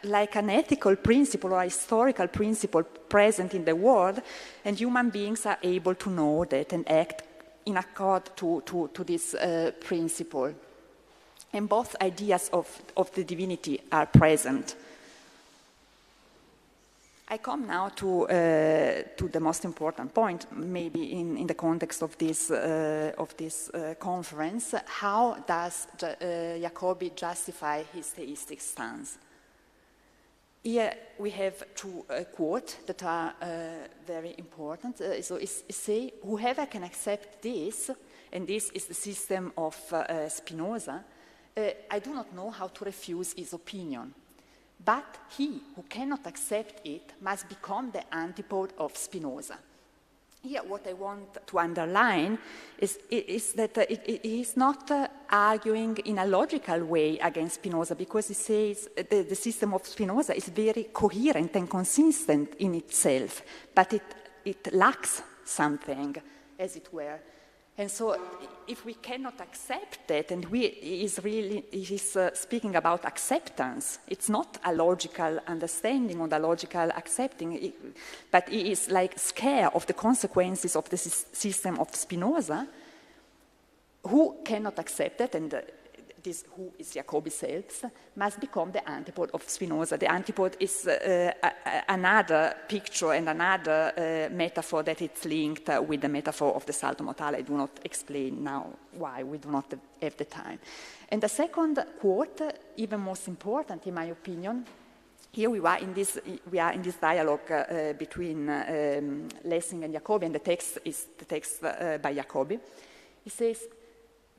like an ethical principle or a historical principle present in the world, and human beings are able to know that and act in accord to this principle. And both ideas of the divinity are present. I come now to the most important point, maybe in the context of this conference. How does Jacobi justify his theistic stance? Here we have two quotes that are very important. So it say, whoever can accept this, and this is the system of Spinoza, I do not know how to refuse his opinion. But he who cannot accept it must become the antipode of Spinoza. Here, what I want to underline is that it is not arguing in a logical way against Spinoza, because he says the system of Spinoza is very coherent and consistent in itself, but it lacks something, as it were. And so, if we cannot accept that, and he is speaking about acceptance, it's not a logical understanding or a logical accepting, but he is like scared of the consequences of the system of Spinoza. Who cannot accept that, and this who is Jacobi self, must become the antipode of Spinoza. The antipode is another picture and another metaphor that is linked with the metaphor of the salto mortale. I do not explain now why, we do not have the time. And the second quote, even most important in my opinion, here we are in this dialogue between Lessing and Jacobi, and the text is the text by Jacobi. He says,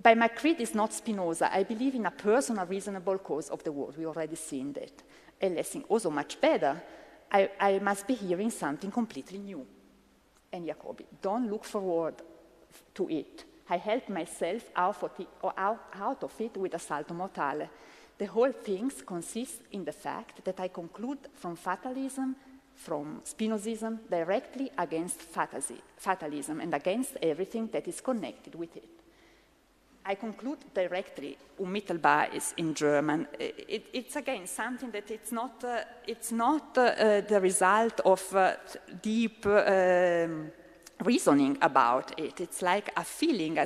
by my creed is not Spinoza. I believe in a personal, reasonable cause of the world. We already seen that. And Lessing, also much better, I must be hearing something completely new. And Jacobi, don't look forward to it. I help myself out of it with a salto mortale. The whole thing consists in the fact that I conclude from fatalism, from Spinozism, directly against fatalism and against everything that is connected with it. I conclude directly, unmittelbar is in German. It's again something that it's not the result of deep reasoning about it. It's like a feeling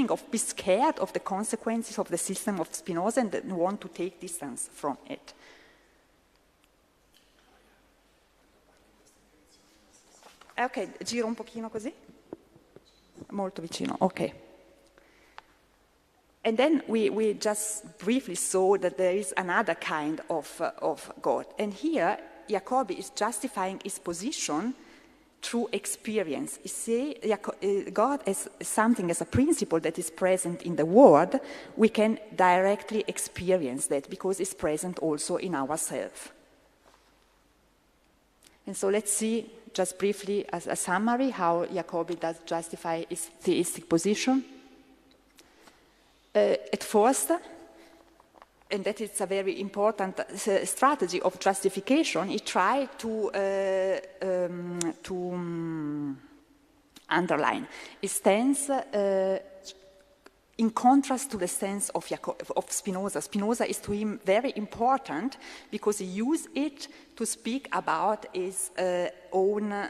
of be scared of the consequences of the system of Spinoza and want to take distance from it. Ok, giro un pochino così? Molto vicino, ok. And then we just briefly saw that there is another kind of God. And here, Jacobi is justifying his position through experience. He says God as something, as a principle that is present in the world, we can directly experience that because it's present also in ourselves. And so let's see, just briefly as a summary, how Jacobi does justify his theistic position. At first, and that is a very important strategy of justification, he tried to underline his stance in contrast to the stance of Spinoza. Spinoza is to him very important because he used it to speak about his own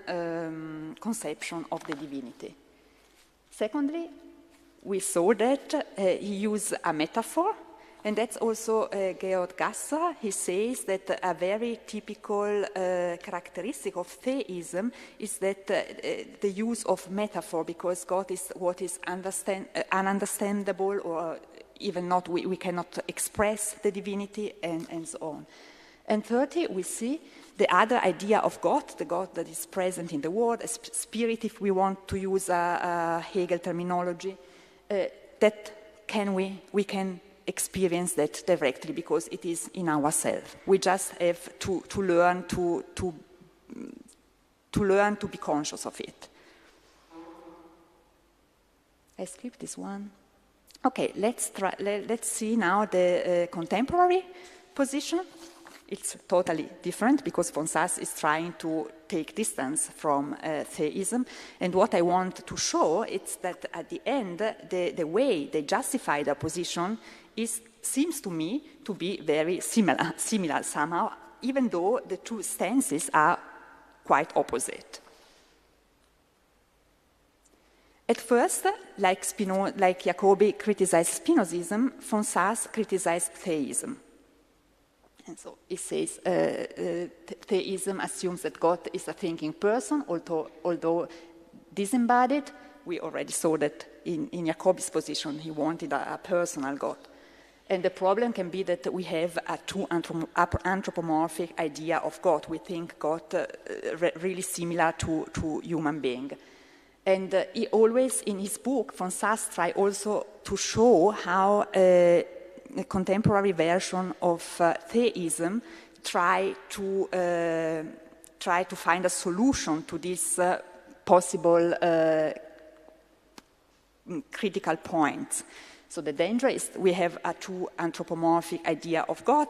conception of the divinity. Secondly, we saw that he used a metaphor, and that's also Georg Gasser. He says that a very typical characteristic of theism is that the use of metaphor, because God is what is ununderstandable, or even not, we cannot express the divinity, and so on. And thirdly, we see the other idea of God, the God that is present in the world, a spirit, if we want to use a Hegel terminology, that we can experience that directly because it is in ourselves. We just have to learn to be conscious of it. I skipped this one. Okay, let's see now the contemporary position. It's totally different because von Sass is trying to take distance from theism. And what I want to show is that at the end, the way they justify their position seems to me to be very similar somehow, even though the two stances are quite opposite. At first, like Jacobi criticized Spinozism, von Sass criticized theism. And so he says theism assumes that God is a thinking person, although disembodied. We already saw that in Jacobi's position, he wanted a personal God. And the problem can be that we have a too anthropomorphic idea of God. We think God really similar to human being. And he always, in his book, von Sass tries also to show how a contemporary version of theism try to find a solution to this possible critical points. So the danger is we have a too anthropomorphic idea of God,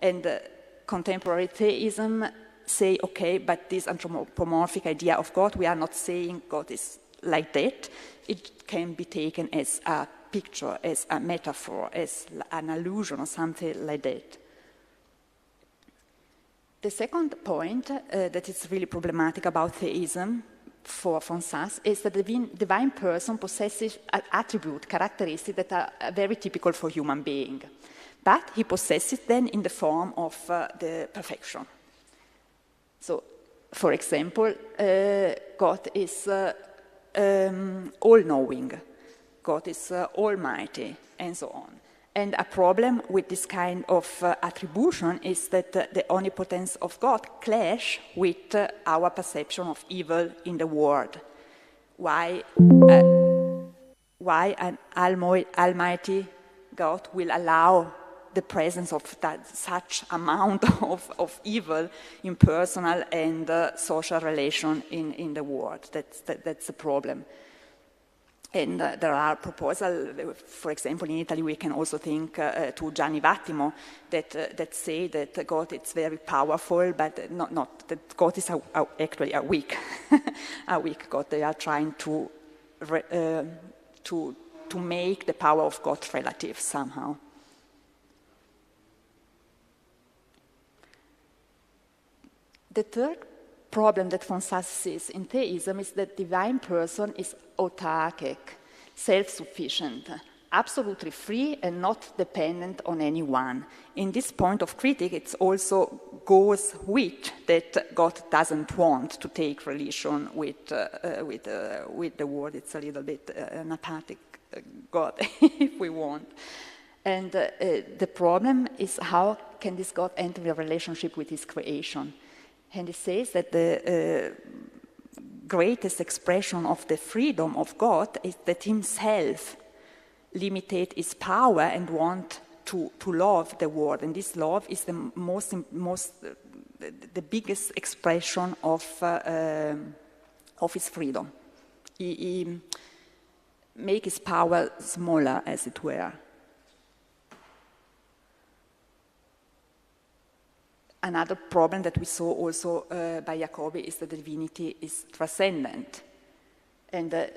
and contemporary theism say, okay, but this anthropomorphic idea of God, we are not saying God is like that. It can be taken as a picture, as a metaphor, as an allusion or something like that. The second point that is really problematic about theism for von Sass is that the divine person possesses attributes, characteristics that are very typical for human being. But he possesses them in the form of the perfection. So, for example, God is all-knowing, God is almighty, and so on. And a problem with this kind of attribution is that the omnipotence of God clash with our perception of evil in the world. Why an almighty God will allow the presence of such amount of evil in personal and social relation in the world? That's the problem. And there are proposals, for example, in Italy we can also think to Gianni Vattimo that say that God is very powerful, but not that God is actually a weak, a weak God. They are trying to make the power of God relative somehow. The third problem that von Sass sees in theism is that the divine person is autarkic, self-sufficient, absolutely free and not dependent on anyone. In this point of critique, it also goes with that God doesn't want to take relation with the world. It's a little bit an apathic God, if we want. And the problem is how can this God enter in a relationship with his creation? And he says that the greatest expression of the freedom of God is that himself limited his power and want to love the world. And this love is the biggest expression of his freedom. He make his power smaller, as it were. Another problem that we saw also by Jacobi is that the divinity is transcendent. And the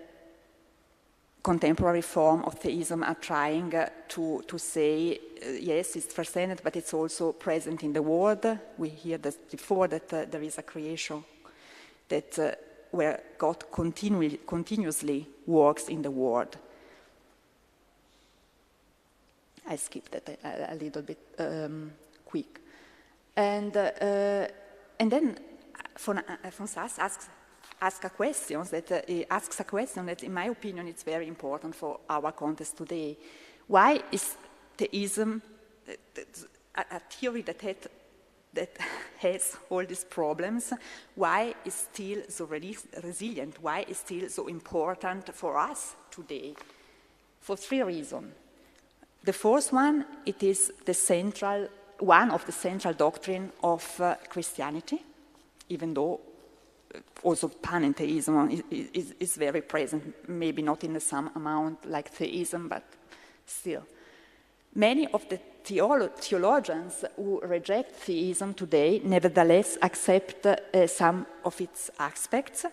contemporary form of theism are trying to say, yes, it's transcendent, but it's also present in the world. We heard that before that there is a creation that where God continuously works in the world. I skipped that a little bit quick. And then von Sass asks a question that, in my opinion, is very important for our context today. Why is theism a theory that had that has all these problems, why is still so resilient? Why is still so important for us today? For 3 reasons. The first one, it is one of the central doctrine of Christianity, even though also panentheism is very present, maybe not in the same amount like theism, but still. Many of the theologians who reject theism today nevertheless accept some of its aspects.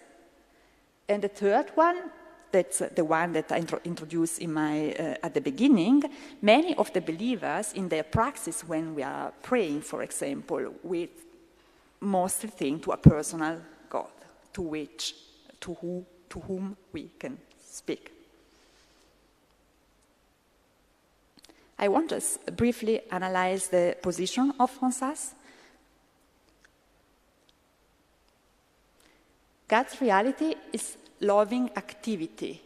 And the third one, that's the one that I introduced in at the beginning, many of the believers in their practice when we are praying, for example, we mostly think to a personal God, to whom we can speak. I want to briefly analyze the position of Fonsas. God's reality is loving activity.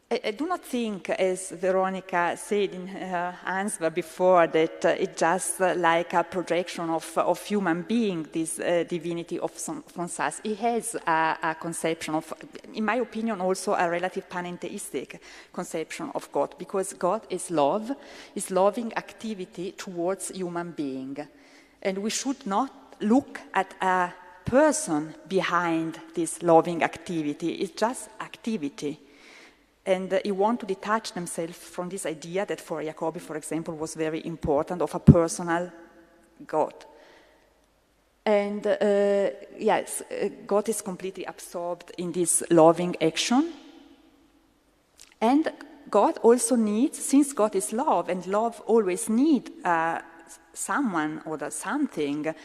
I do not think, as Veronica said in her answer before, that it's just like a projection of human being, this divinity of Fonsas. It has a conception of, in my opinion, also a relative panentheistic conception of God, because God is love, is loving activity towards human being. And we should not look at a person behind this loving activity. It's just activity. And he want to detach themselves from this idea that for Jacobi, for example, was very important, of a personal God. And yes, God is completely absorbed in this loving action. And God also needs, since God is love, and love always needs someone or something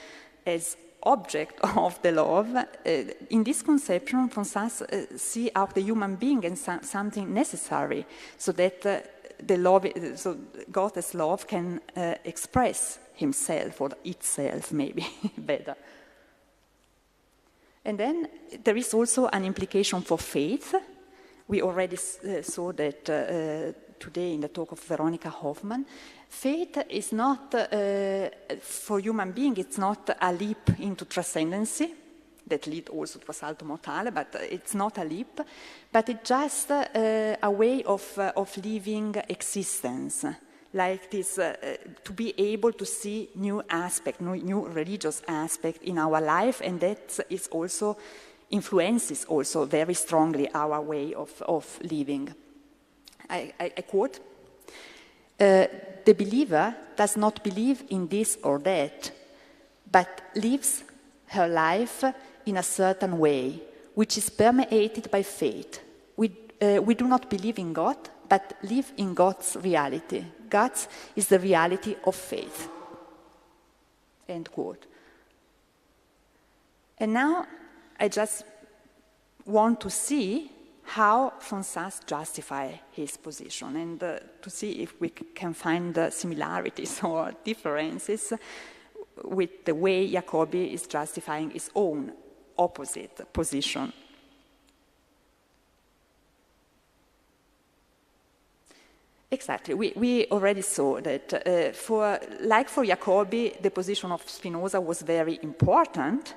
as object of the love, in this conception, Fonsas see out the human being as something necessary, so that the love, so God as love can express himself or itself, maybe better. And then there is also an implication for faith. We already saw that today in the talk of Veronica Hoffman. Faith is not, for human being, it's not a leap into transcendency, that lead also to a salto mortale, but it's not a leap, but it's just a way of living existence, like this, to be able to see new aspect, new religious aspect in our life, and that is also influences also very strongly our way of living. I quote, the believer does not believe in this or that, but lives her life in a certain way, which is permeated by faith. We do not believe in God, but live in God's reality. God is the reality of faith. End quote. And now I just want to see how Fonsas justify his position, and to see if we can find similarities or differences with the way Jacobi is justifying his own opposite position. Exactly. We already saw that for Jacobi, the position of Spinoza was very important.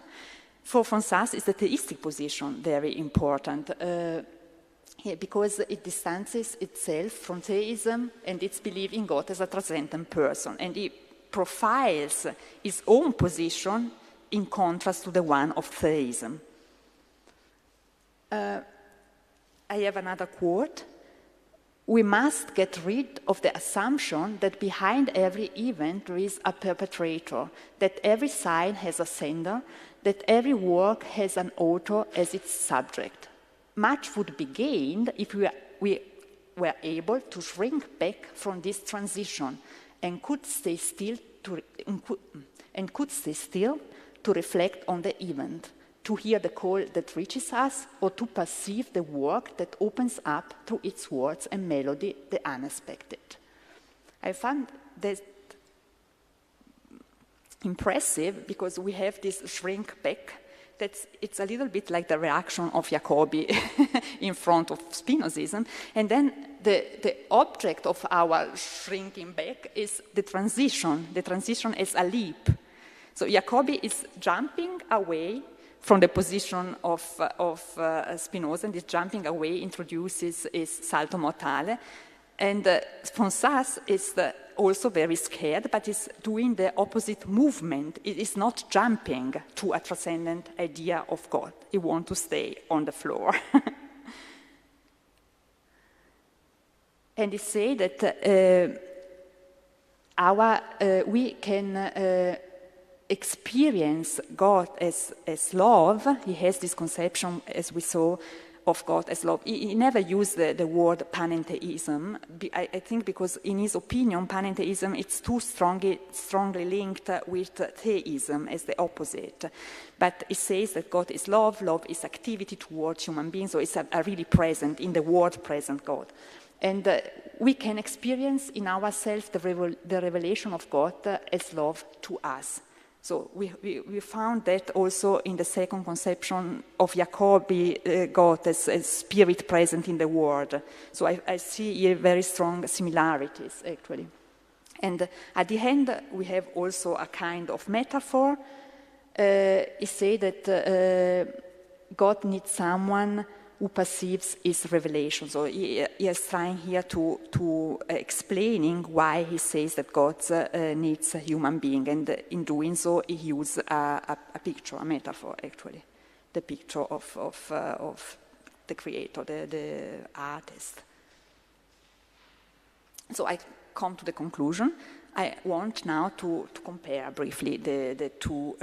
For Fonsas, is the theistic position very important, because it distances itself from theism and its belief in God as a transcendent person, and it profiles his own position in contrast to the one of theism. I have another quote. We must get rid of the assumption that behind every event there is a perpetrator, that every sign has a sender, that every work has an author as its subject. Much would be gained if we were able to shrink back from this transition and could stay still to reflect on the event, to hear the call that reaches us, or to perceive the work that opens up through its words and melody the unexpected. I found that impressive because we have this shrink back. It's a little bit like the reaction of Jacobi in front of Spinozism. And then the object of our shrinking back is the transition as a leap. So Jacobi is jumping away from the position of Spinoza, and this jumping away introduces is salto mortale. And Fonsas is also very scared, but is doing the opposite movement. It is not jumping to a transcendent idea of God. He wants to stay on the floor. And he say that we can experience God as love. He has this conception, as we saw, of God as love. He never used the word panentheism. I think because in his opinion, panentheism it's too strongly linked with theism as the opposite. But he says that God is love is activity towards human beings, so it's a really present, in the world present God. And we can experience in ourselves the revelation of God as love to us. So we found that also in the second conception of Jacobi, God as spirit present in the world. So I see here very strong similarities, actually. And at the end, we have also a kind of metaphor. He say that God needs someone who perceives his revelation. So he is trying here to explaining why he says that God needs a human being, and in doing so he uses a picture, a metaphor actually, the picture of the creator, the artist. So I come to the conclusion. I want now to compare briefly the two,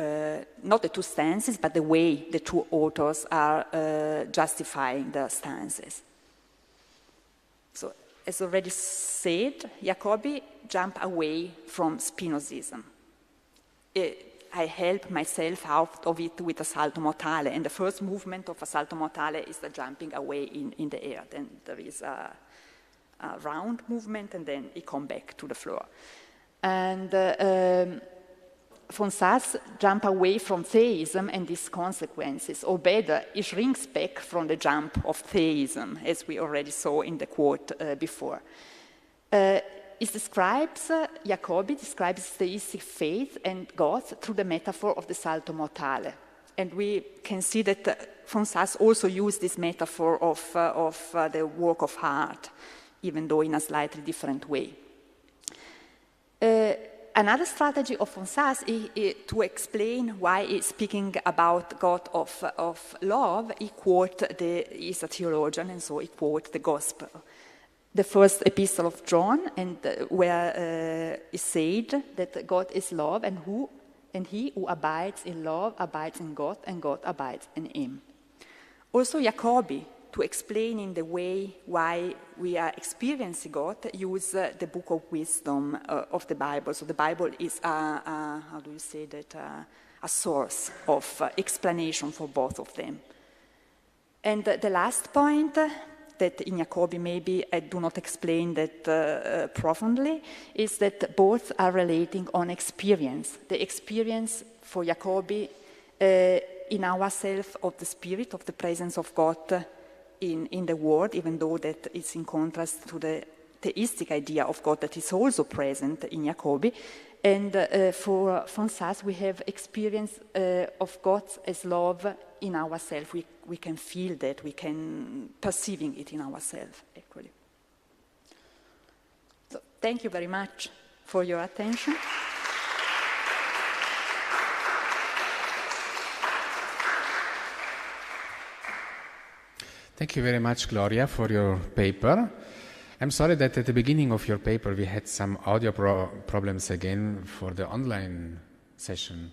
not the two stances, but the way the two authors are justifying the stances. So, as already said, Jacobi jumped away from Spinozism. I help myself out of it with a salto mortale, and the first movement of a salto mortale is the jumping away in the air. Then there is a round movement, and then he comes back to the floor. And Fonsas jump away from theism and its consequences, or better, he shrinks back from the jump of theism, as we already saw in the quote before. Jacobi describes theistic faith and God through the metaphor of the salto mortale. And we can see that Fonsas also used this metaphor of the work of art, even though in a slightly different way. Another strategy of Fonsas is to explain why he's speaking about God of love. He's a theologian, and so he quotes the Gospel, the first epistle of John, and where he said that God is love, and he who abides in love abides in God, and God abides in him. Also, Jacobi, to explain in the way why we are experiencing God, use the book of wisdom of the Bible. So the Bible is a source of explanation for both of them. And the last point, that in Jacobi maybe I do not explain that profoundly, is that both are relating on experience. The experience for Jacobi in ourselves of the Spirit, of the presence of God in the world, even though that is in contrast to the theistic idea of God that is also present in Jacobi. And for Fonsas, we have experience of God as love in ourselves. We can feel that, we can perceiving it in ourselves, actually. So, thank you very much for your attention. Thank you very much, Gloria, for your paper. I'm sorry that at the beginning of your paper we had some audio problems again for the online session.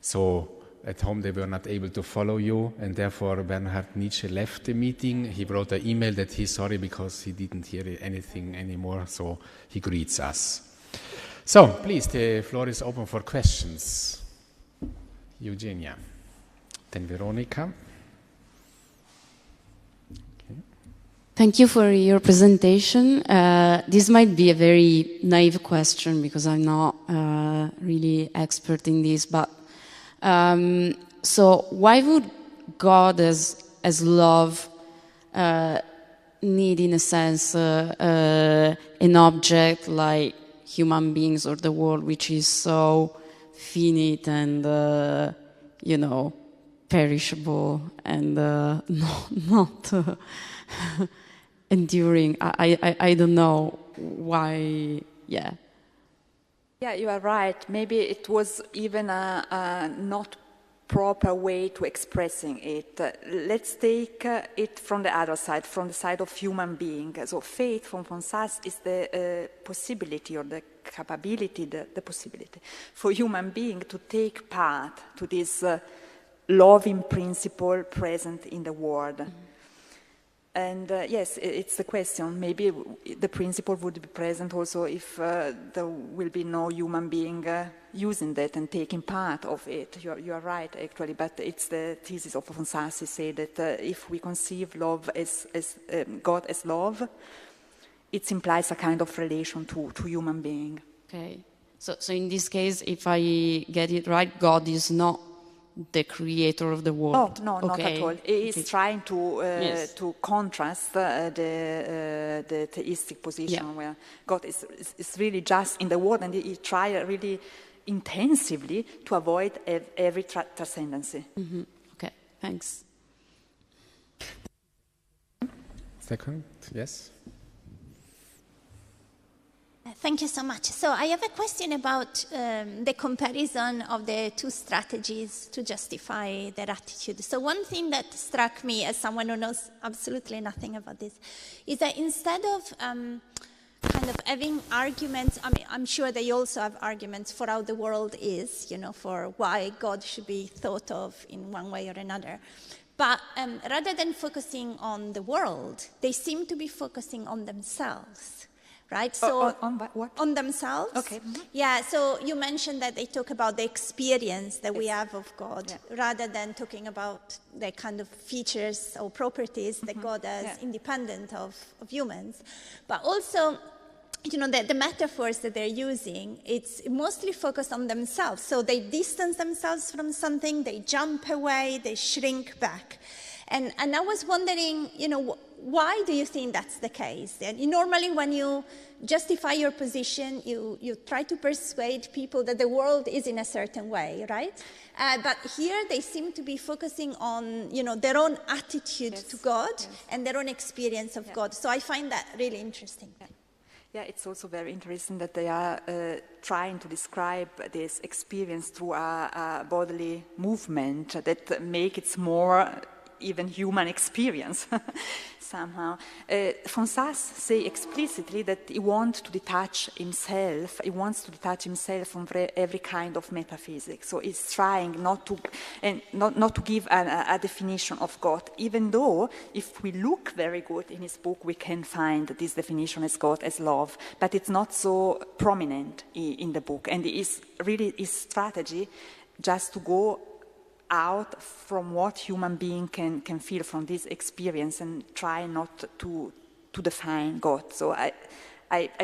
So at home they were not able to follow you, and therefore Bernhard Nietzsche left the meeting. He wrote an email that he's sorry because he didn't hear anything anymore, so he greets us. So please, the floor is open for questions. Eugenia, then Veronica. Thank you for your presentation. This might be a very naive question because I'm not really expert in this, but so why would God as love need, in a sense, an object like human beings or the world, which is so finite and, perishable and not enduring. I don't know why, yeah. Yeah, you are right. Maybe it was even a not proper way to expressing it. Let's take it from the other side, from the side of human being. So faith from us is the possibility or the capability, the possibility for human being to take part to this loving principle present in the world. Mm-hmm. And yes, it's the question. Maybe the principle would be present also if there will be no human being using that and taking part of it. You are right, actually, but it's the thesis of Fonsassi say that if we conceive love as God as love, it implies a kind of relation to human being. Okay. So in this case, if I get it right, God is not the creator of the world. No, not at all. He is trying to contrast the theistic position where God is really just in the world, and he tries really intensively to avoid every transcendency. Mm-hmm. Okay, thanks. Second, yes. Thank you so much. So I have a question about the comparison of the two strategies to justify their attitude. So one thing that struck me as someone who knows absolutely nothing about this is that instead of kind of having arguments, I mean, I'm sure they also have arguments for how the world is, for why God should be thought of in one way or another. But rather than focusing on the world, they seem to be focusing on themselves. Right, so on what? On themselves. Okay. Mm-hmm. Yeah. So you mentioned that they talk about the experience that we have of God, rather than talking about the kind of features or properties that God has independent of humans. But also, the metaphors that they're using, it's mostly focused on themselves. So they distance themselves from something, they jump away, they shrink back. And I was wondering, why do you think that's the case? And normally when you justify your position, you try to persuade people that the world is in a certain way, right? But here they seem to be focusing on, their own attitude to God and their own experience of God. So I find that really interesting. Yeah, it's also very interesting that they are trying to describe this experience through a bodily movement that make it more even human experience somehow. Fonsas say explicitly that he wants to detach himself. He wants to detach himself from every kind of metaphysics. So he's trying not to give a definition of God, even though if we look very good in his book, we can find this definition as God as love, but it's not so prominent in the book. And it is really his strategy just to go out from what human being can feel from this experience and try not to define God. So I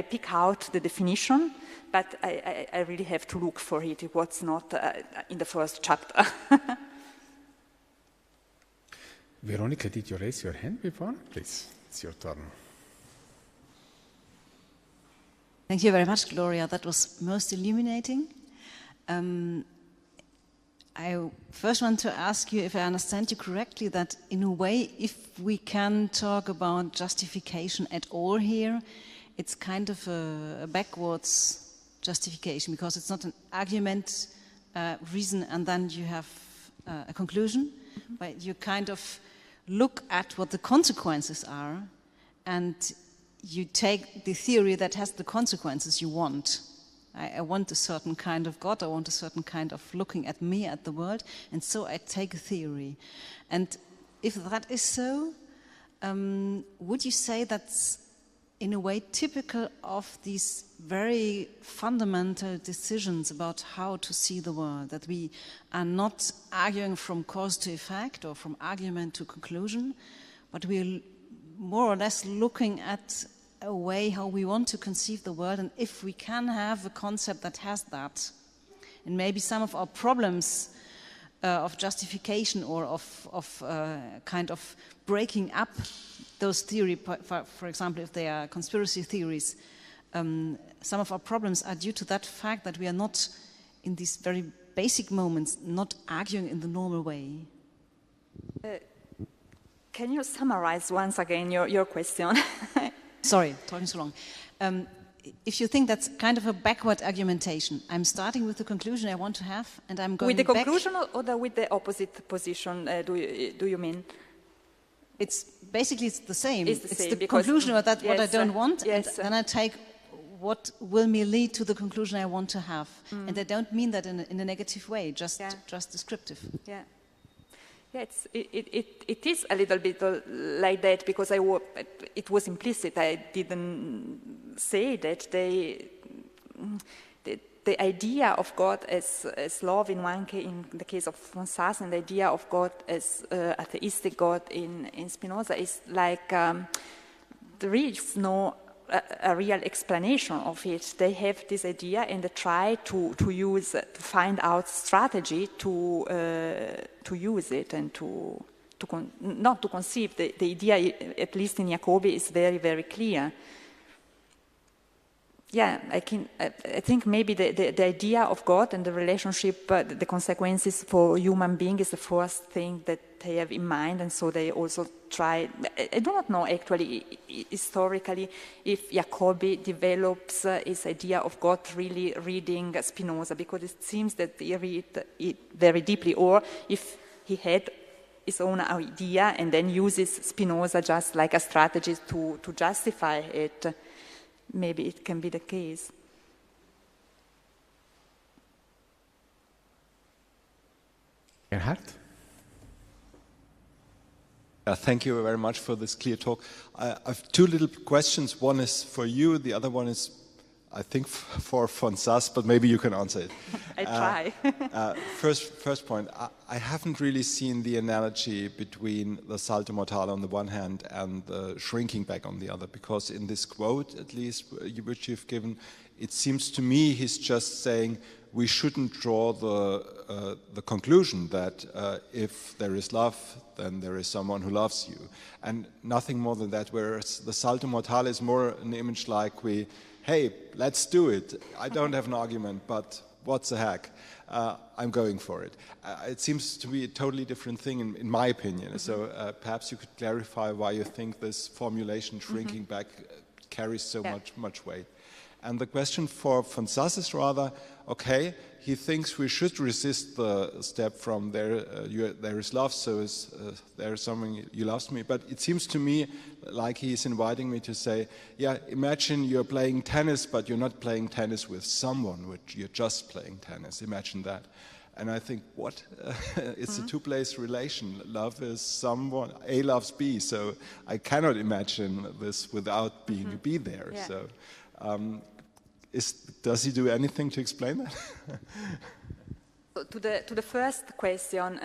pick out the definition, but I really have to look for it. It was not in the first chapter. Veronica, did you raise your hand before? Please, it's your turn. Thank you very much, Gloria. That was most illuminating. I first want to ask you if I understand you correctly, that in a way, if we can talk about justification at all here, it's kind of a backwards justification, because it's not an argument, reason, and then you have a conclusion, but you kind of look at what the consequences are, and you take the theory that has the consequences you want. I want a certain kind of God, I want a certain kind of looking at me, at the world, and so I take a theory. And if that is so, would you say that's in a way typical of these very fundamental decisions about how to see the world, that we are not arguing from cause to effect or from argument to conclusion, but we are more or less looking at a way how we want to conceive the world, and if we can have a concept that has that, and maybe some of our problems of justification or of kind of breaking up those theories, for example, if they are conspiracy theories, some of our problems are due to that fact that we are not in these very basic moments, not arguing in the normal way. Can you summarize once again your question? Sorry, talking so long. If you think that's kind of a backward argumentation, I'm starting with the conclusion I want to have, and I'm going with the back. conclusion or with the opposite position, do you mean? It's basically the same. It's the conclusion of that what I don't want, yes, and then I take what will me lead to the conclusion I want to have. And I don't mean that in a negative way, just descriptive. Yeah. Yeah, it is a little bit like that, because it was implicit. I didn't say that the idea of God as love in one case, in the case of Fonsas, and the idea of God as atheistic God in Spinoza is like there is no a real explanation of it. They have this idea and they try to find out strategy to use it and not to conceive. The idea, at least in Jacobi, is very, very clear. Yeah, I think maybe the idea of God and the relationship, the consequences for human being is the first thing that they have in mind, and so they also try. I do not know actually historically if Jacobi develops his idea of God really reading Spinoza, because it seems that he read it very deeply, or if he had his own idea and then uses Spinoza just like a strategy to justify it. Maybe it can be the case. Gerhard? Thank you very much for this clear talk. I have two little questions. One is for you, the other one is, I think, for Fonsas, but maybe you can answer it. I try. First point, I haven't really seen the analogy between the salto mortale on the one hand and the shrinking back on the other, because in this quote, at least, which you've given, it seems to me he's just saying we shouldn't draw the conclusion that if there is love, then there is someone who loves you, and nothing more than that, whereas the salto mortale is more an image like hey, let's do it. I don't have an argument, but what's the heck? I'm going for it. It seems to be a totally different thing in my opinion. Mm-hmm. So perhaps you could clarify why you think this formulation, shrinking back, carries so much weight. And the question for Fonsas is rather, okay, he thinks we should resist the step from there is love, so there is someone you loves me. But it seems to me like he's inviting me to say, yeah, imagine you're playing tennis, but you're not playing tennis with someone, you're just playing tennis. Imagine that. And I think, what? It's a two-place relation. Love is someone, A loves B, so I cannot imagine this without being a B there. Yeah. So. Does he do anything to explain that? To the first question,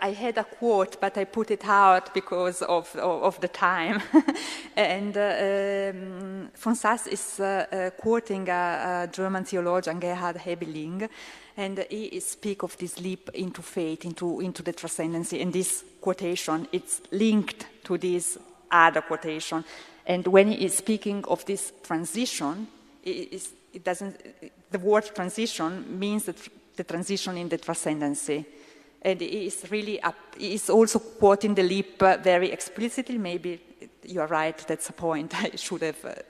I had a quote, but I put it out because of the time. And Fonsas is quoting a German theologian, Gerhard Hebeling, and he speaks of this leap into faith, into the transcendency. And this quotation, it's linked to this other quotation. And when he is speaking of this transition, the word transition means the transition in the transcendency. And he is also quoting the leap very explicitly. Maybe you're right, that's a point. I should have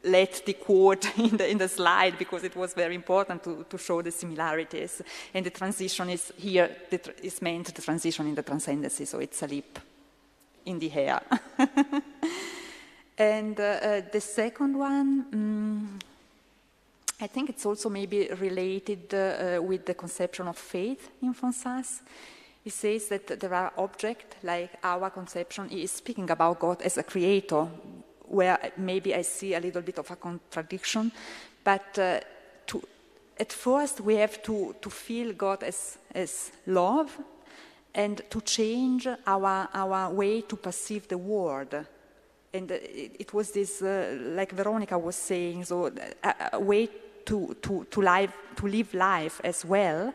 let the quote in the slide, because it was very important to show the similarities. And the transition is here, is meant the transition in the transcendency, so it's a leap in the air. And the second one, I think it's also maybe related with the conception of faith in Fonsas. He says that there are objects like our conception. He is speaking about God as a creator, where maybe I see a little bit of a contradiction. But at first we have to feel God as love, and to change our way to perceive the world. And it was this, like Veronica was saying, so a way to live life as well.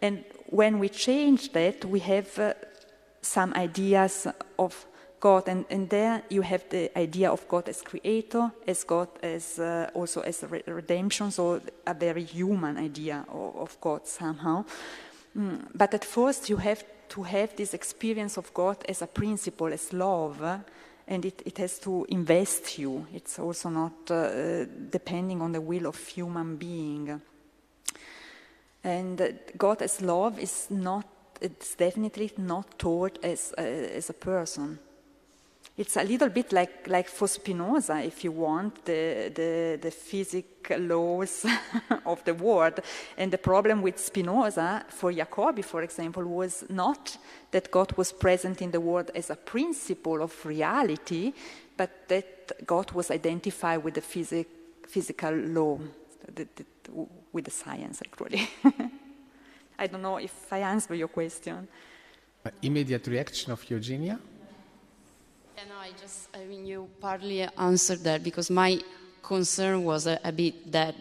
And when we change that, we have some ideas of God, and there you have the idea of God as creator, as God as also as redemption, so a very human idea of God somehow. But at first you have to have this experience of God as a principle, as love, and it has to invest you. It's also not depending on the will of human being. And God as love is not, it's definitely not taught as a person. It's a little bit like for Spinoza, if you want, the physical laws of the world. And the problem with Spinoza, for Jacobi, for example, was not that God was present in the world as a principle of reality, but that God was identified with the physical law, with the science, actually. I don't know if I answer your question. Immediate reaction of Eugenia? Yeah, no, I mean, you partly answered that, because my concern was a bit that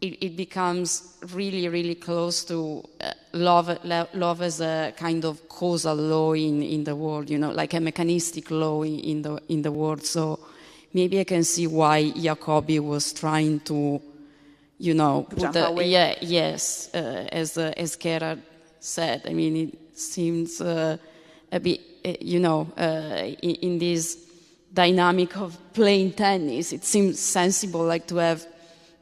it becomes really, really close to love as a kind of causal law in the world, you know, like a mechanistic law in the world. So maybe I can see why Jacobi was trying to, you know, put as Gerard said. I mean, it seems a bit, you know, in this dynamic of playing tennis, it seems sensible, like, to have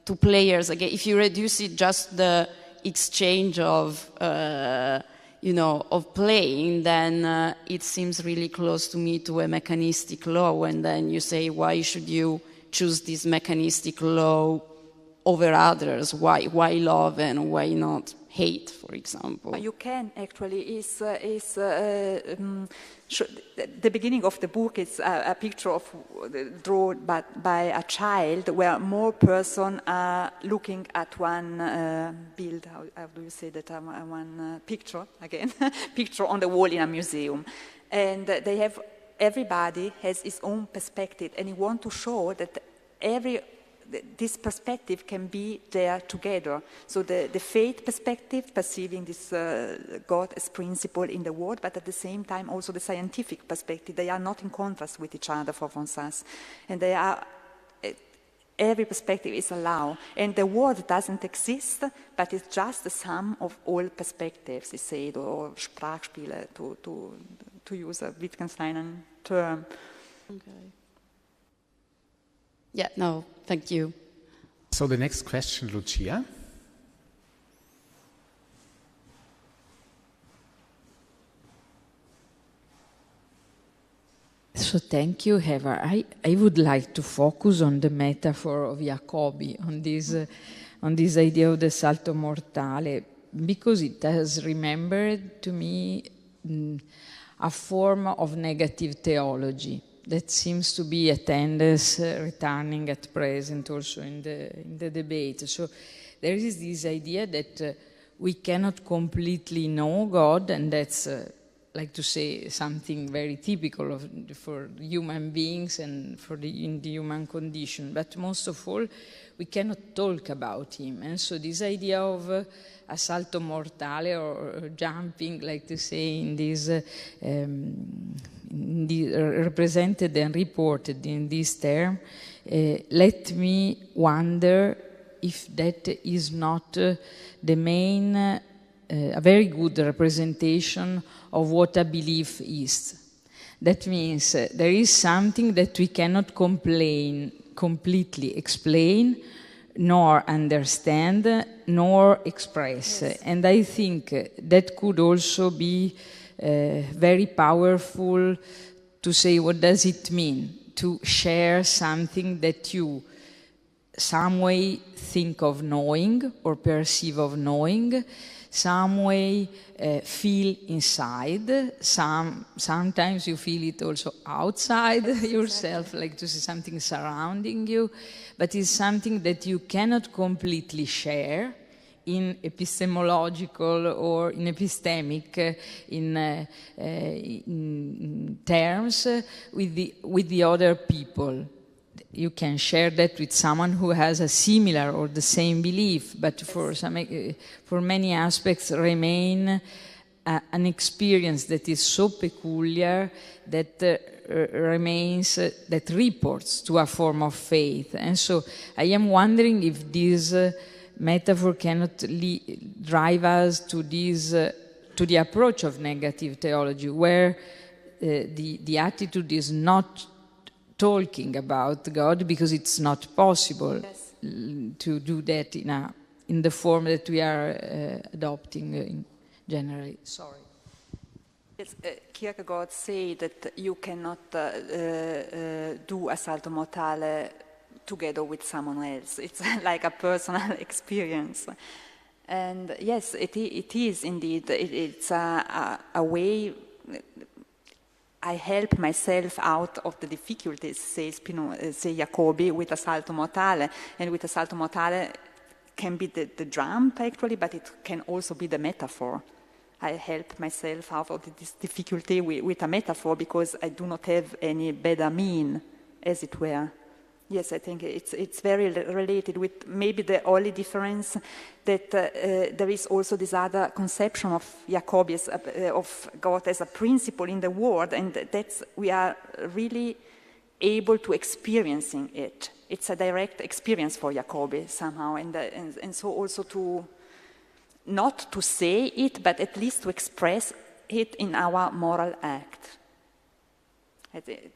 two players. Again, if you reduce it just the exchange of, you know, of playing, then it seems really close to me to a mechanistic law. And then you say, why should you choose this mechanistic law over others? Why love and why not hate, for example? You can actually. The beginning of the book is a picture of drawn by a child, where more persons are looking at one build. How do you say that? One picture again, picture on the wall in a museum, and everybody has his own perspective, and he wants to show that this perspective can be there together. So the faith perspective, perceiving this God as principle in the world, but at the same time also the scientific perspective, they are not in contrast with each other for von Sass. And they are, every perspective is allowed. And the world doesn't exist, but it's just the sum of all perspectives, he said, or Sprachspiele, to use a Wittgensteinian term. Okay. Yeah, no, thank you. So the next question, Lucia. So thank you, Eva. I would like to focus on the metaphor of Jacobi, on this idea of the salto mortale, because it has remembered to me a form of negative theology that seems to be a tendency returning at present also in the debate. So there is this idea that we cannot completely know God, and that's like to say something very typical for human beings and in the human condition. But most of all, we cannot talk about him. And so this idea of a salto mortale, or jumping, like to say, in this represented and reported in this term, let me wonder if that is not the main, a very good representation of what a belief is. That means there is something that we cannot completely explain, nor understand, nor express. Yes. And I think that could also be very powerful to say, what does it mean to share something that you some way think of knowing or perceive of knowing, some way feel inside, sometimes you feel it also outside yourself, like to see something surrounding you, but it's something that you cannot completely share in epistemological or in epistemic in terms with the other people. You can share that with someone who has a similar or the same belief, but for many aspects remain an experience that is so peculiar that remains, that reports to a form of faith. And so I am wondering if this metaphor cannot drive us to this, to the approach of negative theology, where the attitude is not talking about God, because it's not possible to do that in the form that we are adopting generally. Sorry. Yes, Kierkegaard said that you cannot do a salto mortale together with someone else. It's like a personal experience. And yes, it is indeed. It's a way I help myself out of the difficulties, says Jacobi, with a salto mortale. And with a salto mortale can be the jump, actually, but it can also be the metaphor. I help myself out of this difficulty with a metaphor because I do not have any better mean, as it were. Yes, I think it's very related with maybe the only difference that there is also this other conception of Jacobi of God as a principle in the world, and that's we are really able to experiencing it. It's a direct experience for Jacobi somehow, and so also to not to say it, but at least to express it in our moral act.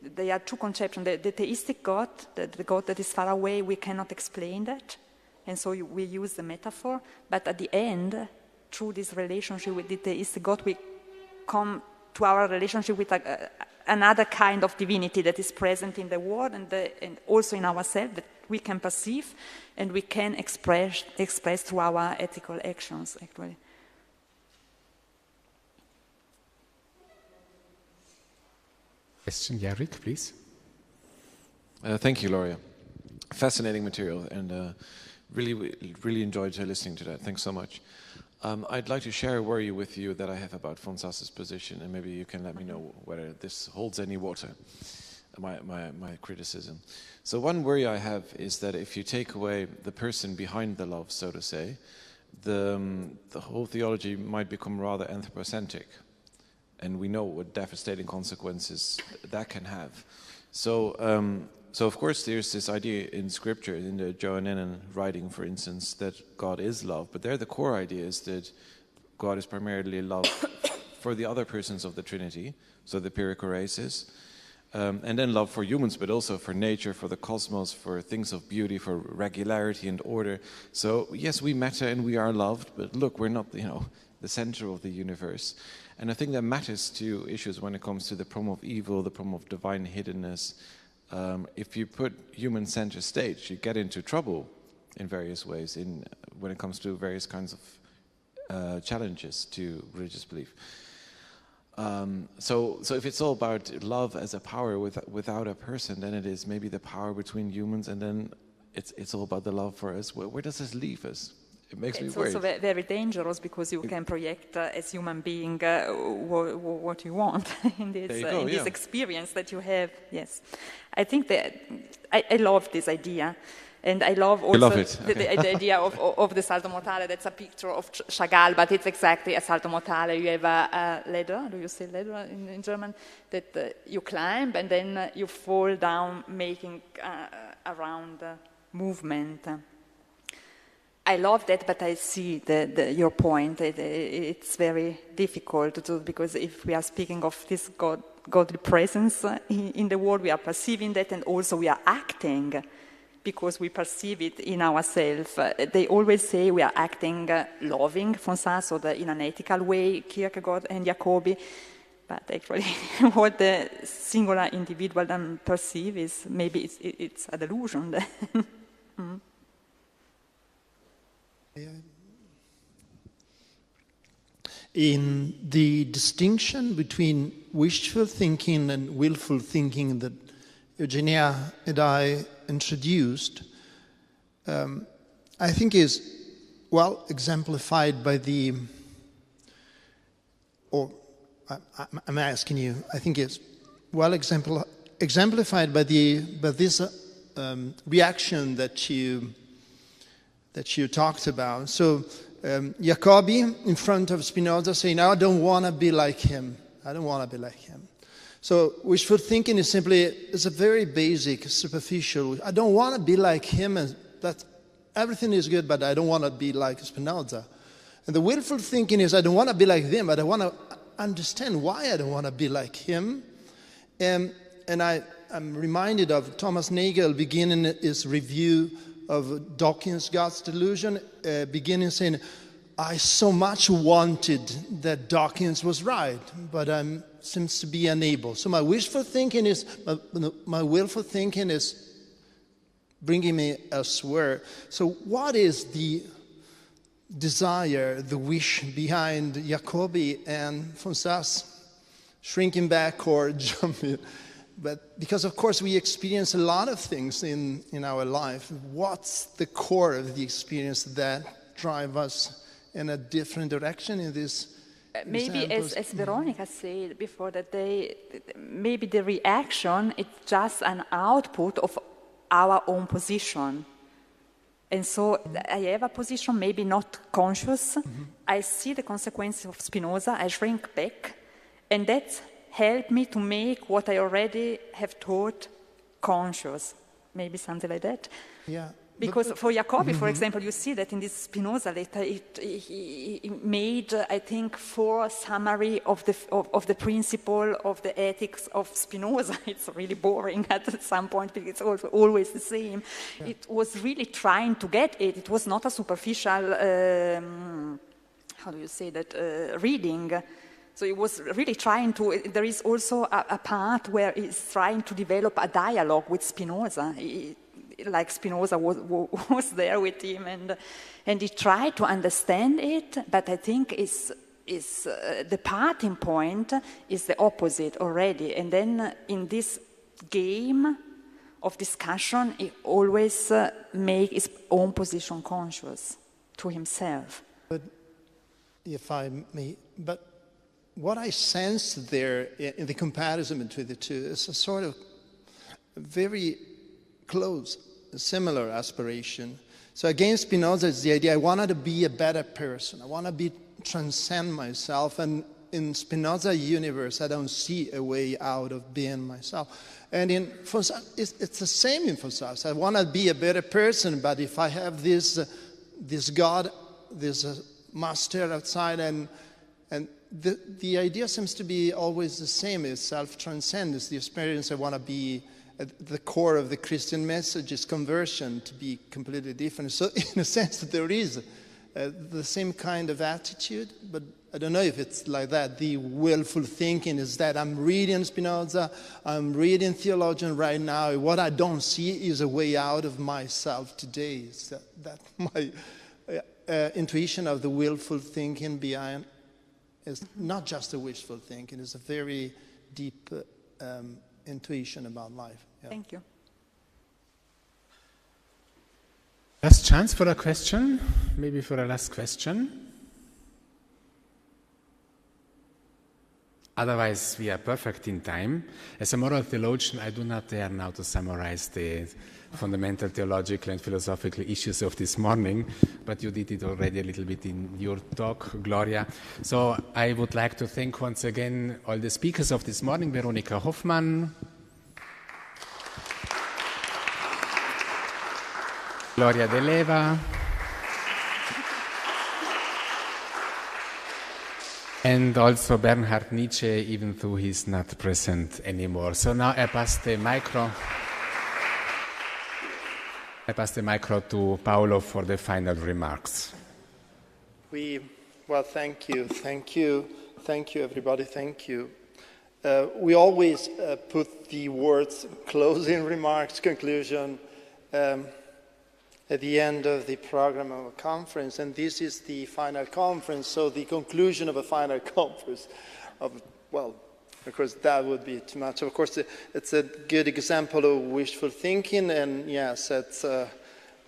There are two conceptions. The theistic God, the God that is far away, we cannot explain that. And so we use the metaphor. But at the end, through this relationship with the theistic God, we come to our relationship with another kind of divinity that is present in the world and also in ourselves that we can perceive and we can express through our ethical actions, actually. Question, Jarek, please. Thank you, Gloria. Fascinating material, and really enjoyed listening to that. Thanks so much. I'd like to share a worry with you that I have about von Sass's position, and maybe you can let me know whether this holds any water, my criticism. So one worry I have is that if you take away the person behind the love, so to say, the whole theology might become rather anthropocentric. And we know what devastating consequences that can have. So of course, there's this idea in Scripture, in the Johannine writing, for instance, that God is love. But there, the core idea is that God is primarily love for the other persons of the Trinity, so the perichoresis, and then love for humans, but also for nature, for the cosmos, for things of beauty, for regularity and order. So yes, we matter and we are loved, but look, we're not, the center of the universe. And I think that matters to issues when it comes to the problem of evil, the problem of divine hiddenness. If you put human center stage, you get into trouble in various ways when it comes to various kinds of challenges to religious belief. So if it's all about love as a power without a person, then it is maybe the power between humans, and then it's all about the love for us. Where does this leave us? It makes me worried. It's also very dangerous because you can project as human being what you want in this experience that you have. Yes, I think that I love this idea, and I love also the idea of the salto mortale. That's a picture of Chagall, but it's exactly a salto mortale. You have a ladder. Do you say ladder in German? That you climb and then you fall down, making a round movement. I love that, but I see your point. It's very difficult to do, because if we are speaking of this godly presence in the world, we are perceiving that, and also we are acting because we perceive it in ourselves. They always say we are acting loving, von Sass, or in an ethical way, Kierkegaard and Jacobi. But actually, what the singular individual then perceives is maybe it's a delusion. In the distinction between wishful thinking and willful thinking that Eugenia and I introduced, I think is well exemplified by I'm asking you, I think it's well exemplified by this reaction that you talked about. So Jacobi in front of Spinoza saying, I don't want to be like him. I don't want to be like him. So wishful thinking is simply, it's a very basic, superficial, I don't want to be like him, and that everything is good, but I don't want to be like Spinoza. And the willful thinking is, I don't want to be like them, but I want to understand why I don't want to be like him. And I'm reminded of Thomas Nagel beginning his review of Dawkins' God's Delusion, beginning saying, I so much wanted that Dawkins was right, but seems to be unable. So my willful thinking is bringing me elsewhere. So what is the desire, the wish behind Jacobi and Fonsas shrinking back or jumping? But because of course we experience a lot of things in our life. What's the core of the experience that drive us in a different direction in this? Maybe as Veronica said before, that maybe the reaction is just an output of our own position. And so I have a position, maybe not conscious. I see the consequences of Spinoza, I shrink back, and that's helped me to make what I already have taught conscious. Maybe something like that. Yeah. Because for Jacobi, for example, you see that in this Spinoza letter, he made, I think, 4 summary of the principle of the ethics of Spinoza. It's really boring at some point because it's also always the same. Yeah. It was really trying to get it. It was not a superficial, how do you say that, reading. So it was really trying to, there is also a part where he's trying to develop a dialogue with Spinoza. Like Spinoza was there with him, and he tried to understand it, but I think the parting point is the opposite already. And then in this game of discussion, he always make his own position conscious to himself. But if I may, but what I sense there in the comparison between the two is a sort of very close, similar aspiration. So again, Spinoza is the idea, I wanted to be a better person. I want to transcend myself. And in Spinoza universe, I don't see a way out of being myself. And in Fonsas, it's the same in Fonsas. I want to be a better person, but if I have this God, this master outside, and the idea seems to be always the same. It's self-transcendence, the experience I want to be. At the core of the Christian message is conversion, to be completely different. So in a sense, there is the same kind of attitude, but I don't know if it's like that. The willful thinking is that I'm reading Spinoza, I'm reading theologian right now. What I don't see is a way out of myself today. It's that my intuition of the willful thinking behind is not just a wishful thinking, it's a very deep intuition about life. Yeah. Thank you. Last chance for a question, maybe for a last question. Otherwise, we are perfect in time. As a moral theologian, I do not dare now to summarize the fundamental theological and philosophical issues of this morning, but you did it already a little bit in your talk, Gloria. So I would like to thank once again all the speakers of this morning, Veronika Hoffmann, Gloria De Leva, and also Bernhard Nietzsche, even though he's not present anymore. So now I pass the micro to Paolo for the final remarks. Well, thank you, everybody, thank you. We always put the words closing remarks, conclusion, at the end of the program of a conference, and this is the final conference, so the conclusion of a final conference. Of course, that would be too much. Of course, it's a good example of wishful thinking, and yes, I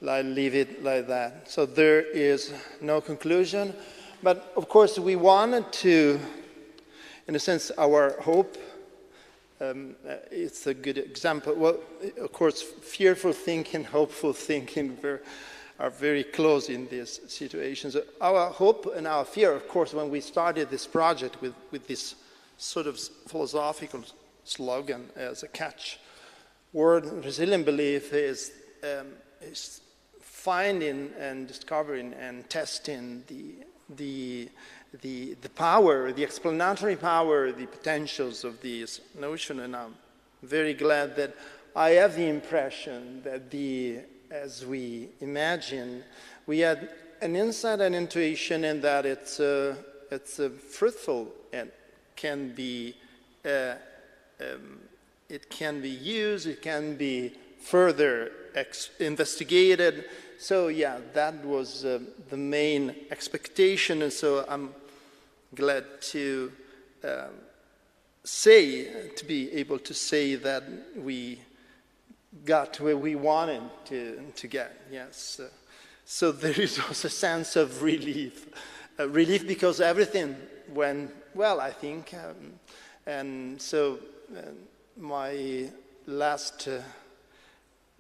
leave it like that. So there is no conclusion, but of course, we wanted to, in a sense, our hope. It's a good example. Well, of course, fearful thinking, hopeful thinking. are very close in these situations. Our hope and our fear, of course, when we started this project with this sort of philosophical slogan as a catchword, resilient belief is finding and discovering and testing the power, the explanatory power, the potentials of this notion. And I'm very glad that I have the impression that as we imagine, we had an insight and intuition, and that it's fruitful and can be it can be used, it can be further investigated. So yeah, that was the main expectation, and so I'm glad to be able to say that we got where we wanted to get. Yes, so there is also a sense of relief because everything went well, I think, and so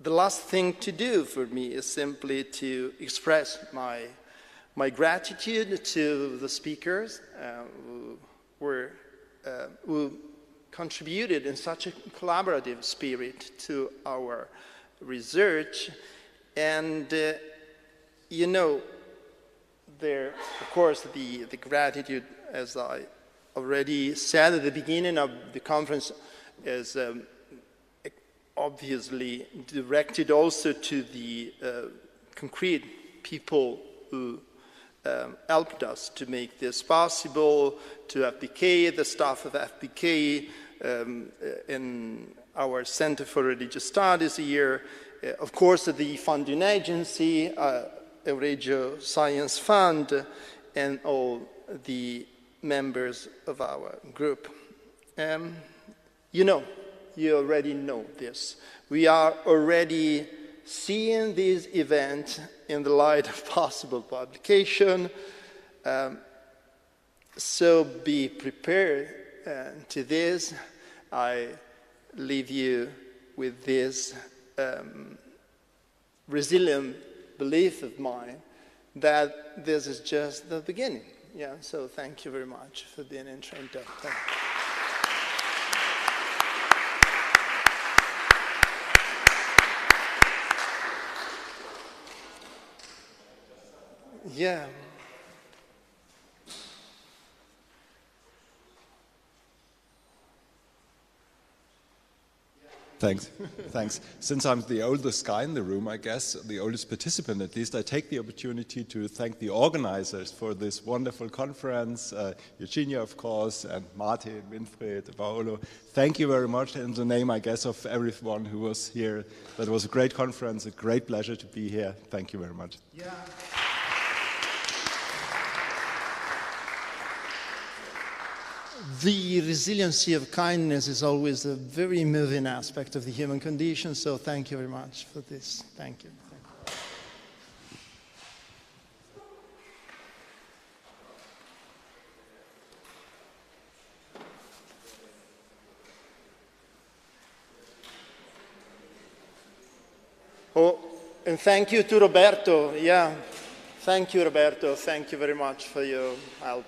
the last thing to do for me is simply to express my gratitude to the speakers who contributed in such a collaborative spirit to our research. And of course, the gratitude, as I already said at the beginning of the conference, is obviously directed also to the concrete people who helped us to make this possible, to FPK, the staff of FPK, in our Center for Religious Studies here, of course the funding agency, Euregio Science Fund, and all the members of our group. You already know this. We are already seeing this event in the light of possible publication. So be prepared to this. I leave you with this resilient belief of mine that this is just the beginning. Yeah, so thank you very much for being in Trento. Thank you. Yeah. Thanks. Thanks. Since I'm the oldest guy in the room, I guess, the oldest participant at least, I take the opportunity to thank the organizers for this wonderful conference, Eugenia, of course, and Martin, Winfried, Paolo. Thank you very much in the name, I guess, of everyone who was here. That was a great conference, a great pleasure to be here. Thank you very much. Yeah. The resiliency of kindness is always a very moving aspect of the human condition, so thank you very much for this. Thank you. Oh, and thank you to Roberto. Yeah, thank you, Roberto. Thank you very much for your help.